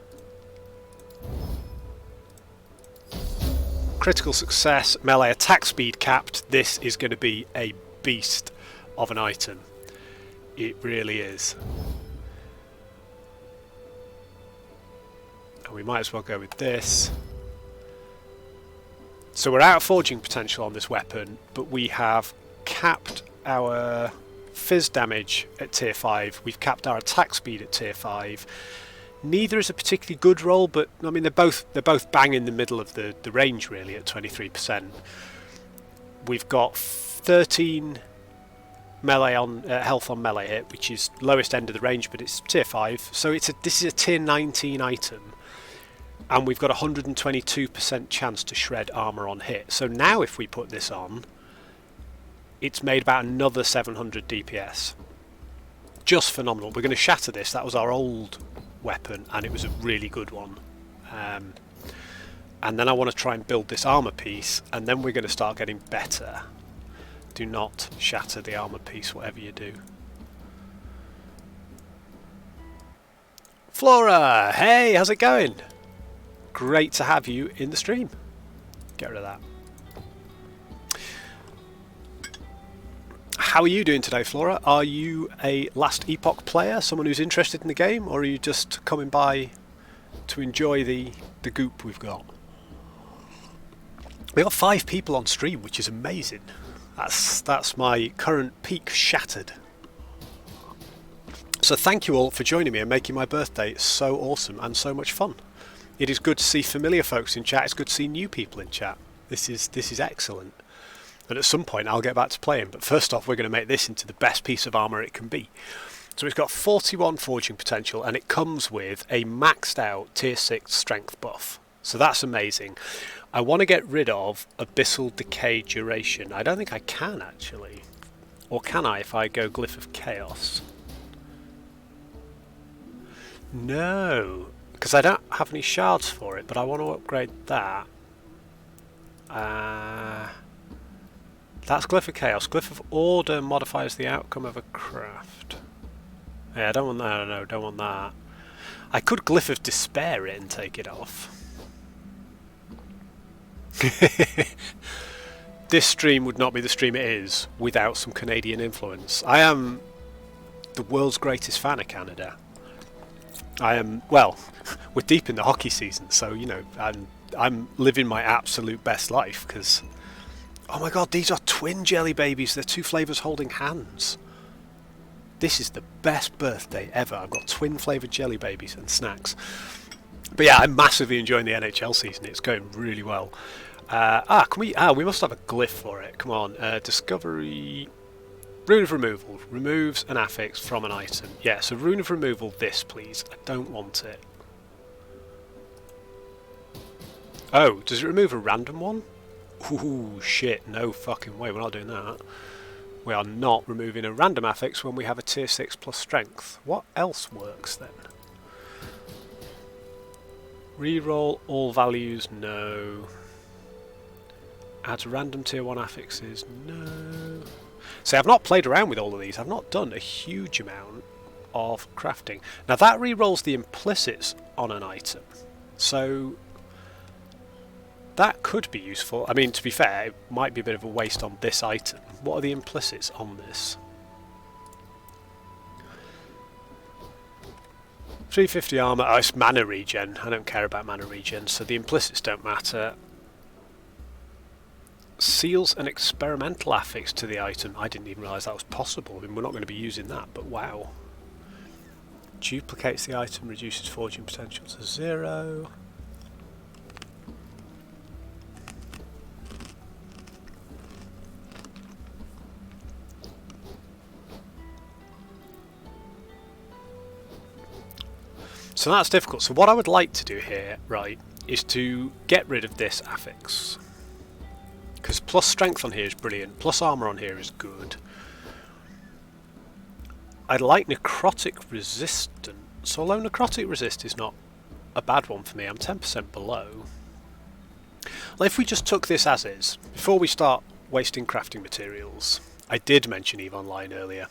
S1: Critical success, melee attack speed capped. This is going to be a beast of an item. It really is. And we might as well go with this. So we're out of forging potential on this weapon, but we have capped our fizz damage at tier 5. We've capped our attack speed at tier 5. Neither is a particularly good roll, but I mean they're both bang in the middle of the range really at 23%. We've got 13 melee on health on melee hit, which is lowest end of the range, but it's tier 5. So this is a tier 19 item, and we've got a 122% chance to shred armor on hit. So now if we put this on, it's made about another 700 DPS. Just phenomenal. We're going to shatter this. That was our old weapon, and it was a really good one. And then I want to try and build this armor piece, and then we're going to start getting better. Do not shatter the armor piece, whatever you do. Flora! Hey, how's it going? Great to have you in the stream. Get rid of that. How are you doing today, Flora? Are you a Last Epoch player, someone who's interested in the game, or are you just coming by to enjoy the goop we've got? We got 5 people on stream, which is amazing. That's my current peak shattered. So thank you all for joining me and making my birthday so awesome and so much fun. It is good to see familiar folks in chat. It's good to see new people in chat. This is excellent. And at some point I'll get back to playing. But first off, we're going to make this into the best piece of armour it can be. So it's got 41 forging potential, and it comes with a maxed out tier 6 strength buff. So that's amazing. I want to get rid of Abyssal Decay duration. I don't think I can actually. Or can I if I go Glyph of Chaos? No, because I don't have any shards for it, but I want to upgrade that. That's Glyph of Chaos. Glyph of Order modifies the outcome of a craft. Yeah, I don't want that. No, don't want that. I could Glyph of Despair it and take it off. This stream would not be the stream it is without some Canadian influence. I am the world's greatest fan of Canada. I am, well, we're deep in the hockey season, so, you know, I'm living my absolute best life, because, oh my god, these are twin jelly babies. They're 2 flavours holding hands. This is the best birthday ever. I've got twin flavoured jelly babies and snacks. But yeah, I'm massively enjoying the NHL season. It's going really well. We must have a glyph for it. Come on, discovery, rune of removal removes an affix from an item. Yeah, so rune of removal, this please. I don't want it. Oh, does it remove a random one? Ooh, shit, no fucking way, we're not doing that. We are not removing a random affix when we have a tier 6 plus strength. What else works then? Reroll all values, no. Add random tier 1 affixes, no. See, I've not played around with all of these. I've not done a huge amount of crafting. Now that rerolls the implicits on an item. So that could be useful. I mean, to be fair, it might be a bit of a waste on this item. What are the implicits on this? 350 armour. Oh, it's mana regen. I don't care about mana regen, so the implicits don't matter. Seals an experimental affix to the item. I didn't even realise that was possible. I mean, we're not going to be using that, but wow. Duplicates the item, reduces fortune potential to 0. So that's difficult. So what I would like to do here, right, is to get rid of this affix. Because plus strength on here is brilliant, plus armour on here is good. I'd like necrotic resistance, although necrotic resist is not a bad one for me. I'm 10% below. Well, if we just took this as is, before we start wasting crafting materials, I did mention EVE Online earlier.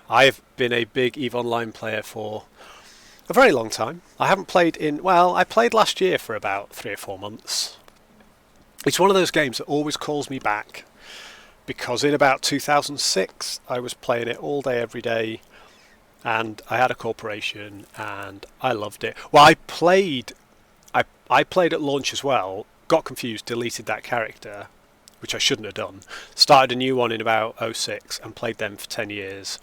S1: I've been a big EVE Online player for a very long time. I haven't played in, well, I played last year for about 3 or 4 months. It's one of those games that always calls me back, because in about 2006 I was playing it all day every day, and I had a corporation and I loved it. Well, I played at launch as well, got confused, deleted that character, which I shouldn't have done, started a new one in about 06 and played them for 10 years,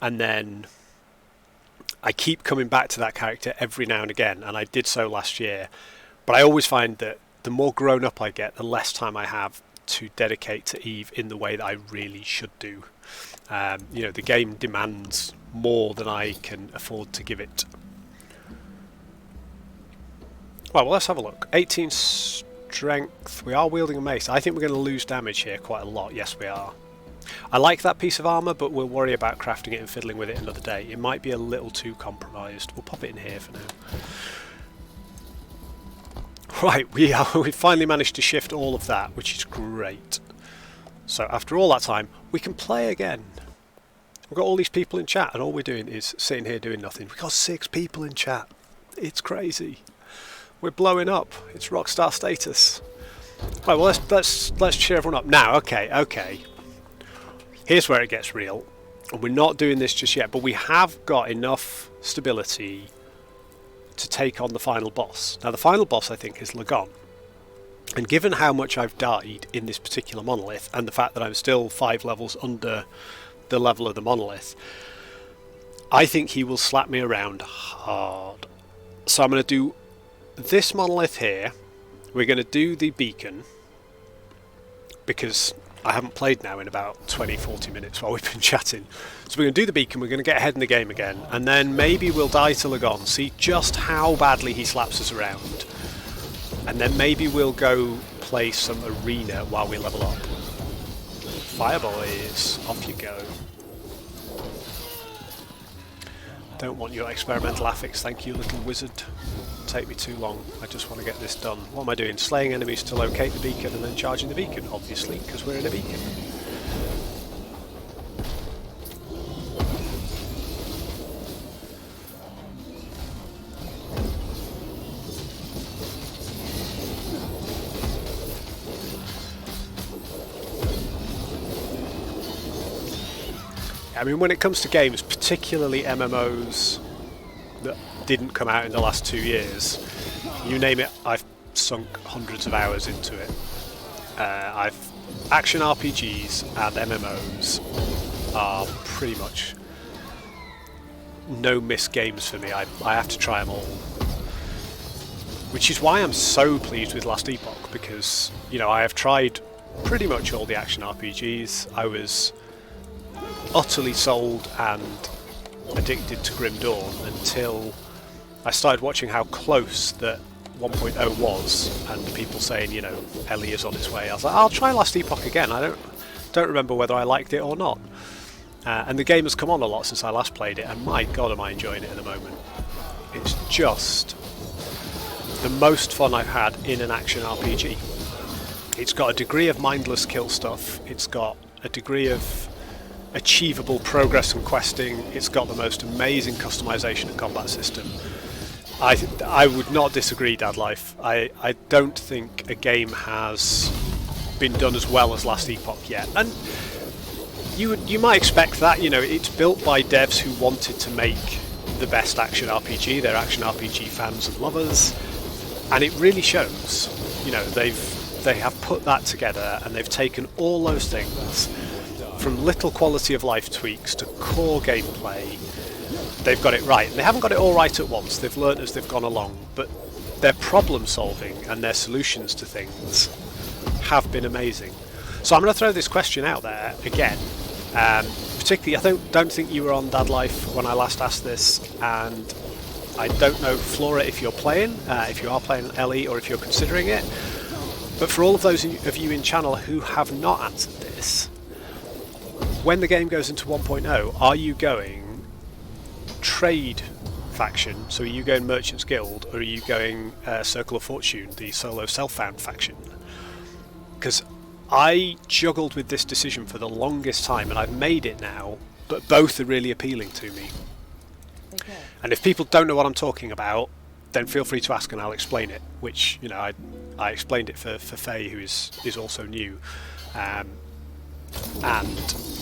S1: and then I keep coming back to that character every now and again, and I did so last year. But I always find that the more grown up I get, the less time I have to dedicate to EVE in the way that I really should do. You know, the game demands more than I can afford to give it. Well, let's have a look. 18 strength. We are wielding a mace. I think we're going to lose damage here quite a lot. Yes, we are. I like that piece of armour, but we'll worry about crafting it and fiddling with it another day. It might be a little too compromised. We'll pop it in here for now. Right, we finally managed to shift all of that, which is great. So after all that time, we can play again. We've got all these people in chat, and all we're doing is sitting here doing nothing. We've got 6 people in chat. It's crazy. We're blowing up. It's rockstar status. Right, well let's cheer everyone up now. Okay. Here's where it gets real. And we're not doing this just yet, but we have got enough stability to take on the final boss. Now the final boss, I think, is Lagon. And given how much I've died in this particular monolith, and the fact that I'm still 5 levels under the level of the monolith, I think he will slap me around hard. So I'm going to do this monolith here. We're going to do the beacon, because I haven't played now in about 20-40 minutes while we've been chatting. So we're going to do the beacon, we're going to get ahead in the game again, and then maybe we'll die to Lagon, see just how badly he slaps us around. And then maybe we'll go play some arena while we level up. Fire boys, off you go. Don't want your experimental affix, thank you little wizard. Take me too long, I just want to get this done. What am I doing? Slaying enemies to locate the beacon and then charging the beacon, obviously, because we're in a beacon. I mean, when it comes to games, particularly MMOs that didn't come out in the last 2 years, you name it, I've sunk hundreds of hours into it. Action RPGs and MMOs are pretty much no-miss games for me. I have to try them all. Which is why I'm so pleased with Last Epoch, because, you know, I have tried pretty much all the action RPGs. I was utterly sold and addicted to Grim Dawn until I started watching how close that 1.0 was, and people saying, you know, Ellie is on its way. I was like, I'll try Last Epoch again. I don't remember whether I liked it or not. And the game has come on a lot since I last played it, and my god am I enjoying it at the moment. It's just the most fun I've had in an action RPG. It's got a degree of mindless kill stuff, it's got a degree of achievable progress and questing, it's got the most amazing customization and combat system. I would not disagree, Dadlife. I don't think a game has been done as well as Last Epoch yet. And you might expect that, you know, it's built by devs who wanted to make the best action RPG. They're action RPG fans and lovers, and it really shows. You know, they have put that together, and they've taken all those things, from little quality of life tweaks to core gameplay. They've got it right. They haven't got it all right at once. They've learnt as they've gone along, but their problem solving and their solutions to things have been amazing. So I'm going to throw this question out there again. Particularly, I don't think you were on Dadlife when I last asked this, and I don't know, Flora, if you're playing, if you are playing Ellie, or if you're considering it. But for all of those of you in channel who have not answered this, when the game goes into 1.0, are you going trade faction? So are you going Merchant's Guild, or are you going Circle of Fortune, the solo self-found faction? Because I juggled with this decision for the longest time, and I've made it now, but both are really appealing to me.
S3: Okay.
S1: And if people don't know what I'm talking about, then feel free to ask and I'll explain it, which, you know, I explained it for Faye, who is also new, and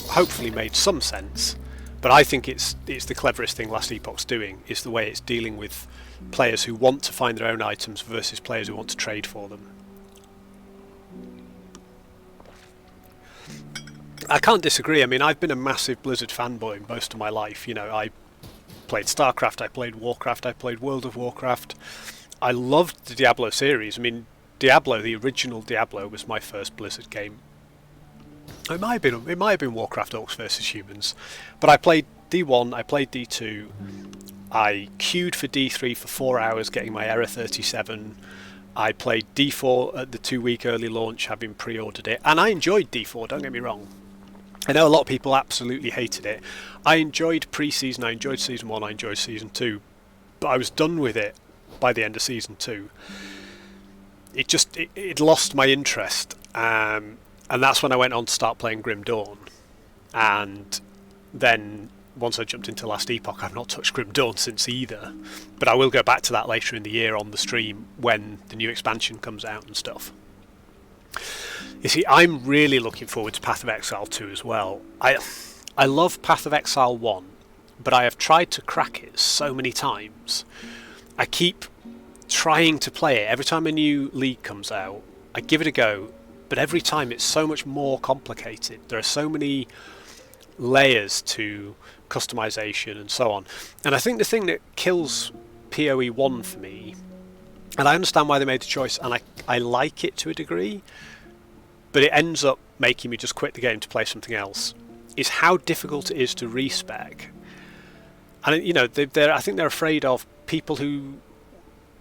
S1: hopefully made some sense. But I think it's the cleverest thing Last Epoch's doing, is the way it's dealing with players who want to find their own items versus players who want to trade for them. I can't disagree. I mean, I've been a massive Blizzard fanboy most of my life. You know, I played StarCraft, I played Warcraft, I played World of Warcraft. I loved the Diablo series. I mean, Diablo, the original Diablo, was my first Blizzard game. It might have been Warcraft Orcs versus Humans, but I played D1, I played D2, I queued for D3 for 4 hours getting my Error 37, I played D4 at the 2-week early launch, having pre-ordered it, and I enjoyed D4, don't get me wrong. I know a lot of people absolutely hated it. I enjoyed pre-season, I enjoyed Season 1, I enjoyed Season 2, but I was done with it by the end of Season 2. It lost my interest. And that's when I went on to start playing Grim Dawn. And then, once I jumped into Last Epoch, I've not touched Grim Dawn since either. But I will go back to that later in the year on the stream when the new expansion comes out and stuff. You see, I'm really looking forward to Path of Exile 2 as well. I love Path of Exile 1, but I have tried to crack it so many times. I keep trying to play it. Every time a new league comes out, I give it a go, but every time it's so much more complicated. There are so many layers to customization and so on. And I think the thing that kills PoE 1 for me, and I understand why they made the choice, and I like it to a degree, but it ends up making me just quit the game to play something else, is how difficult it is to respec. And you know, I think they're afraid of people who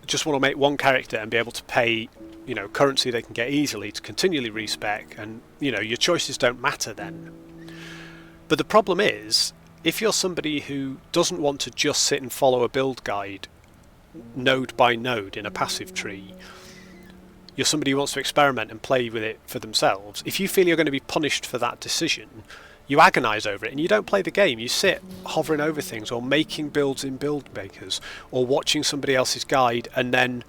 S1: just want to make one character and be able to pay, you know, currency they can get easily to continually respec, and you know, your choices don't matter then. But the problem is, if you're somebody who doesn't want to just sit and follow a build guide node by node in a passive tree, you're somebody who wants to experiment and play with it for themselves. If you feel you're going to be punished for that decision, you agonise over it and you don't play the game. You sit hovering over things or making builds in build makers or watching somebody else's guide, and then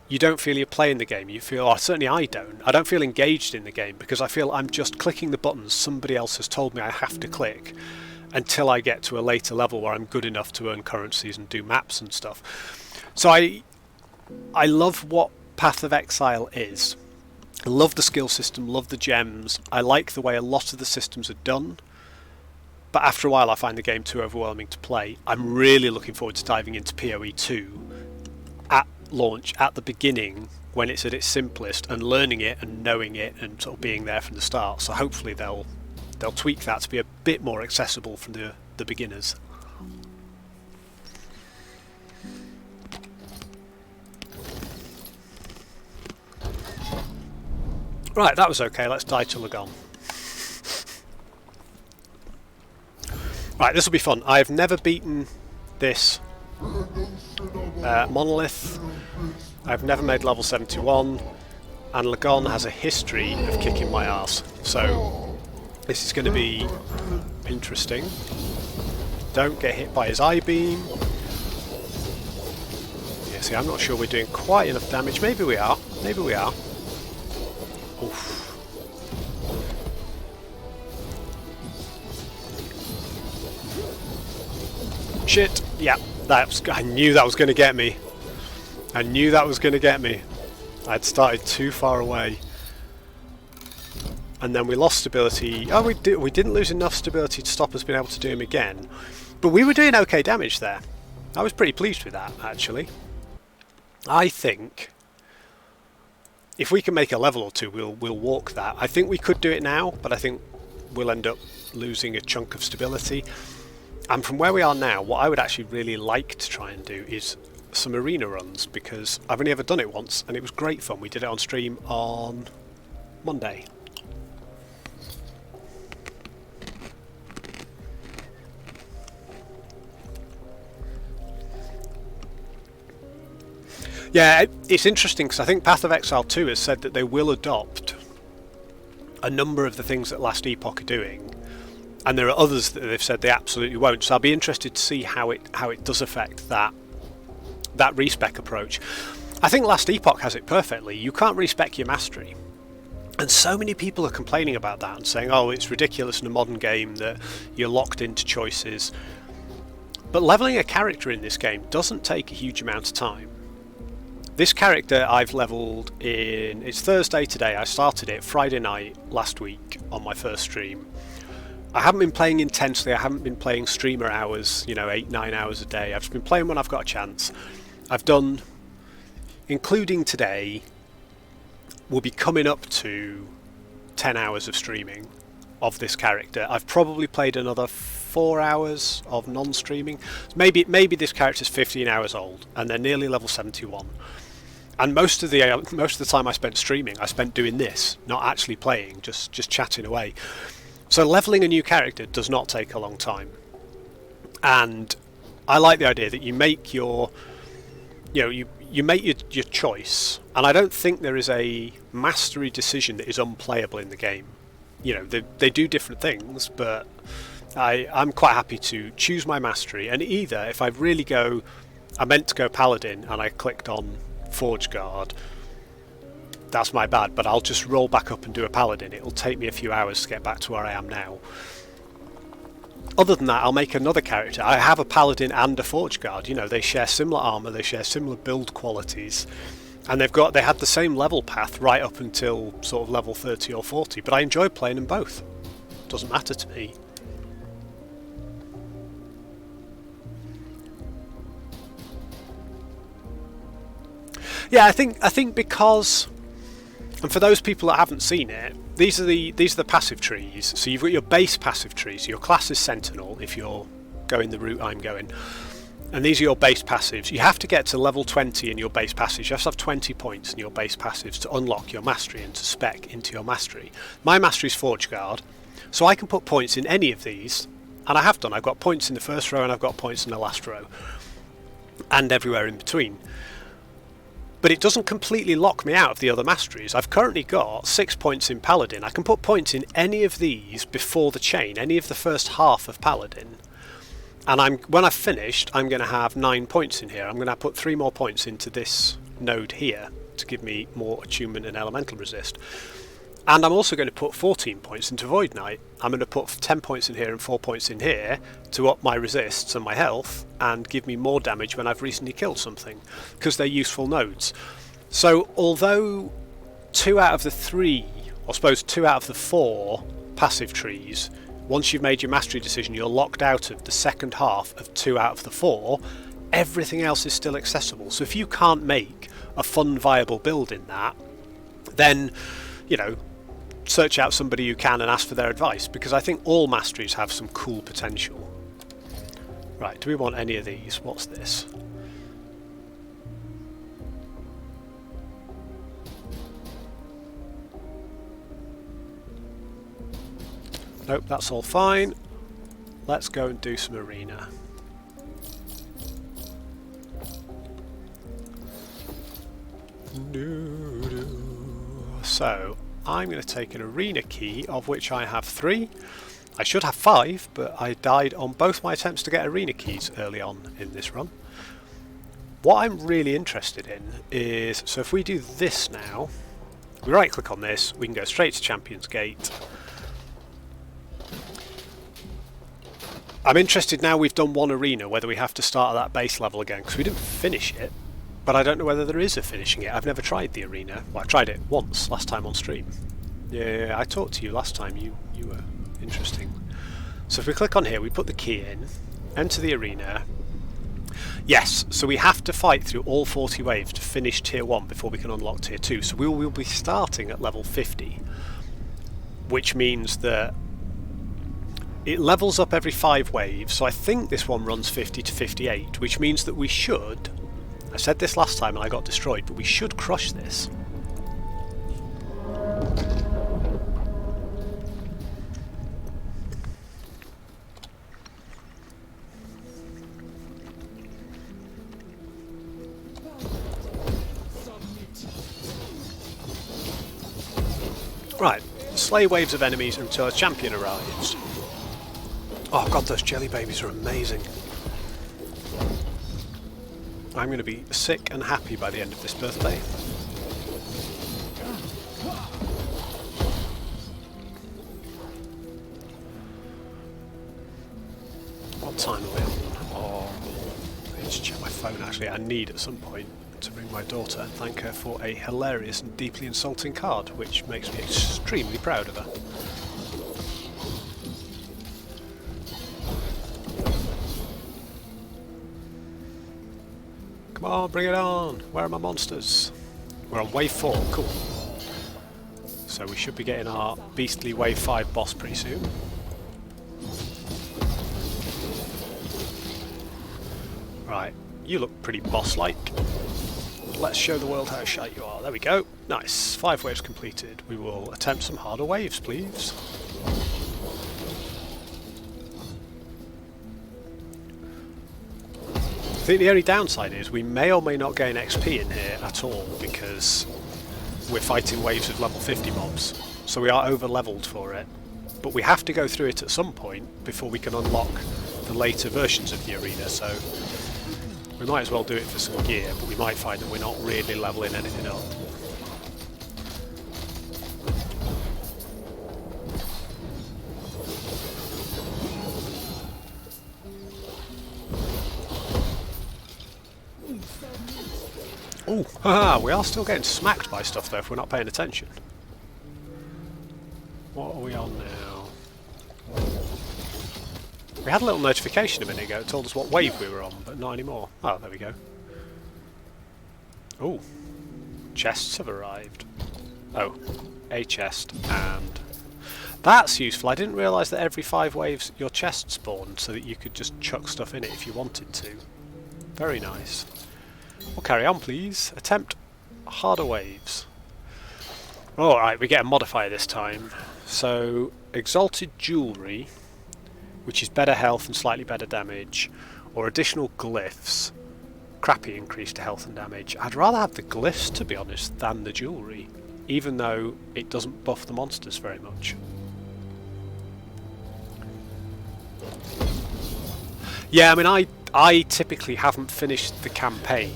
S1: you don't feel you're playing the game. You feel, certainly I don't feel engaged in the game, because I feel I'm just clicking the buttons somebody else has told me I have to click until I get to a later level where I'm good enough to earn currencies and do maps and stuff. So I love what Path of Exile is. I love the skill system, love the gems. I like the way a lot of the systems are done. But after a while I find the game too overwhelming to play. I'm really looking forward to diving into PoE 2 at launch, at the beginning, when it's at its simplest, and learning it and knowing it and sort of being there from the start. So hopefully they'll tweak that to be a bit more accessible for the beginners. Right, that was okay. Let's die to Lagon. Right, this will be fun. I've never beaten this monolith. I've never made level 71, and Lagon has a history of kicking my arse. So this is going to be interesting. Don't get hit by his eye beam. Yeah, see, I'm not sure we're doing quite enough damage. Maybe we are. Maybe we are. Oof. Shit. Yeah, I knew that was going to get me. I knew that was going to get me. I'd started too far away. And then we lost stability. Oh, we didn't lose enough stability to stop us being able to do him again. But we were doing okay damage there. I was pretty pleased with that, actually. I think if we can make a level or two, we'll walk that. I think we could do it now, but I think we'll end up losing a chunk of stability. And from where we are now, what I would actually really like to try and do is some arena runs, because I've only ever done it once and it was great fun. We did it on stream on Monday. Yeah, it's interesting because I think Path of Exile 2 has said that they will adopt a number of the things that Last Epoch are doing, and there are others that they've said they absolutely won't. So I'll be interested to see how it does affect that respec approach. I think Last Epoch has it perfectly. You can't respec your mastery, and so many people are complaining about that and saying, oh, it's ridiculous in a modern game that you're locked into choices. But leveling a character in this game doesn't take a huge amount of time. This character I've leveled in, it's Thursday today, I started it Friday night last week on my first stream. I haven't been playing intensely, I haven't been playing streamer hours, 8-9 hours a day. I've just been playing when I've got a chance. I've done, including today, we'll be coming up to 10 hours of streaming of this character. I've probably played another 4 hours of non-streaming. Maybe this character's 15 hours old and they're nearly level 71. And most of the time I spent streaming, I spent doing this, not actually playing, just chatting away. So leveling a new character does not take a long time. And I like the idea that you make your choice, and I don't think there is a mastery decision that is unplayable in the game. They do different things, but I'm quite happy to choose my mastery, and either if I meant to go Paladin and I clicked on Forge Guard, that's my bad, but I'll just roll back up and do a Paladin. It'll take me a few hours to get back to where I am now. Other than that, I'll make another character. I have a Paladin and a Forge Guard. They share similar armor, they share similar build qualities, And they had the same level path right up until sort of level 30 or 40, but I enjoy playing them both. Doesn't matter to me. Yeah, I think because, and for those people that haven't seen it, these are the passive trees. So you've got your base passive trees. Your class is Sentinel if you're going the route I'm going. And these are your base passives. You have to get to level 20 in your base passives. You have to have 20 points in your base passives to unlock your mastery and to spec into your mastery. My mastery is Forge Guard, so I can put points in any of these, and I have done. I've got points in the first row and I've got points in the last row, and everywhere in between. But it doesn't completely lock me out of the other masteries. I've currently got 6 points in Paladin. I can put points in any of these before the chain, any of the first half of Paladin. And when I've finished, I'm going to have 9 points in here. I'm going to put 3 more points into this node here to give me more attunement and elemental resist. And I'm also going to put 14 points into Void Knight. I'm going to put 10 points in here and 4 points in here to up my resists and my health and give me more damage when I've recently killed something, because they're useful nodes. So although 2 out of the 3, or I suppose 2 out of the 4 passive trees, once you've made your mastery decision, you're locked out of the second half of 2 out of the 4, everything else is still accessible. So if you can't make a fun, viable build in that, then, you know, search out somebody who can and ask for their advice, because I think all masteries have some cool potential. Right, do we want any of these? What's this? Nope, that's all fine. Let's go and do some arena. So, I'm going to take an arena key, of which I have 3. I should have 5, but I died on both my attempts to get arena keys early on in this run. What I'm really interested in is, so if we do this now, we right click on this, we can go straight to Champion's Gate. I'm interested now we've done one arena, whether we have to start at that base level again, because we didn't finish it, but I don't know whether there is a finishing it. I've never tried the arena. Well, I tried it once, last time on stream. Yeah, I talked to you last time, you were interesting. So if we click on here, we put the key in, enter the arena. Yes, so we have to fight through all 40 waves to finish tier 1 before we can unlock tier 2. So we will be starting at level 50, which means that it levels up every 5 waves, so I think this one runs 50 to 58, which means that we should, I said this last time and I got destroyed, but we should crush this. Right, slay waves of enemies until a champion arrives. Oh god, those jelly babies are amazing. I'm going to be sick and happy by the end of this birthday. What time are we on? Oh, I need to check my phone actually. I need at some point to ring my daughter and thank her for a hilarious and deeply insulting card, which makes me extremely proud of her. Come on, bring it on! Where are my monsters? We're on wave 4, cool. So we should be getting our beastly wave 5 boss pretty soon. Right, you look pretty boss-like. Let's show the world how shite you are. There we go. Nice. 5 waves completed. We will attempt some harder waves, please. I think the only downside is we may or may not gain XP in here at all, because we're fighting waves of level 50 mobs. So we are over-leveled for it. But we have to go through it at some point before we can unlock the later versions of the arena, so we might as well do it for some gear, but we might find that we're not really leveling anything up. Oh, haha, we are still getting smacked by stuff though if we're not paying attention. What are we on now? We had a little notification a minute ago. It told us what wave we were on, but not anymore. Oh, there we go. Oh, chests have arrived. Oh, a chest, and that's useful. I didn't realise that every 5 waves your chest spawned, so that you could just chuck stuff in it if you wanted to. Very nice. We'll carry on, please. Attempt harder waves. Alright, we get a modifier this time. So, Exalted Jewellery, which is better health and slightly better damage, or additional glyphs, crappy increase to health and damage. I'd rather have the glyphs, to be honest, than the jewellery, even though it doesn't buff the monsters very much. Yeah, I mean, I typically haven't finished the campaign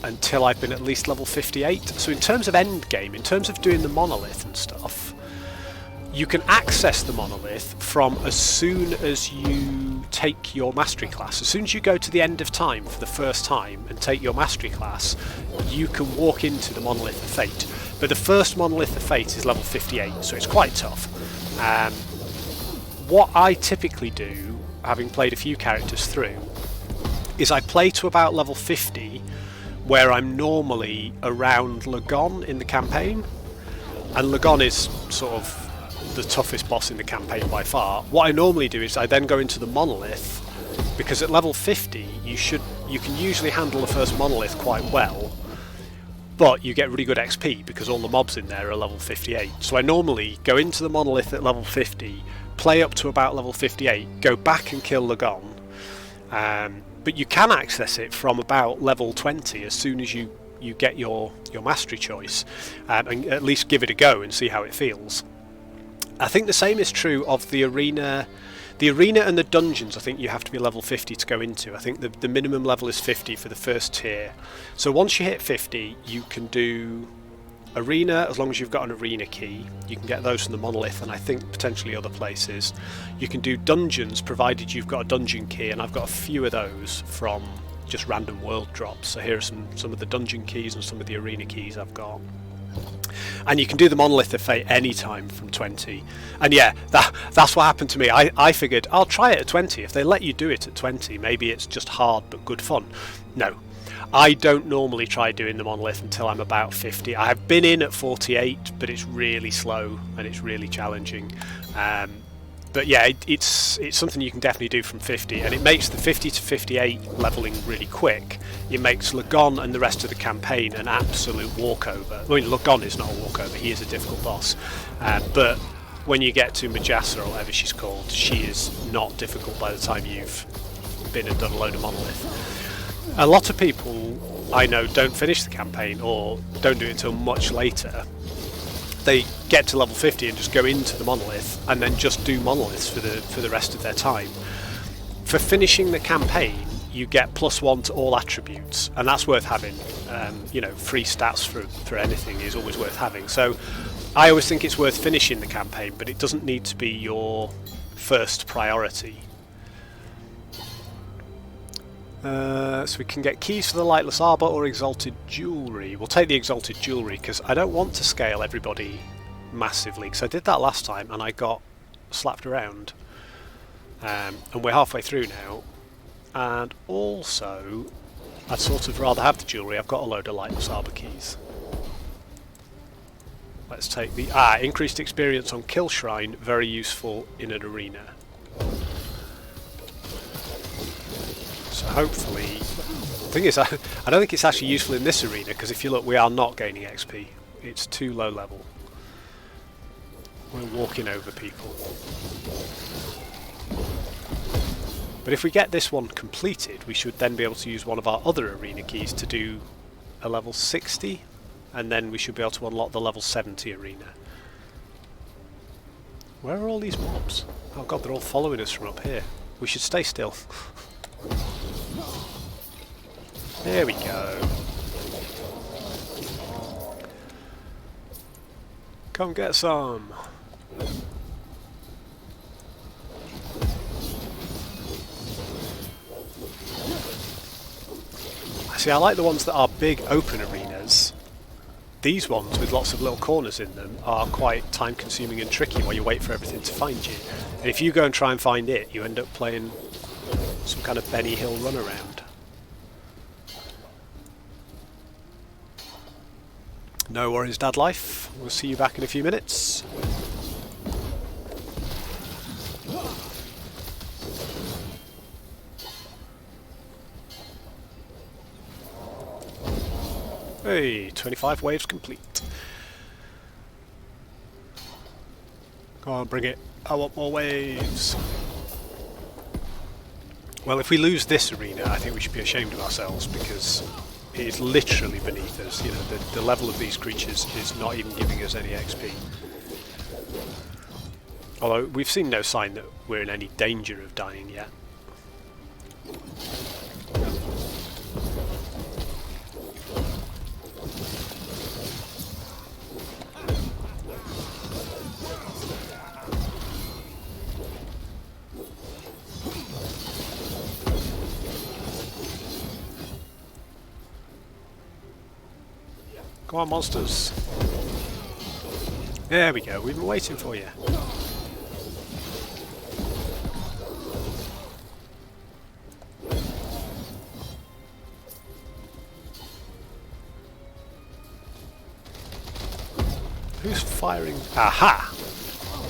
S1: until I've been at least level 58. So in terms of end game, in terms of doing the monolith and stuff, you can access the monolith from as soon as you take your mastery class. As soon as you go to the end of time for the first time and take your mastery class, you can walk into the Monolith of Fate. But the first Monolith of Fate is level 58, so it's quite tough. What I typically do, having played a few characters through, is I play to about level 50, where I'm normally around Lagon in the campaign. And Lagon is sort of the toughest boss in the campaign by far. What I normally do is I then go into the Monolith, because at level 50 you can usually handle the first Monolith quite well, but you get really good XP because all the mobs in there are level 58. So I normally go into the Monolith at level 50, play up to about level 58, go back and kill Lagon, but you can access it from about level 20 as soon as you get your mastery choice, and at least give it a go and see how it feels. I think the same is true of the arena. The arena and the dungeons, I think you have to be level 50 to go into. I think the minimum level is 50 for the first tier. So once you hit 50, you can do arena as long as you've got an arena key. You can get those from the Monolith and I think potentially other places. You can do dungeons provided you've got a dungeon key, and I've got a few of those from just random world drops. So here are some of the dungeon keys and some of the arena keys I've got. And you can do the Monolith of Fate anytime from 20. And yeah, that's what happened to me. I figured I'll try it at 20. If they let you do it at 20, maybe it's just hard but good fun. No, I don't normally try doing the Monolith until I'm about 50. I have been in at 48, but it's really slow and it's really challenging. But yeah, it's something you can definitely do from 50, and it makes the 50 to 58 leveling really quick. It makes Lagon and the rest of the campaign an absolute walkover. I mean, Lagon is not a walkover, he is a difficult boss. But when you get to Majasa, or whatever she's called, she is not difficult by the time you've been and done a load of Monolith. A lot of people I know don't finish the campaign, or don't do it until much later. They get to level 50 and just go into the Monolith and then just do Monoliths for the rest of their time. For finishing the campaign, you get +1 to all attributes, and that's worth having. Free stats for anything is always worth having. So I always think it's worth finishing the campaign, but it doesn't need to be your first priority. So we can get keys for the Lightless Arbor or Exalted Jewellery. We'll take the Exalted Jewellery because I don't want to scale everybody massively, because I did that last time and I got slapped around. And we're halfway through now. And also, I'd sort of rather have the jewellery. I've got a load of Lightless Arbor keys. Let's take the... increased experience on Kill Shrine, very useful in an arena. So hopefully, the thing is, I don't think it's actually useful in this arena, because if you look, we are not gaining XP. It's too low level. We're walking over people. But if we get this one completed, we should then be able to use one of our other arena keys to do a level 60, and then we should be able to unlock the level 70 arena. Where are all these mobs? Oh god, they're all following us from up here. We should stay still. There we go. Come get some. I See, I like the ones that are big open arenas. These ones with lots of little corners in them are quite time consuming and tricky while you wait for everything to find you. And if you go and try and find it, you end up playing some kind of Benny Hill runaround. No worries, Dad Life. We'll see you back in a few minutes. Hey, 25 waves complete. Go on, bring it. I want more waves. Well, if we lose this arena, I think we should be ashamed of ourselves, because it is literally beneath us. You know, the level of these creatures is not even giving us any XP. Although we've seen no sign that we're in any danger of dying yet. Come on, monsters. There we go, we've been waiting for you. Who's firing? Aha!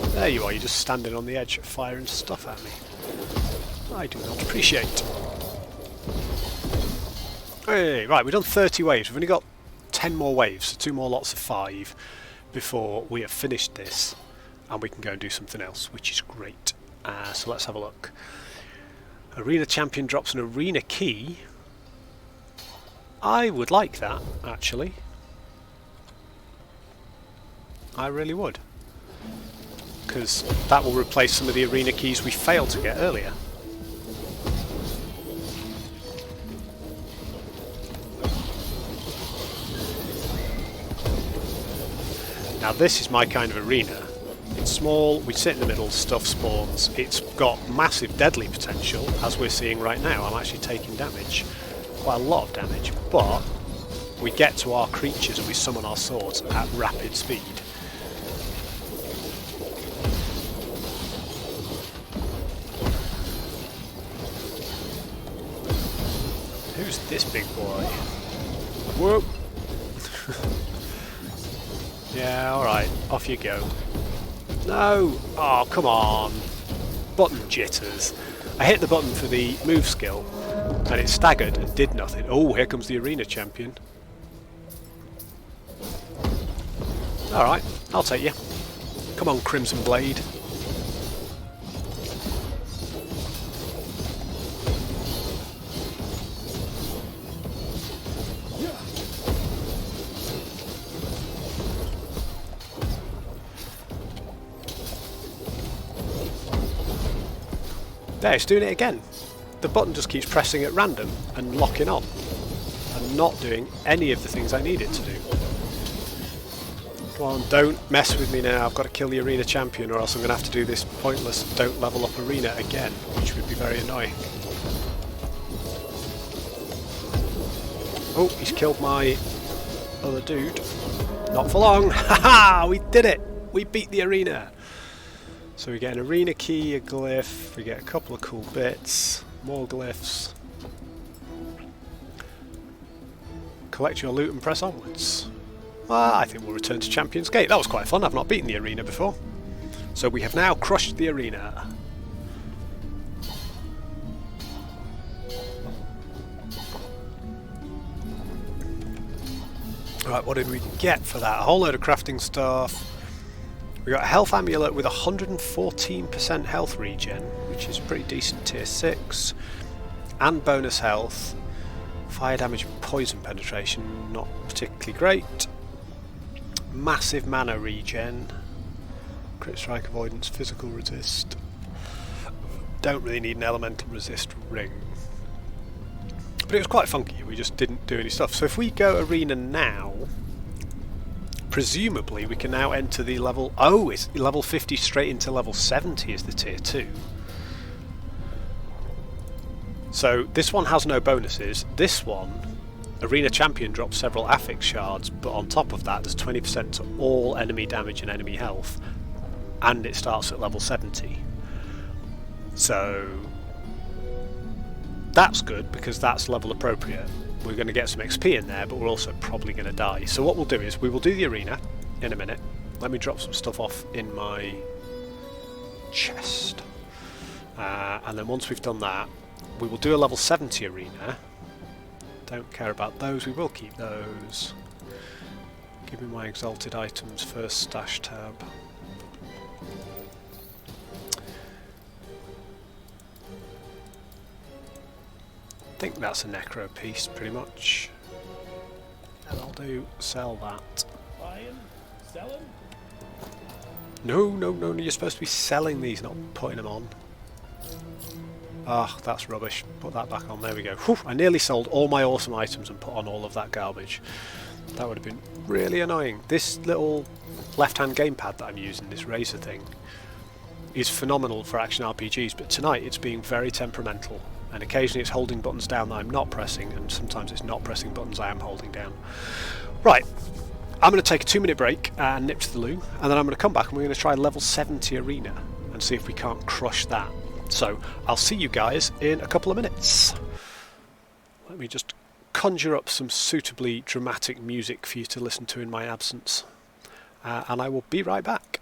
S1: There you are, you're just standing on the edge firing stuff at me. I do not appreciate. Hey, right, we've done 30 waves. We've only got 10 more waves, so 2 more lots of 5 before we have finished this, and we can go and do something else, which is great. So let's have a look. Arena Champion drops an arena key. I would like that, actually. I really would, because that will replace some of the arena keys we failed to get earlier. Now this is my kind of arena. It's small, we sit in the middle, stuff spawns. It's got massive deadly potential, as we're seeing right now. I'm actually taking damage, quite a lot of damage, but we get to our creatures and we summon our swords at rapid speed. Who's this big boy? Whoop! Yeah, alright, off you go. No! Oh, come on! Button jitters. I hit the button for the move skill, and it staggered and did nothing. Oh, here comes the arena champion. Alright, I'll take you. Come on, Crimson Blade. There, it's doing it again. The button just keeps pressing at random and locking on, and not doing any of the things I need it to do. Come on, don't mess with me now. I've got to kill the arena champion, or else I'm going to have to do this pointless don't level up arena again, which would be very annoying. Oh, he's killed my other dude. Not for long. Haha! We did it! We beat the arena! So we get an arena key, a glyph, we get a couple of cool bits, more glyphs. Collect your loot and press onwards. Well, I think we'll return to Champion's Gate. That was quite fun. I've not beaten the arena before. So we have now crushed the arena. Right, what did we get for that? A whole load of crafting stuff. We got a health amulet with 114% health regen, which is pretty decent tier 6, and bonus health. Fire damage and poison penetration, not particularly great. Massive mana regen, crit strike avoidance, physical resist. Don't really need an elemental resist ring. But it was quite funky, we just didn't do any stuff. So if we go arena now, presumably we can now enter the level... Oh, it's level 50 straight into level 70 is the tier 2. So this one has no bonuses. This one Arena Champion drops several affix shards, but on top of that, there's 20% to all enemy damage and enemy health, and it starts at level 70. So that's good because that's level appropriate. We're going to get some XP in there, but we're also probably going to die. So what we'll do is we will do the arena in a minute. Let me drop some stuff off in my chest. And then once we've done that, we will do a level 70 arena. Don't care about those, we will keep those. Give me my exalted items first, stash tab. I think that's a necro piece, pretty much. And I'll do sell that.
S2: Buying? Selling?
S1: No, no, no, you're supposed to be selling these, not putting them on. Ah, that's rubbish. Put that back on, there we go. Whew, I nearly sold all my awesome items and put on all of that garbage. That would have been really annoying. This little left-hand gamepad that I'm using, this Razer thing, is phenomenal for action RPGs, but tonight it's being very temperamental. And occasionally it's holding buttons down that I'm not pressing, and sometimes it's not pressing buttons I am holding down. Right, I'm going to take a 2-minute break and nip to the loo, and then I'm going to come back and we're going to try level 70 arena and see if we can't crush that. So, I'll see you guys in a couple of minutes. Let me just conjure up some suitably dramatic music for you to listen to in my absence, and I will be right back.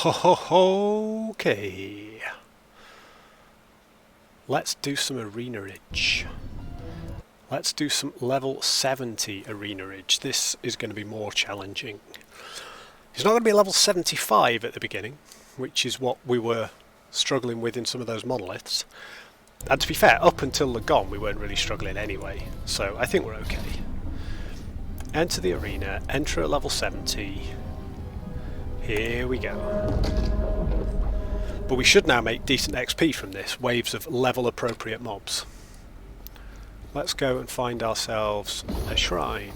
S1: Okay. Let's do some Arenarage. Let's do some level 70 Arenarage. This is going to be more challenging. It's not going to be level 75 at the beginning, which is what we were struggling with in some of those monoliths. And to be fair, up until they're gone, we weren't really struggling anyway, so I think we're okay. Enter the arena, enter at level 70. Here we go. But we should now make decent XP from this, waves of level appropriate mobs. Let's go and find ourselves a shrine.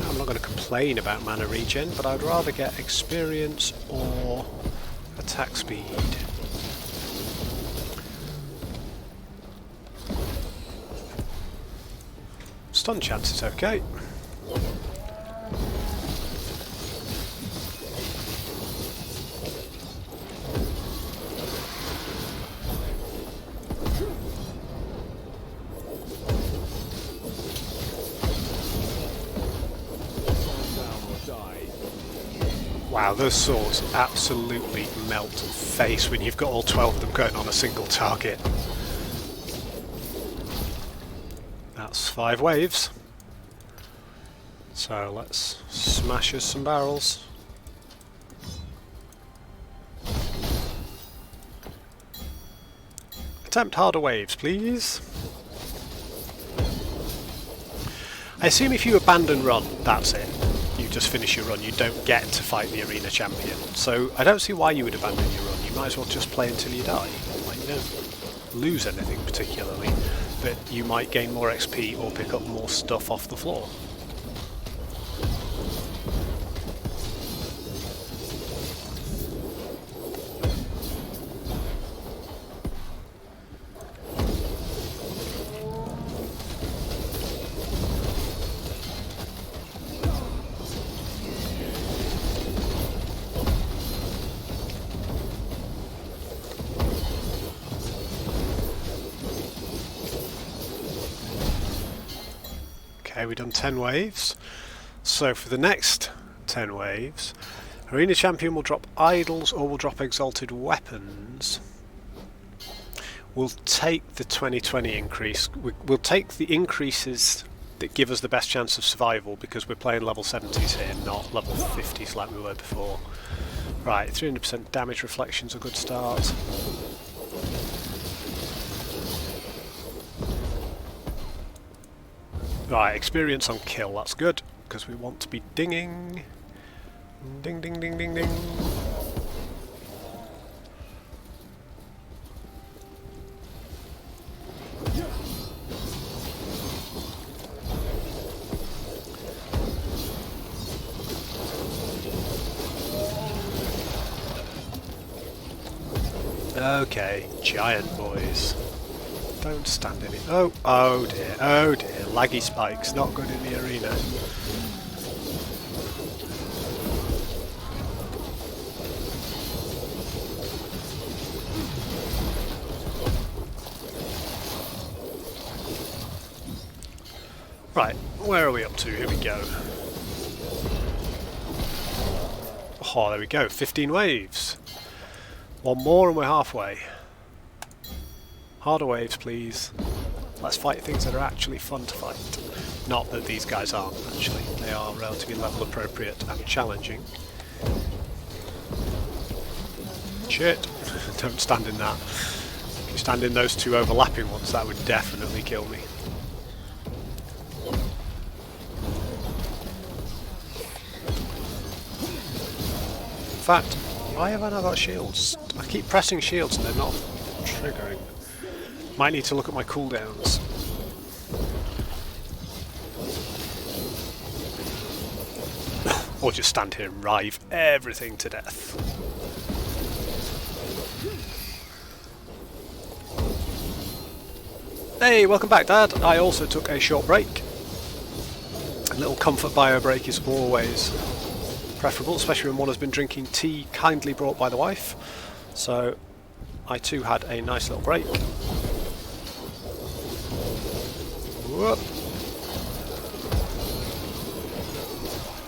S1: I'm not going to complain about mana regen, but I'd rather get experience or attack speed. Stun chance is okay. Wow, those swords absolutely melt face when you've got all 12 of them going on a single target. That's 5 waves. So let's smash us some barrels. Attempt harder waves, please. I assume if you abandon run, that's it. You just finish your run, you don't get to fight the arena champion. So I don't see why you would abandon your run. You might as well just play until you die. Like, you don't lose anything particularly, but you might gain more XP or pick up more stuff off the floor. Okay, we've done 10 waves. So for the next 10 waves, Arena Champion will drop idols or will drop exalted weapons. We'll take the 2020 increase. We'll take the increases that give us the best chance of survival because we're playing level 70s here, not level 50s like we were before. Right, 300% damage reflection's a good start. Right, experience on kill, that's good, because we want to be dinging. Ding, ding, ding, ding, ding. Okay, giant boys. Don't stand in it. Oh, oh dear, oh dear. Laggy spikes, not good in the arena. Right, where are we up to? Here we go. Oh, there we go, 15 waves. One more and we're halfway. Harder waves, please. Let's fight things that are actually fun to fight. Not that these guys aren't, actually. They are relatively level appropriate and challenging. Shit. Don't stand in that. If you stand in those two overlapping ones, that would definitely kill me. In fact, why have I not got shields? I keep pressing shields and they're not triggering. Might need to look at my cooldowns. Or just stand here and rive everything to death. Hey, welcome back, Dad. I also took a short break. A little comfort bio break is always preferable, especially when one has been drinking tea kindly brought by the wife. So I too had a nice little break. Whoop.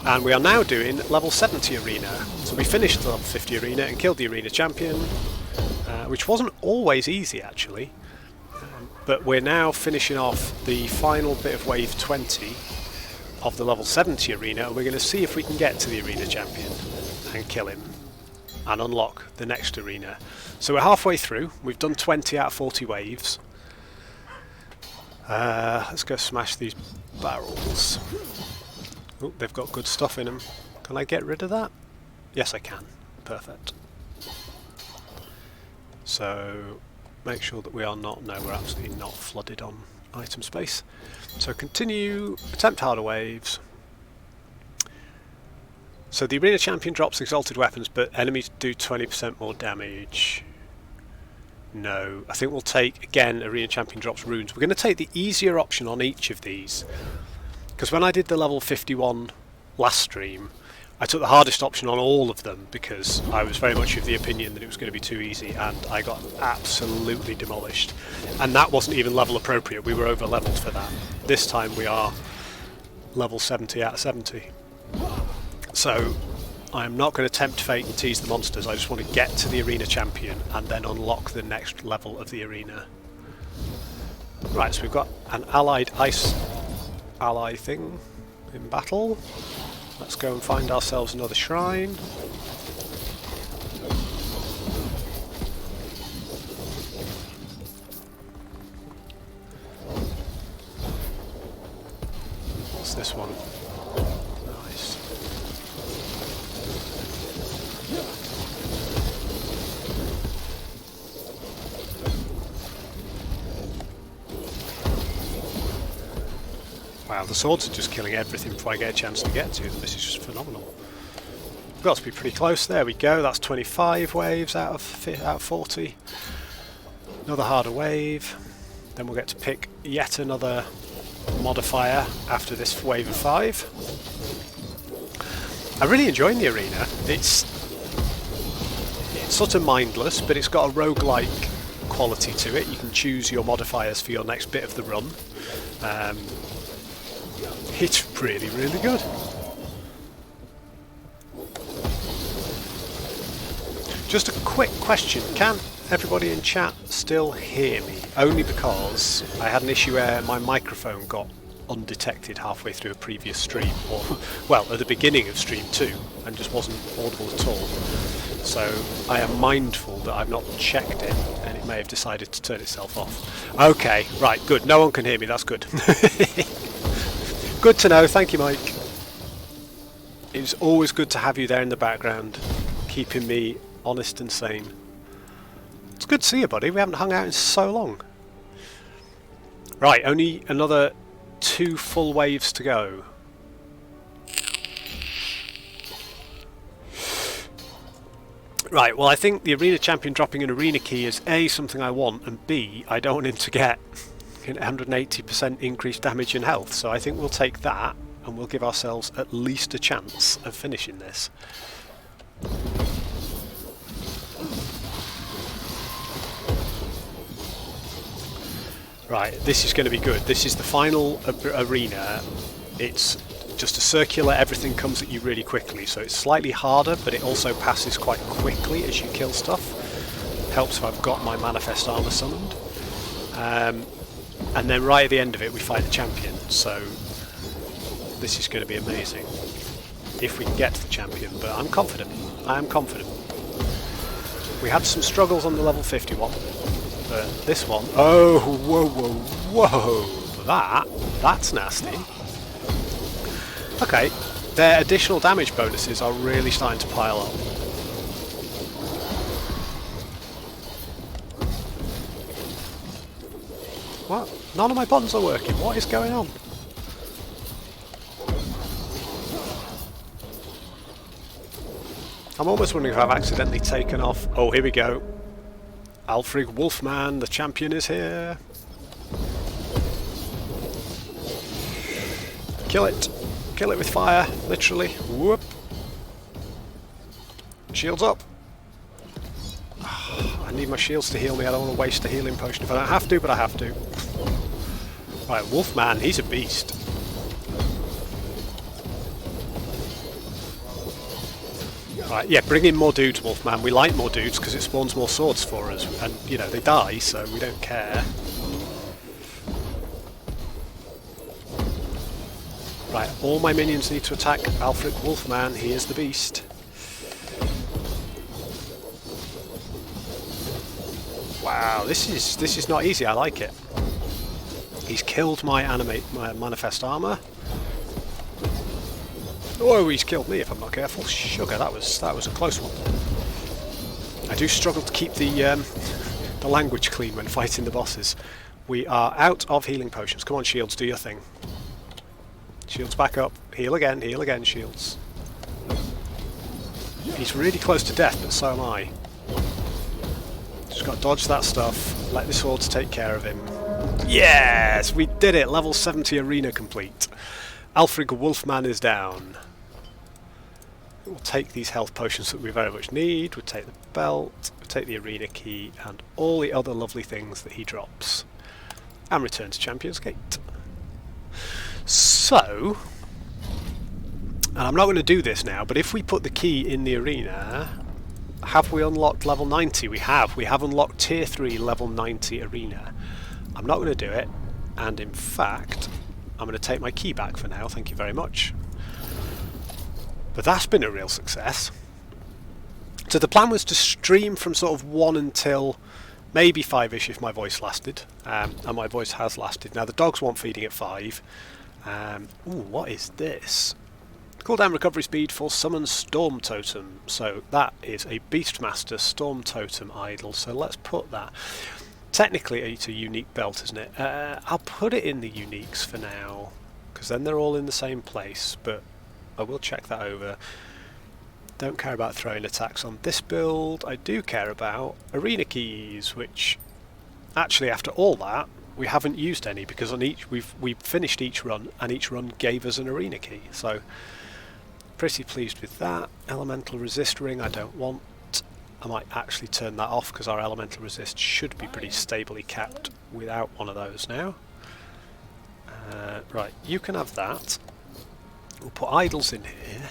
S1: And we are now doing level 70 arena. So we finished the level 50 arena and killed the arena champion, which wasn't always easy actually. But we're now finishing off the final bit of wave 20 of the level 70 arena, and we're going to see if we can get to the arena champion and kill him and unlock the next arena. So we're halfway through. We've done 20 out of 40 waves. Let's go smash these barrels. Oh, they've got good stuff in them. Can I get rid of that? Yes, I can. Perfect. So make sure that we are not, no, we're absolutely not flooded on item space. So continue, attempt harder waves. So the arena champion drops exalted weapons, but enemies do 20% more damage. No, I think we'll take, again, arena champion drops runes. We're going to take the easier option on each of these, because when I did the level 51 last stream, I took the hardest option on all of them because I was very much of the opinion that it was going to be too easy, and I got absolutely demolished. And that wasn't even level appropriate, we were over leveled for that. This time we are level 70 out of 70. So I'm not going to tempt fate and tease the monsters, I just want to get to the arena champion and then unlock the next level of the arena. Right, so we've got an allied ice ally thing in battle. Let's go and find ourselves another shrine. What's this one? Nice. Wow, the swords are just killing everything before I get a chance to get to them. This is just phenomenal. We've got to be pretty close. There we go. That's 25 waves out of 40. Another harder wave. Then we'll get to pick yet another modifier after this wave of 5. I'm really enjoying the arena. It's sort of mindless, but it's got a roguelike quality to it. You can choose your modifiers for your next bit of the run. It's really, really good. Just a quick question, can everybody in chat still hear me? Only because I had an issue where my microphone got undetected halfway through a previous stream, or, well, at the beginning of stream 2, and just wasn't audible at all. So I am mindful that I've not checked it, and it may have decided to turn itself off. Okay, right, good, no one can hear me, that's good. Good to know, thank you Mike. It's always good to have you there in the background, keeping me honest and sane. It's good to see you, buddy, we haven't hung out in so long. Right, only another 2 full waves to go. Right, well I think the arena champion dropping an arena key is A, something I want, and B, I don't want him to get 180% increased damage and health, so I think we'll take that and we'll give ourselves at least a chance of finishing this. Right, this is going to be good. This is the final arena. It's just a circular, everything comes at you really quickly, so it's slightly harder, but it also passes quite quickly as you kill stuff. Helps if I've got my manifest armor summoned. And then right at the end of it we fight the champion, so this is going to be amazing if we can get to the champion, but I'm confident, I am confident. We had some struggles on the level 51, but this one, oh, whoa, whoa, whoa, that's nasty. Okay, their additional damage bonuses are really starting to pile up. What? None of my buttons are working. What is going on? I'm almost wondering if I've accidentally taken off... Oh, here we go. Alfred Wolfman, the champion, is here. Kill it. Kill it with fire, literally. Whoop. Shields up. I need my shields to heal me. I don't want to waste a healing potion if I don't have to, but I have to. Right, Wolfman, he's a beast. Right, yeah, bring in more dudes, Wolfman. We like more dudes because it spawns more swords for us. And, you know, they die, so we don't care. Right, all my minions need to attack Alfric Wolfman. He is the beast. Wow, this is not easy. I like it. He's killed my manifest armor. Oh, he's killed me if I'm not careful. Sugar, that was a close one. I do struggle to keep the language clean when fighting the bosses. We are out of healing potions. Come on, Shields, do your thing. Shields back up. Heal again, Shields. He's really close to death, but so am I. Just got to dodge that stuff. Let the swords take care of him. Yes! We did it! Level 70 arena complete. Alfric Wolfman is down. We'll take these health potions that we very much need. We'll take the belt, we'll take the arena key, and all the other lovely things that he drops. And return to Champion's Gate. So, and I'm not going to do this now, but if we put the key in the arena, have we unlocked level 90? We have. We have unlocked tier 3 level 90 arena. I'm not going to do it, and in fact, I'm going to take my key back for now, thank you very much. But that's been a real success. So the plan was to stream from sort of 1 until maybe 5ish if my voice lasted, and my voice has lasted. Now the dogs want feeding at 5. Ooh, what is this? Cooldown recovery speed for Summon Storm Totem. So that is a Beastmaster Storm Totem idol, so let's put that. Technically it's a unique belt, isn't it? I'll put it in the uniques for now, because then they're all in the same place, but I will check that over. Don't care about throwing attacks on this build. I do care about arena keys, which actually after all that we haven't used any, because on each we've finished each run, and each run gave us an arena key. So pretty pleased with that. Elemental resist ring I don't want. I might actually turn that off because our elemental resist should be pretty stably capped without one of those now. Right, you can have that. We'll put idols in here.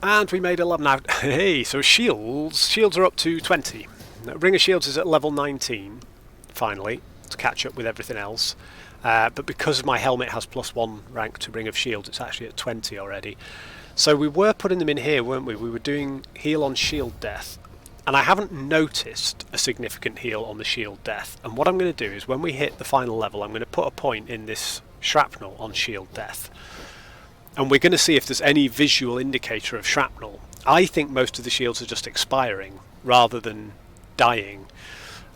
S1: And we made 11 out. Hey, so shields are up to 20. Ring of Shields is at level 19, finally, to catch up with everything else. But because my helmet has +1 rank to Ring of Shields, it's actually at 20 already. So we were putting them in here, weren't we? We were doing heal on shield death. And I haven't noticed a significant heal on the shield death. And what I'm going to do is when we hit the final level, I'm going to put a point in this shrapnel on shield death. And we're going to see if there's any visual indicator of shrapnel. I think most of the shields are just expiring rather than dying.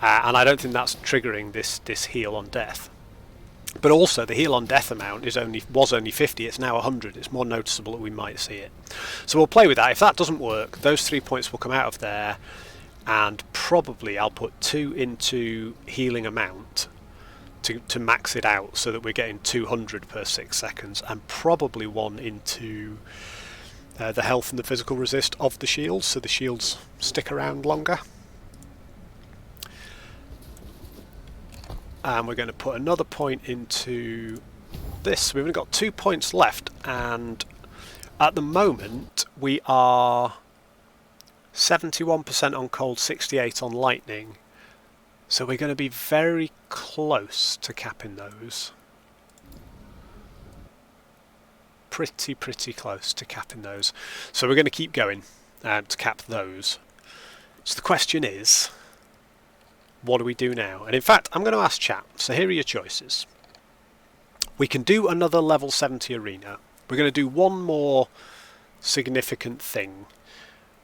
S1: And I don't think that's triggering this heal on death. But also the heal on death amount was only 50, it's now 100. It's more noticeable that we might see it. So we'll play with that. If that doesn't work, those 3 points will come out of there, and probably I'll put 2 into healing amount to max it out so that we're getting 200 per 6 seconds, and probably 1 into the health and the physical resist of the shields, so the shields stick around longer. And we're going to put another point into this. We've only got 2 points left, and at the moment we are 71% on cold, 68 on lightning. So we're going to be very close to capping those. Pretty close to capping those. So we're going to keep going to cap those. So the question is, what do we do now? And in fact, I'm going to ask chat. So here are your choices. We can do another level 70 arena. We're going to do one more significant thing.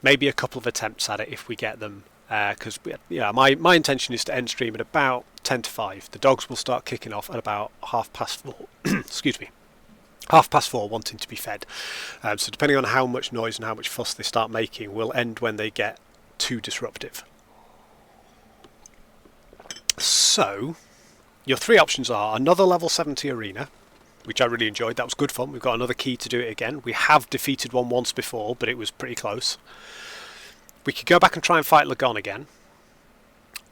S1: Maybe a couple of attempts at it if we get them. Because my intention is to end stream at about 10 to 5. The dogs will start kicking off at about 4:30. Excuse me. 4:30, wanting to be fed. So depending on how much noise and how much fuss they start making, will end when they get too disruptive. So, your 3 options are another level 70 arena, which I really enjoyed. That was good fun. We've got another key to do it again. We have defeated one once before, but it was pretty close. We could go back and try and fight Lagon again.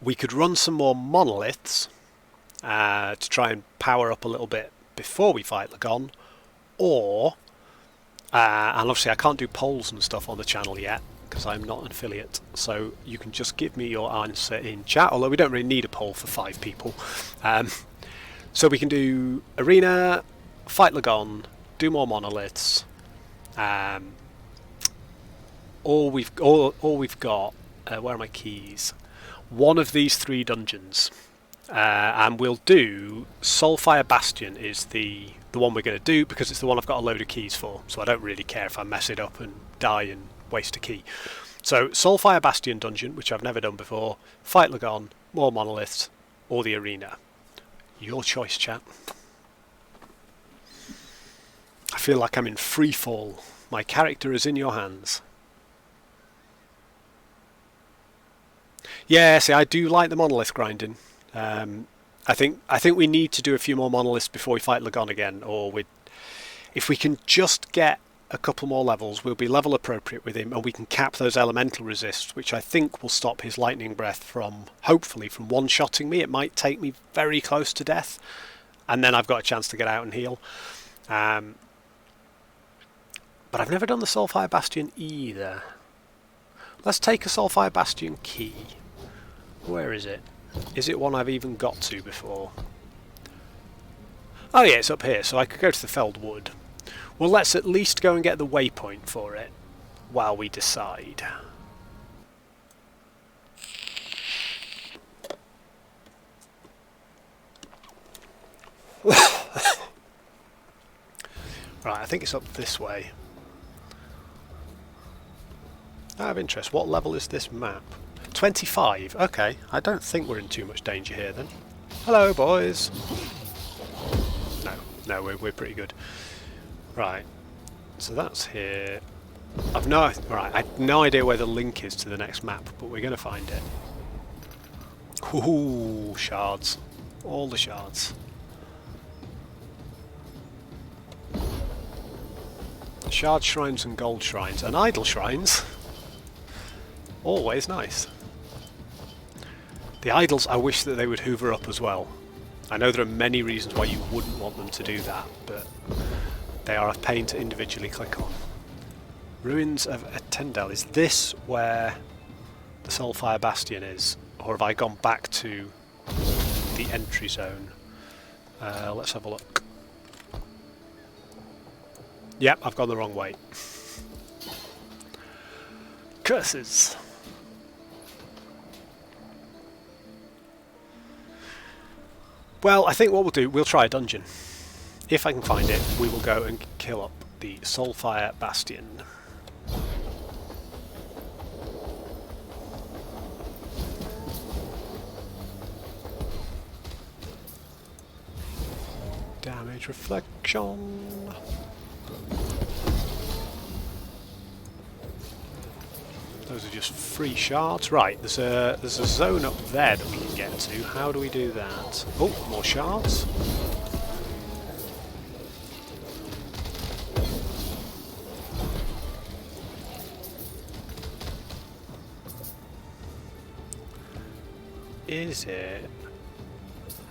S1: We could run some more monoliths, to try and power up a little bit before we fight Lagon, or and obviously I can't do polls and stuff on the channel yet because I'm not an affiliate, so you can just give me your answer in chat, although we don't really need a poll for 5 people. So we can do arena, fight Lagon, do more monoliths. All we've got, where are my keys? One of these 3 dungeons, and we'll do Soulfire Bastion is the one we're going to do because it's the one I've got a load of keys for, so I don't really care if I mess it up and die and waste a key. So Soulfire Bastion dungeon, which I've never done before, fight Lagon, more monoliths, or the arena. Your choice, chat. I feel like I'm in free fall. My character is in your hands. Yeah, see, I do like the monolith grinding. I think we need to do a few more monoliths before we fight Lagon again, or if we can just get a couple more levels, we'll be level appropriate with him, and we can cap those elemental resists, which I think will stop his lightning breath from, hopefully, from one-shotting me. It might take me very close to death, and then I've got a chance to get out and heal. But I've never done the Soulfire Bastion either. Let's take a Soulfire Bastion key. Where is it? Is it one I've even got to before? Oh yeah, it's up here, so I could go to the Felled Wood. Well, let's at least go and get the waypoint for it while we decide. Right, I think it's up this way. Out of interest, what level is this map? 25. Okay, I don't think we're in too much danger here then. Hello, boys. No, we're pretty good. Right, so that's here. I have no idea where the link is to the next map, but we're going to find it. Ooh, shards. All the shards. Shard shrines and gold shrines, and idle shrines. Always nice. The idols, I wish that they would hoover up as well. I know there are many reasons why you wouldn't want them to do that, but they are a pain to individually click on. Ruins of Etendel. Is this where the Soulfire Bastion is? Or have I gone back to the entry zone? Let's have a look. Yep, I've gone the wrong way. Curses! Well, I think what we'll do, we'll try a dungeon. If I can find it, we will go and kill up the Soulfire Bastion. Damage reflection. Those are just free shards. Right, there's a zone up there that we can get to. How do we do that? Oh, more shards. Is it?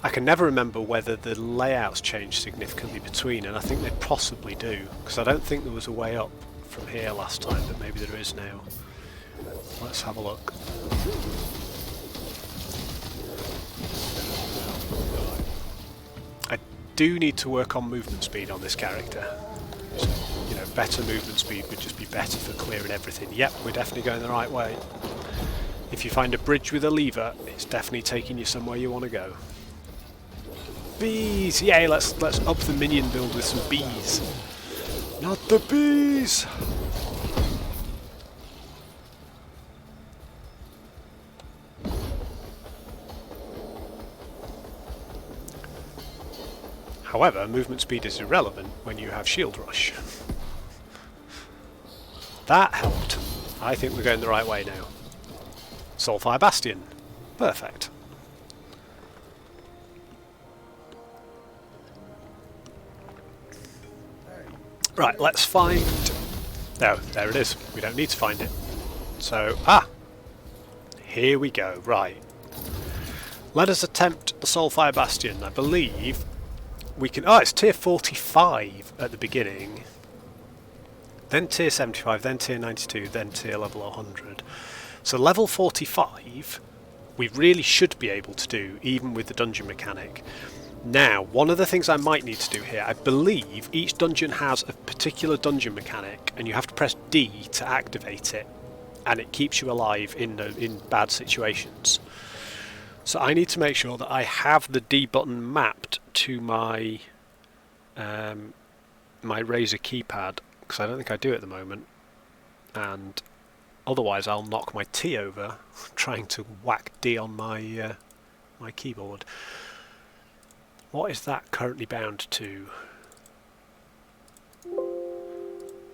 S1: I can never remember whether the layouts change significantly between, and I think they possibly do, because I don't think there was a way up from here last time, but maybe there is now. Let's have a look. I do need to work on movement speed on this character. So, you know, better movement speed would just be better for clearing everything. Yep, we're definitely going the right way. If you find a bridge with a lever, it's definitely taking you somewhere you want to go. Bees! Yay, let's up the minion build with some bees. Not the bees! However, movement speed is irrelevant when you have Shield Rush. That helped. I think we're going the right way now. Soulfire Bastion. Perfect. Right, let's find... No, there it is. We don't need to find it. So, here we go. Right. Let us attempt the Soulfire Bastion. I believe we can... Oh, it's tier 45 at the beginning. Then tier 75, then tier 92, then tier level 100. So level 45, we really should be able to do, even with the dungeon mechanic. Now, one of the things I might need to do here, I believe each dungeon has a particular dungeon mechanic, and you have to press D to activate it, and it keeps you alive in bad situations. So I need to make sure that I have the D button mapped to my my Razer keypad, because I don't think I do at the moment, and otherwise I'll knock my T over trying to whack D on my my keyboard. What is that currently bound to?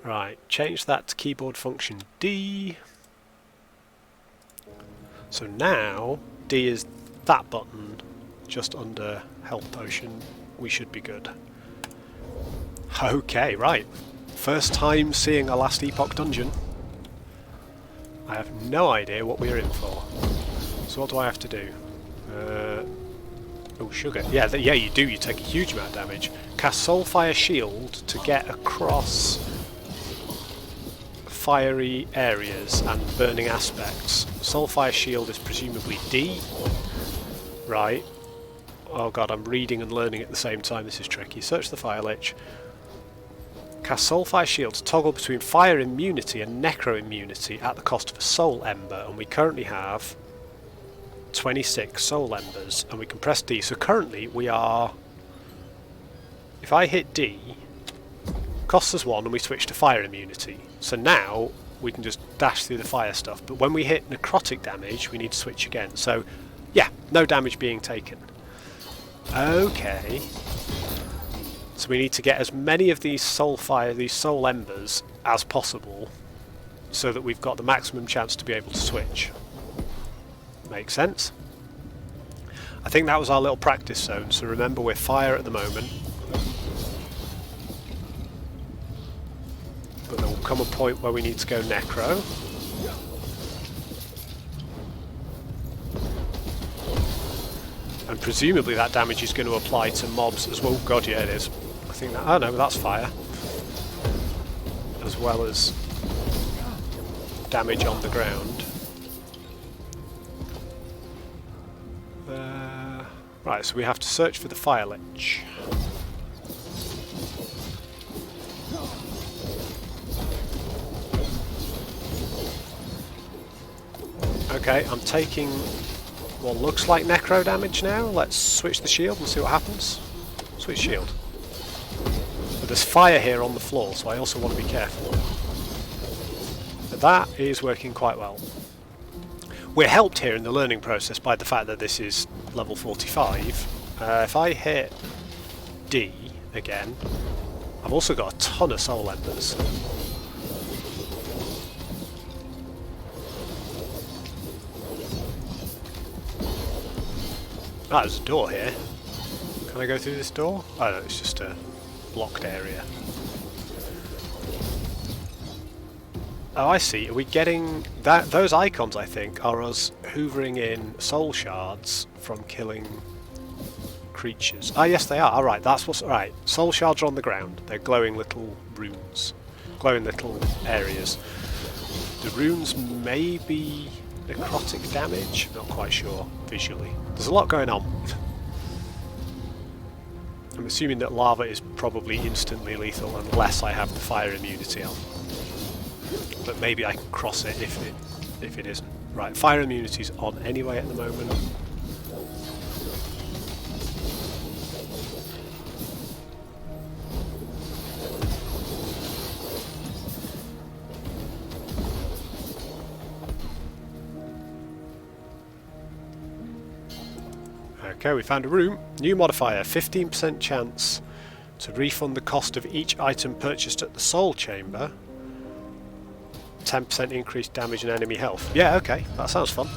S1: Right, change that to keyboard function D. So now D is that button just under health potion. We should be good. Okay, right. First time seeing a Last Epoch dungeon. I have no idea what we're in for. So what do I have to do? Oh, sugar. Yeah, yeah, you do. You take a huge amount of damage. Cast Soulfire Shield to get across fiery areas and burning aspects. Soulfire Shield is presumably D. Right. Oh god, I'm reading and learning at the same time. This is tricky. Search the Fire Lich. Cast Soulfire Shield to toggle between fire immunity and necro immunity at the cost of a soul ember, and we currently have 26 soul embers, and we can press D. So currently we are... If I hit D, costs us 1 and we switch to fire immunity. So now we can just dash through the fire stuff, but when we hit necrotic damage we need to switch again. So yeah, no damage being taken. Okay. So we need to get as many of these soul embers as possible so that we've got the maximum chance to be able to switch. Makes sense. I think that was our little practice zone, so remember we're fire at the moment. But there will come a point where we need to go necro. And presumably that damage is going to apply to mobs as well. God, yeah, it is. I think that... Oh no, that's fire. As well as damage on the ground. Right, so we have to search for the Fire Lich. Okay, I'm taking what looks like necro damage now. Let's switch the shield and see what happens. Switch shield. But there's fire here on the floor, so I also want to be careful. But that is working quite well. We're helped here in the learning process by the fact that this is level 45. If I hit D again, I've also got a ton of soul embers. Ah, there's a door here. Can I go through this door? Oh no, it's just a blocked area. Oh, I see. Are we getting that? Those icons, I think, are us hoovering in soul shards from killing creatures. Ah, yes, they are. All right, that's what's right. Soul shards are on the ground. They're glowing little runes, glowing little areas. The runes may be necrotic damage. Not quite sure visually. There's a lot going on. I'm assuming that lava is probably instantly lethal unless I have the fire immunity on. But maybe I can cross it if it isn't. Right, fire immunity's on anyway at the moment. Okay, we found a room. New modifier, 15% chance to refund the cost of each item purchased at the Soul Chamber. 10% increased damage and enemy health. Yeah, okay, that sounds fun.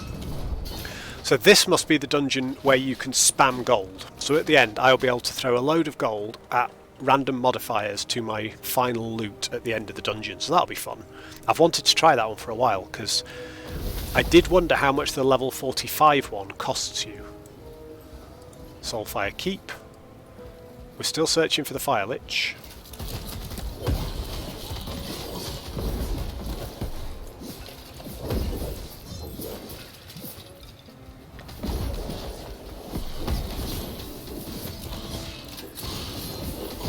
S1: So this must be the dungeon where you can spam gold. So at the end, I'll be able to throw a load of gold at random modifiers to my final loot at the end of the dungeon. So that'll be fun. I've wanted to try that one for a while, because I did wonder how much the level 45 one costs you. Soulfire Keep. We're still searching for the Fire Lich.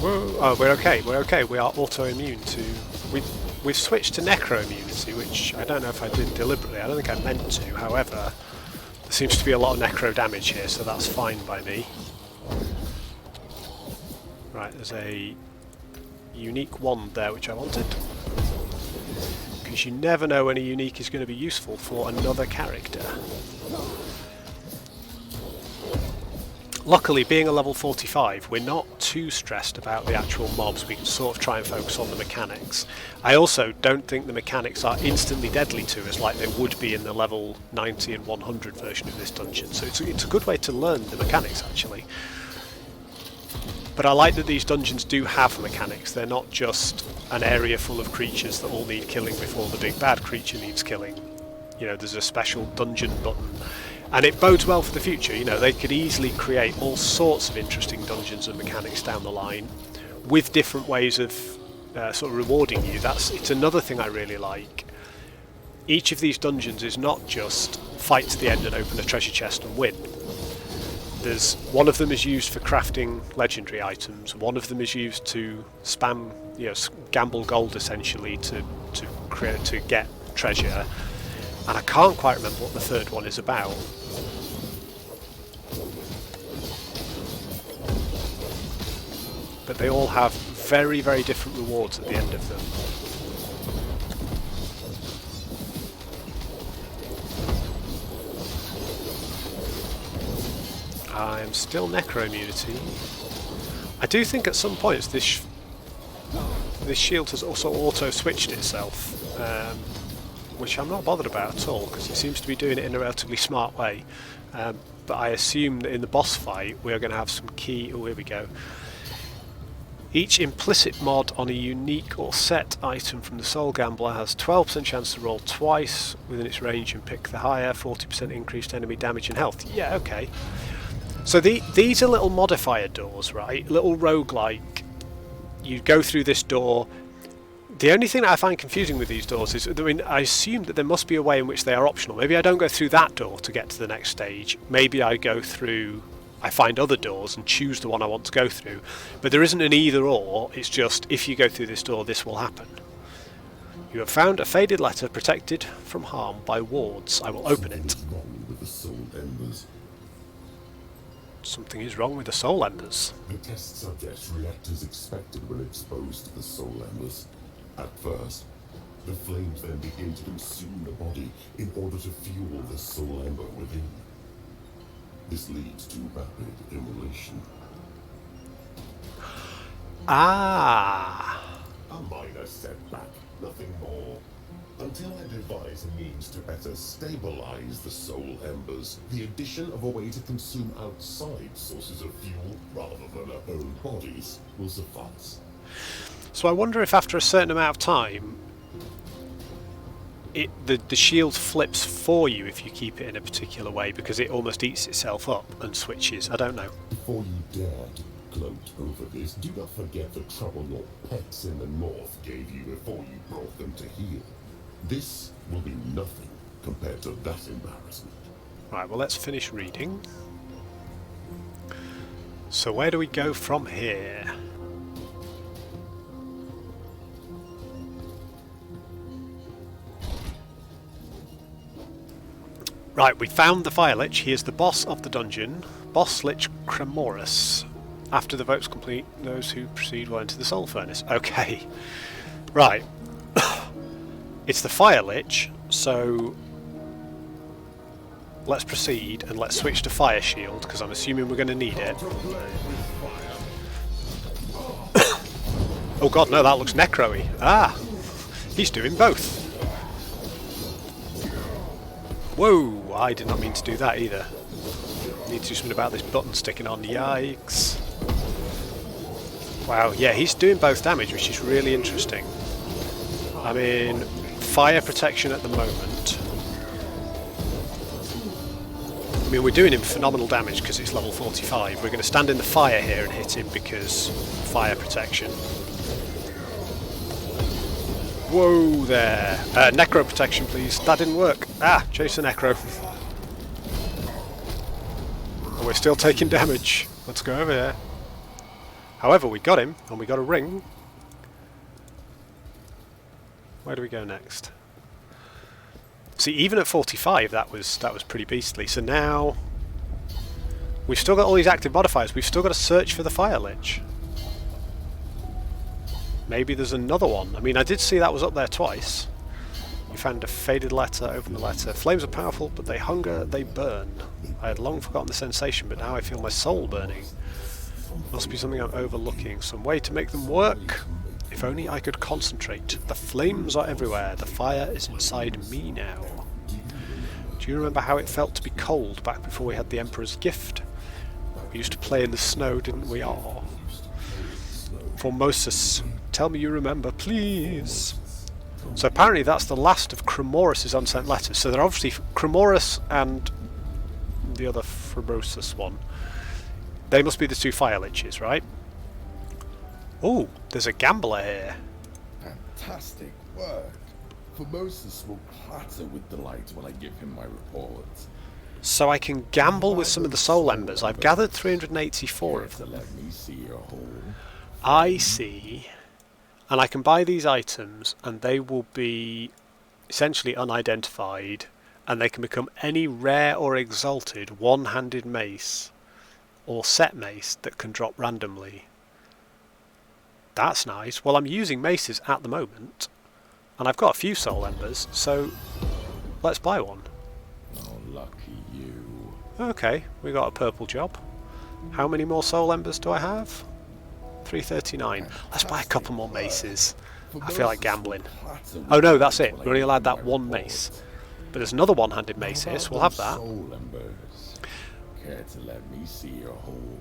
S1: Whoa. Oh, we're okay. We're okay. We are autoimmune to. We've switched to necro immunity, which I don't know if I did deliberately. I don't think I meant to. However, there seems to be a lot of necro damage here, so that's fine by me. Right, there's a unique wand there which I wanted. Because you never know when a unique is going to be useful for another character. Luckily, being a level 45, we're not too stressed about the actual mobs. We can sort of try and focus on the mechanics. I also don't think the mechanics are instantly deadly to us like they would be in the level 90 and 100 version of this dungeon. So it's a good way to learn the mechanics, actually. But I like that these dungeons do have mechanics. They're not just an area full of creatures that all need killing before the big bad creature needs killing. You know, there's a special dungeon button. And it bodes well for the future. You know, they could easily create all sorts of interesting dungeons and mechanics down the line with different ways of sort of rewarding you. It's another thing I really like. Each of these dungeons is not just fight to the end and open a treasure chest and win. There's one of them is used for crafting legendary items. One of them is used to spam, you know, gamble gold essentially to get treasure. And I can't quite remember what the third one is about. But they all have very, very different rewards at the end of them. I am still necro immunity. I do think at some points this shield has also auto-switched itself. Which I'm not bothered about at all, because it seems to be doing it in a relatively smart way. But I assume that in the boss fight we're going to have some key... Oh, here we go. Each implicit mod on a unique or set item from the Soul Gambler has 12% chance to roll twice within its range and pick the higher, 40% increased enemy damage and health. Yeah, okay. So these are little modifier doors, right? Little roguelike. You go through this door. The only thing that I find confusing with these doors is, I mean, I assume that there must be a way in which they are optional. Maybe I don't go through that door to get to the next stage. Maybe I find other doors and choose the one I want to go through. But there isn't an either or, it's just, if you go through this door, this will happen. You have found a faded letter protected from harm by wards. I will open it. Something is wrong with the Soul Embers.
S4: The test subjects react as expected when exposed to the Soul Embers. At first, the flames then begin to consume the body in order to fuel the soul ember within. This leads to rapid immolation.
S1: Ah!
S4: A minor setback, nothing more. Until I devise a means to better stabilize the soul embers, the addition of a way to consume outside sources of fuel rather than our own bodies will suffice.
S1: So I wonder if after a certain amount of time the shield flips for you if you keep it in a particular way, because it almost eats itself up and switches. I don't know.
S4: Before you dare to gloat over this, do not forget the trouble your pets in the north gave you before you brought them to heel. This will be nothing compared to that embarrassment.
S1: Right, well, let's finish reading. So where do we go from here? Right, we found the Fire Lich. He is the boss of the dungeon, Boss Lich Cremorus. After the vote's complete, those who proceed will enter the Soul Furnace. Okay. Right. It's the Fire Lich, so let's proceed and let's switch to Fire Shield, because I'm assuming we're going to need it. Oh god, no, that looks necro-y. Ah! He's doing both. Whoa! I did not mean to do that either. Need to do something about this button sticking on. Yikes. Wow, yeah, he's doing both damage, which is really interesting. I mean, fire protection at the moment. I mean, we're doing him phenomenal damage because it's level 45. We're going to stand in the fire here and hit him because fire protection. Whoa there. Necro protection, please. That didn't work. Ah, chase the Necro. And we're still taking damage. Let's go over here. However, we got him, and we got a ring. Where do we go next? See, even at 45, that was pretty beastly. So now we've still got all these active modifiers. We've still got to search for the Fire Lich. Maybe there's another one. I mean, I did see that was up there twice. You found a faded letter. Open the letter. Flames are powerful, but they hunger, they burn. I had long forgotten the sensation, but now I feel my soul burning. Must be something I'm overlooking. Some way to make them work. If only I could concentrate. The flames are everywhere. The fire is inside me now. Do you remember how it felt to be cold back before we had the Emperor's gift? We used to play in the snow, didn't we? Oh. Formosus, tell me you remember, please. So apparently that's the last of Cremorus' unsent letters. So they're obviously Cremorus and the other Formosus one. They must be the two Fire Liches, right? Oh, there's a gambler here.
S5: Fantastic work. Formosus will clatter with delight when I give him my report.
S1: So I can gamble with some of the soul embers. I've gathered 384 of them.
S5: Let me see your hole.
S1: I see. And I can buy these items and they will be essentially unidentified, and they can become any rare or exalted one-handed mace or set mace that can drop randomly. That's nice. Well, I'm using maces at the moment, and I've got a few soul embers, so let's buy one.
S5: Oh, lucky you.
S1: Okay, we got a purple job. How many more soul embers do I have? 339. Let's buy a couple more maces. I feel like gambling. Oh no, that's it. We're only allowed that one mace. But there's another one-handed mace here, so we'll have that.
S5: Soul embers. Care to let me see your hole,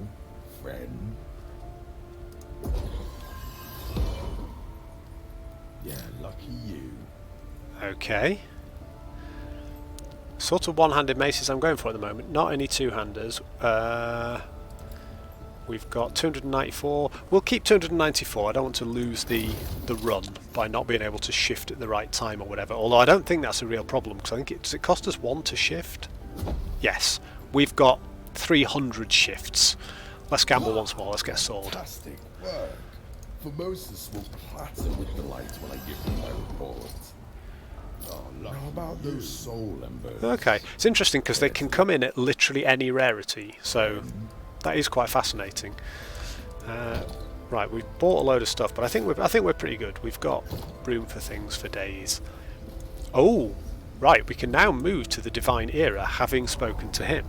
S5: friend? Yeah, lucky you.
S1: Okay. Sort of one-handed maces I'm going for at the moment, not any two-handers. We've got 294. We'll keep 294. I don't want to lose the run by not being able to shift at the right time or whatever. Although I don't think that's a real problem, because I think does it cost us 1 to shift? Yes. We've got 300 shifts. Let's gamble once more. Let's get a sword.
S5: Fantastic work. Formosus will clatter with delight when I give him my report. Oh, now about those soul embers.
S1: Okay. It's interesting because they can come in at literally any rarity. So that is quite fascinating. Right, we've bought a load of stuff, but I think we're pretty good. We've got room for things for days. Oh, right, we can now move to the Divine Era, having spoken to him.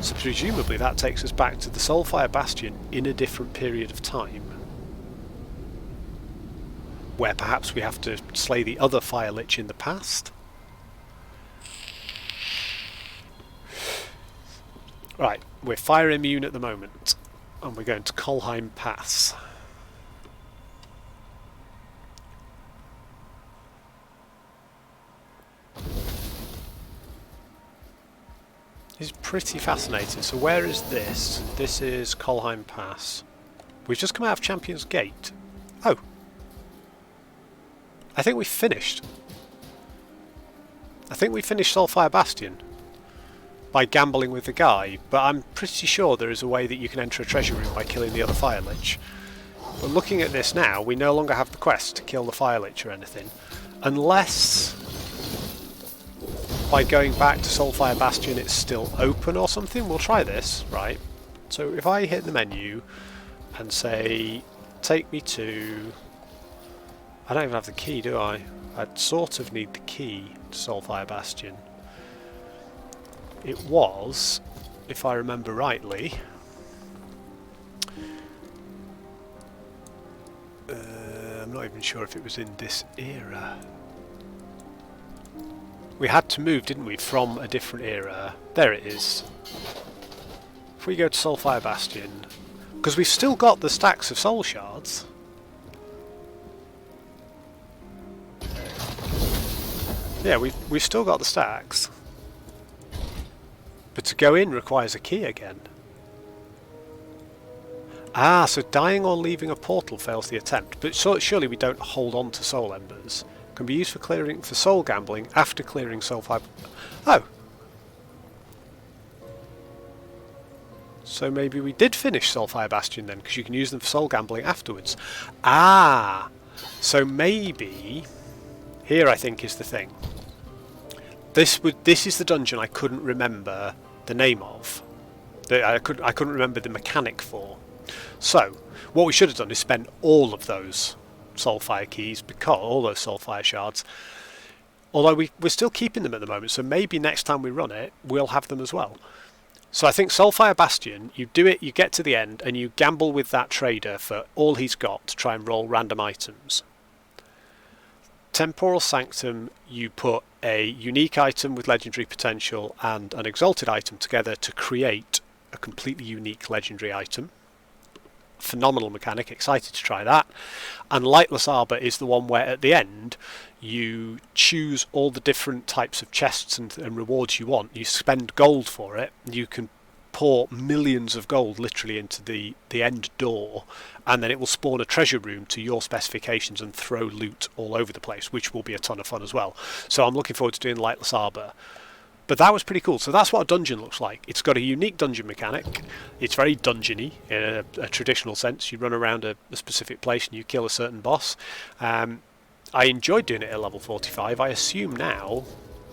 S1: So presumably that takes us back to the Soulfire Bastion in a different period of time, where perhaps we have to slay the other Fire Lich in the past. Right, we're fire immune at the moment, and we're going to Kolheim Pass. It's pretty fascinating. So where is this? This is Kolheim Pass. We've just come out of Champion's Gate. Oh. I think we finished. I think we finished Soulfire Bastion by gambling with the guy, but I'm pretty sure there is a way that you can enter a treasure room by killing the other Fire Lich. But looking at this now, we no longer have the quest to kill the Fire Lich or anything, unless by going back to Soulfire Bastion it's still open or something. We'll try this, right? So if I hit the menu and say, take me to... I don't even have the key, do I? I'd sort of need the key to Soulfire Bastion. It was, if I remember rightly, I'm not even sure if it was in this era. We had to move, didn't we, from a different era. There it is. If we go to Soulfire Bastion, because we've still got the stacks of soul shards. Yeah, we've still got the stacks. But to go in requires a key again. Ah, so dying or leaving a portal fails the attempt. But surely we don't hold on to soul embers. Can be used for soul gambling after clearing Soulfire. Oh. So maybe we did finish Soulfire Bastion then, because you can use them for soul gambling afterwards. Ah. So maybe here I think is the thing. This is the dungeon I couldn't remember the name of. I couldn't remember the mechanic for. So what we should have done is spend all of those Soulfire keys, because all those Soulfire shards. Although we're still keeping them at the moment, so maybe next time we run it, we'll have them as well. So I think Soulfire Bastion, you do it, you get to the end, and you gamble with that trader for all he's got to try and roll random items. Temporal Sanctum, you put a unique item with legendary potential and an exalted item together to create a completely unique legendary item. Phenomenal mechanic, excited to try that. And Lightless Arbor is the one where at the end you choose all the different types of chests and rewards you want. You spend gold for it. You can pour millions of gold literally into the end door, and then it will spawn a treasure room to your specifications and throw loot all over the place, which will be a ton of fun as well. So I'm looking forward to doing Lightless Arbor. But that was pretty cool. So that's what a dungeon looks like. It's got a unique dungeon mechanic. It's very dungeony in a traditional sense. You run around a specific place and you kill a certain boss. I enjoyed doing it at level 45. I assume now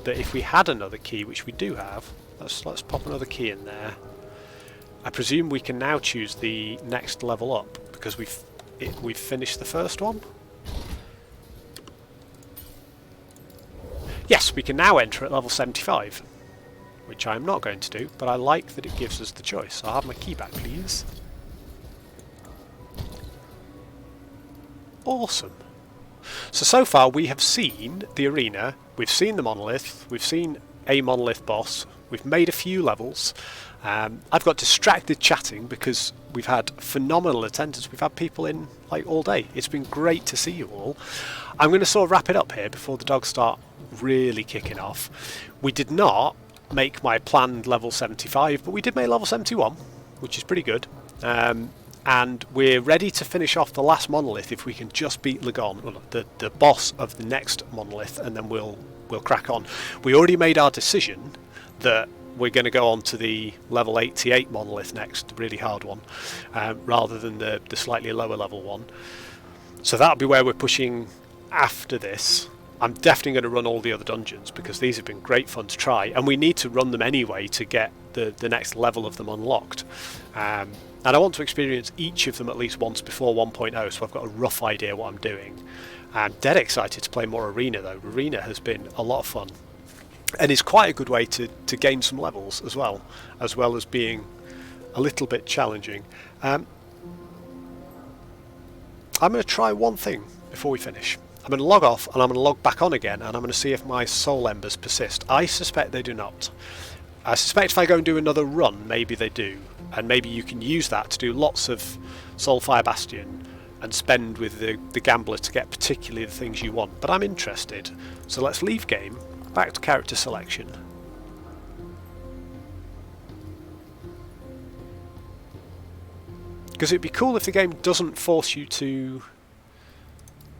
S1: that if we had another key, which we do have, let's pop another key in there. I presume we can now choose the next level up because we've finished the first one. Yes, we can now enter at level 75, which I am not going to do, but I like that it gives us the choice. I'll have my key back, please. Awesome. So far we have seen the arena, we've seen the monolith, we've seen a monolith boss, we've made a few levels. I've got distracted chatting because we've had phenomenal attendance. We've had people in like all day. It's been great to see you all. I'm going to sort of wrap it up here before the dogs start really kicking off. We did not make my planned level 75, but we did make level 71, which is pretty good. And we're ready to finish off the last monolith if we can just beat Lagon, the boss of the next monolith, and then we'll crack on. We already made our decision that we're going to go on to the level 88 monolith next, the really hard one, rather than the slightly lower level one. So that'll be where we're pushing after this. I'm definitely going to run all the other dungeons because these have been great fun to try, and we need to run them anyway to get the next level of them unlocked. And I want to experience each of them at least once before 1.0, so I've got a rough idea what I'm doing. I'm dead excited to play more Arena though. Arena has been a lot of fun, and is quite a good way to gain some levels as well as being a little bit challenging. I'm going to try one thing before we finish. I'm going to log off and I'm going to log back on again, and I'm going to see if my soul embers persist. I suspect they do not. I suspect if I go and do another run, maybe they do, and maybe you can use that to do lots of Soulfire Bastion and spend with the gambler to get particularly the things you want. But I'm interested, so let's leave game, back to character selection. Because it'd be cool if the game doesn't force you to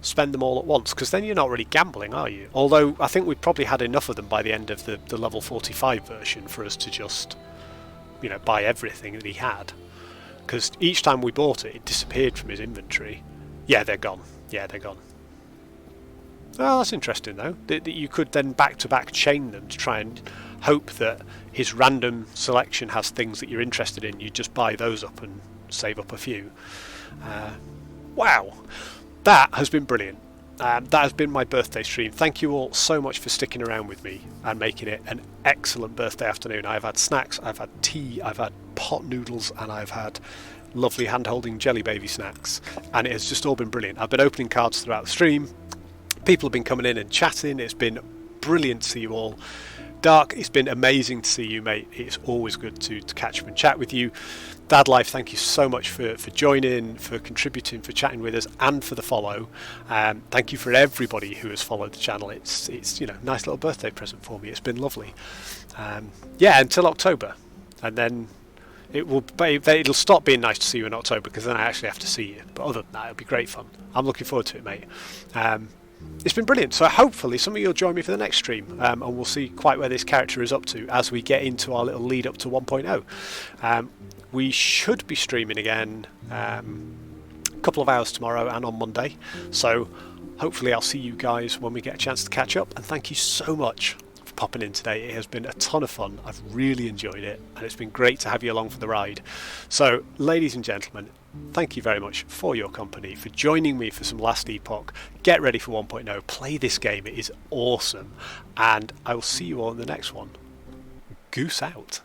S1: spend them all at once, because then you're not really gambling, are you? Although I think we'd probably had enough of them by the end of the level 45 version for us to just, buy everything that he had. Because each time we bought it, it disappeared from his inventory. Yeah, they're gone. Oh, that's interesting though. That you could then back-to-back chain them to try and hope that his random selection has things that you're interested in. You just buy those up and save up a few. Wow. That has been brilliant. That has been my birthday stream. Thank you all so much for sticking around with me and making it an excellent birthday afternoon. I've had snacks, I've had tea, I've had pot noodles, and I've had lovely hand-holding jelly baby snacks, and it has just all been brilliant. I've been opening cards throughout the stream. People have been coming in and chatting. It's been brilliant to see you all. Dark, it's been amazing to see you, mate. It's always good to catch up and chat with you. Dad Life, thank you so much for joining, for contributing, for chatting with us, and for the follow. Thank you for everybody who has followed the channel. It's nice little birthday present for me. It's been lovely. Until October, and then it'll stop being nice to see you in October, because then I actually have to see you. But other than that, it'll be great fun. I'm looking forward to it, mate. It's been brilliant. So hopefully some of you will join me for the next stream, and we'll see quite where this character is up to as we get into our little lead up to 1.0. We should be streaming again a couple of hours tomorrow and on Monday. So hopefully I'll see you guys when we get a chance to catch up. And thank you so much for popping in today. It has been a ton of fun. I've really enjoyed it, and it's been great to have you along for the ride. So ladies and gentlemen, thank you very much for your company, for joining me for some Last Epoch. Get ready for 1.0. Play this game. It is awesome. And I will see you all in the next one. Goose out.